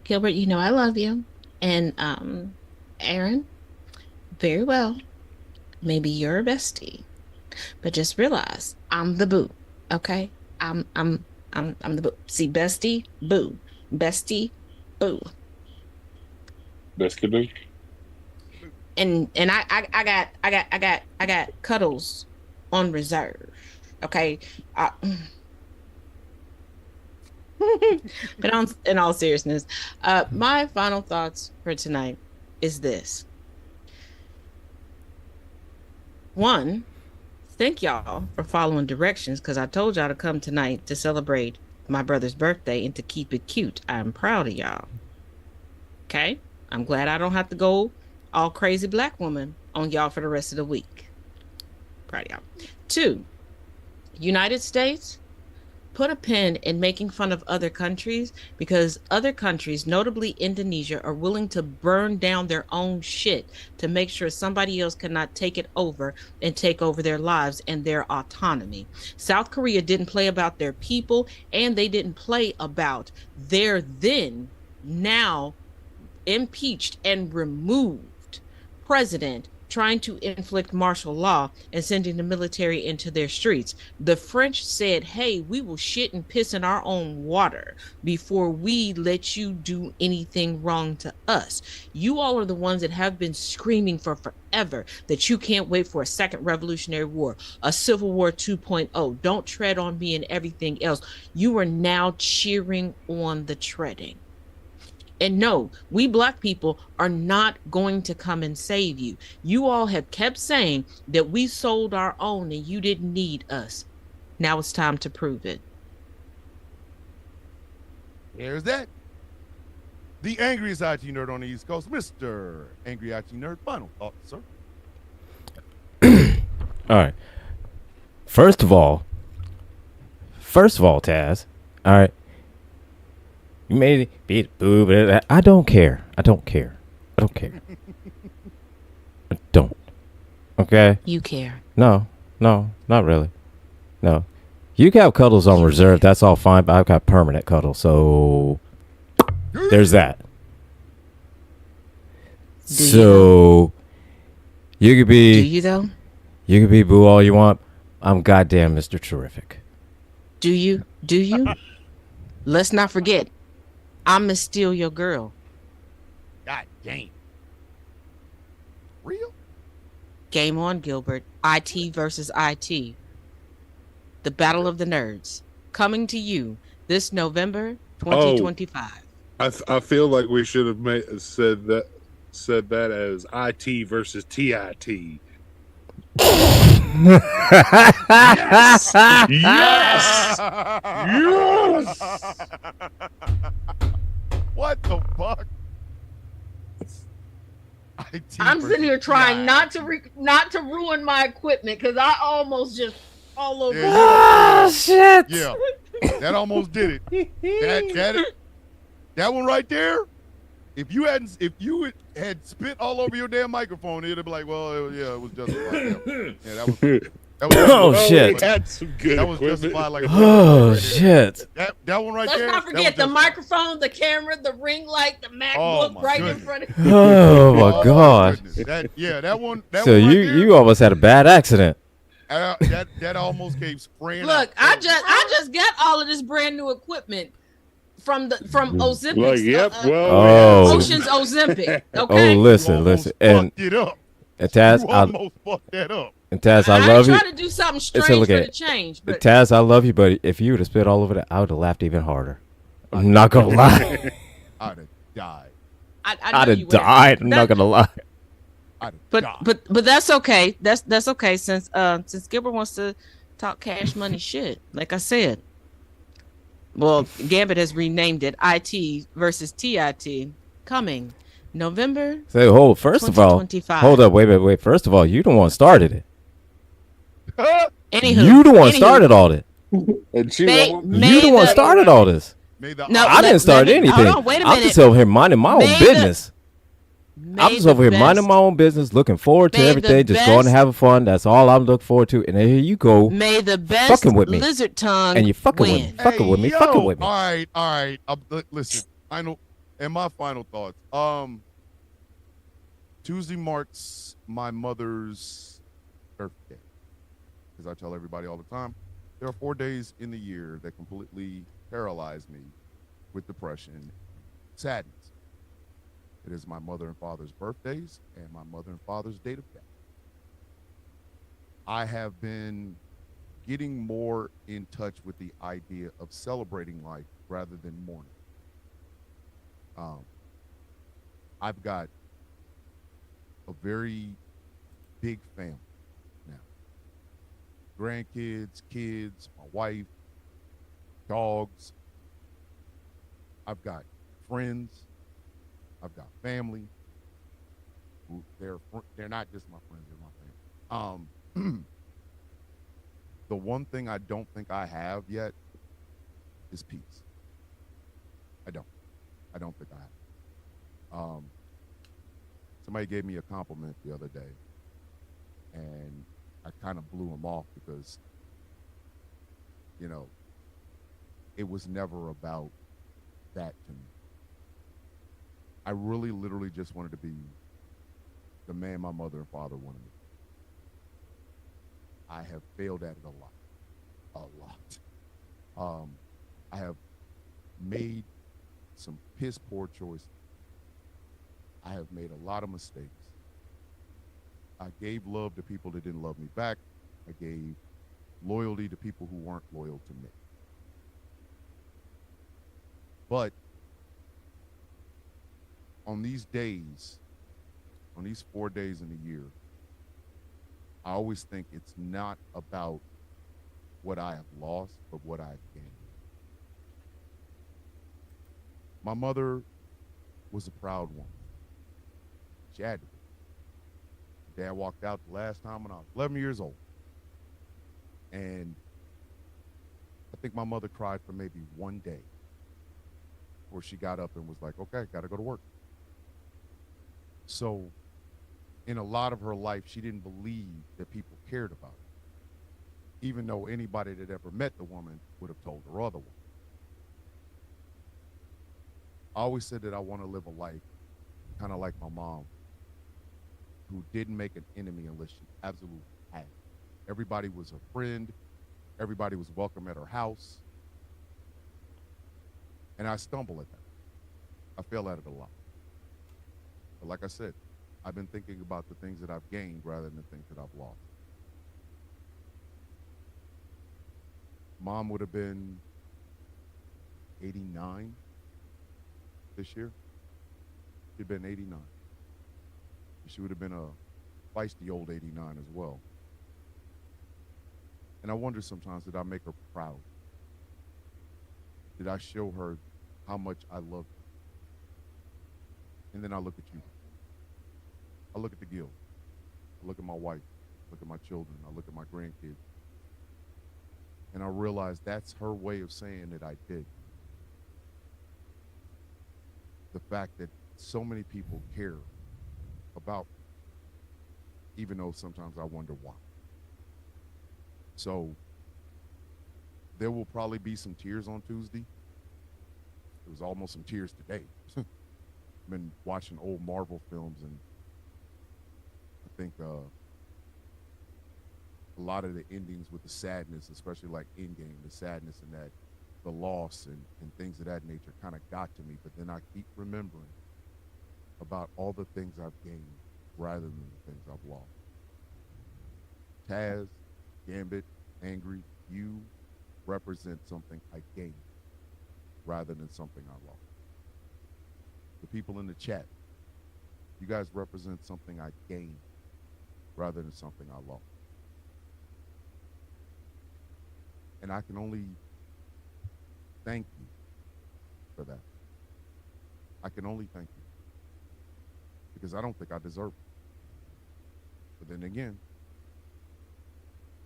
Gilbert, you know I love you, and Aaron, very well. Maybe you're a bestie, but just realize I'm the boo. Okay, I'm the boo. See, bestie, boo, bestie, boo. Bestie boo. And I got cuddles on reserve. Okay. But in all seriousness, my final thoughts for tonight is this. One, thank y'all for following directions because I told y'all to come tonight to celebrate my brother's birthday and to keep it cute. I'm proud of y'all. Okay? I'm glad I don't have to go all crazy black woman on y'all for the rest of the week. Proud of y'all. 2, United States, put a pin in making fun of other countries because other countries, notably Indonesia, are willing to burn down their own shit to make sure somebody else cannot take it over and take over their lives and their autonomy. South Korea didn't play about their people, and they didn't play about their then, now impeached and removed president trying to inflict martial law and sending the military into their streets. The French said, hey, we will shit and piss in our own water before we let you do anything wrong to us. You all are the ones that have been screaming for forever that you can't wait for a second Revolutionary War, a Civil War 2.0. Don't tread on me and everything else. You are now cheering on the treading. And no, we black people are not going to come and save you. You all have kept saying that we sold our own and you didn't need us. Now it's time to prove it. There's that. The angriest IT nerd on the East Coast, Mr. Angry IT Nerd. Final thoughts, sir. All right. First of all, Taz. All right. You made it beat boo. I don't care. I don't. Okay? You care. No, not really. No. You got cuddles on reserve. That's all fine, but I've got permanent cuddles. So there's that. So you could be. Do you though? You could be boo all you want. I'm goddamn Mr. Terrific. Do you? Let's not forget. I'ma steal your girl. God damn. Real? Game on, Gilbert. IT versus IT. The Battle of the Nerds. Coming to you this November 2025. I feel like we should have said that as IT versus TIT. Yes! Yes! What the fuck? I'm sitting here trying not to ruin my equipment because I almost just all over. Shit! Yeah, that almost did it. That one right there. If you had spit all over your damn microphone, it'd be like, well, yeah, it was justified. Yeah, that was. Oh shit! Had some good that was equipment. justified like. Oh shit! That one right Let's there. not forget the microphone, the camera, the ring light, the MacBook right in front of you. Oh my god! That one. So one right you almost had a bad accident. That almost came spraying. Look, I just got all of this brand new equipment from Ozempic. Well, yep. Ocean's Ozempic. Okay. Oh, listen, and it up. Taz, You almost fucked that up. And Taz, I love you. I trying to do something strange look for at the change. But Taz, I love you, but if you would have spit all over that, I would have laughed even harder. I'm not gonna lie. I'd have died. I'd have died. I'm not gonna lie. But that's okay. That's okay since Gilbert wants to talk cash money shit. Like I said. Well, Gambit has renamed it IT versus TIT coming November. Say, first of all, hold up, wait. First of all, you the one started it. Anywho, you the one started all this. And you the one started all this. No, I didn't start anything. Hold on, wait a minute. I'm just over here minding my own business. I'm just over here minding my own business, looking forward to everything, just going and having fun. That's all I'm looking forward to. And then here you go. May the best fucking with me. lizard tongue and you fucking win. with me. Fucking with me. Fucking with me. All right. Listen, I know. And my final thoughts. Tuesday marks my mother's birthday. As I tell everybody all the time, there are 4 days in the year that completely paralyze me with depression, sadness. It is my mother and father's birthdays and my mother and father's date of death. I have been getting more in touch with the idea of celebrating life rather than mourning. I've got a very big family now. Grandkids, kids, my wife, dogs. I've got friends. I've got family. They're not just my friends, they're my family. The one thing I don't think I have yet is peace. I don't think I have. Somebody gave me a compliment the other day, and I kind of blew him off because, you know, it was never about that to me. I really, literally just wanted to be the man my mother and father wanted me. I have failed at it a lot. I have made some piss poor choices. I have made a lot of mistakes. I gave love to people that didn't love me back. I gave loyalty to people who weren't loyal to me. But on these days, on these 4 days in a year, I always think it's not about what I have lost, but what I've gained. My mother was a proud woman. She had to be. Dad walked out the last time when I was 11 years old. And I think my mother cried for maybe one day before she got up and was like, okay, gotta go to work. So in a lot of her life, she didn't believe that people cared about her, even though anybody that ever met the woman would have told her otherwise. I always said that I want to live a life kind of like my mom, who didn't make an enemy unless she absolutely had. Everybody was a friend. Everybody was welcome at her house. And I stumble at that. I fail at it a lot. But like I said, I've been thinking about the things that I've gained rather than the things that I've lost. Mom would have been 89 this year. She'd been 89. She would have been a feisty old 89 as well. And I wonder sometimes, did I make her proud? Did I show her how much I love her? And then I look at you. I look at the guild. I look at my wife. I look at my children. I look at my grandkids. And I realize that's her way of saying that I did. The fact that so many people care about me, even though sometimes I wonder why. So there will probably be some tears on Tuesday. There was almost some tears today. I've been watching old Marvel films, and I think a lot of the endings with the sadness, especially like Endgame, the sadness and that, the loss and things of that nature kind of got to me. But then I keep remembering about all the things I've gained rather than the things I've lost. Taz, Gambit, Angry, you represent something I gained rather than something I lost. The people in the chat, you guys represent something I gained rather than something I lost. And I can only thank you for that. I can only thank you because I don't think I deserve it. But then again,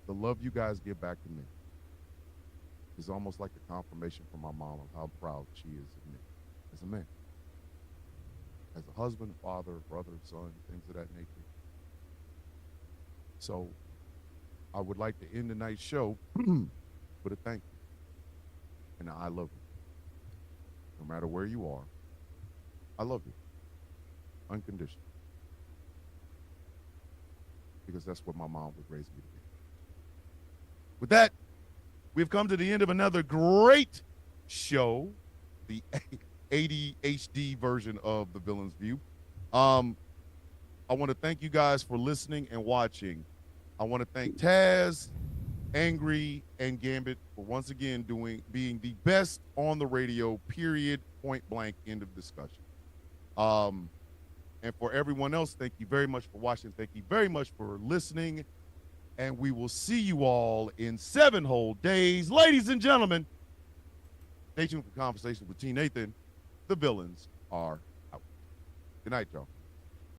the love you guys give back to me is almost like a confirmation from my mom of how proud she is of me as a man, as a husband, father, brother, son, things of that nature. So I would like to end tonight's show with a thank you. And I love you. No matter where you are, I love you. Unconditional. Because that's what my mom would raise me to be. With that, we've come to the end of another great show, the ADHD version of The Villain's View. I want to thank you guys for listening and watching. I want to thank Taz Angry and Gambit for once again being the best on the radio, period, point blank, end of discussion. And for everyone else, thank you very much for watching. Thank you very much for listening. And we will see you all in 7 whole days. Ladies and gentlemen, stay tuned for Conversations with T. Nathan. The villains are out. Good night, y'all.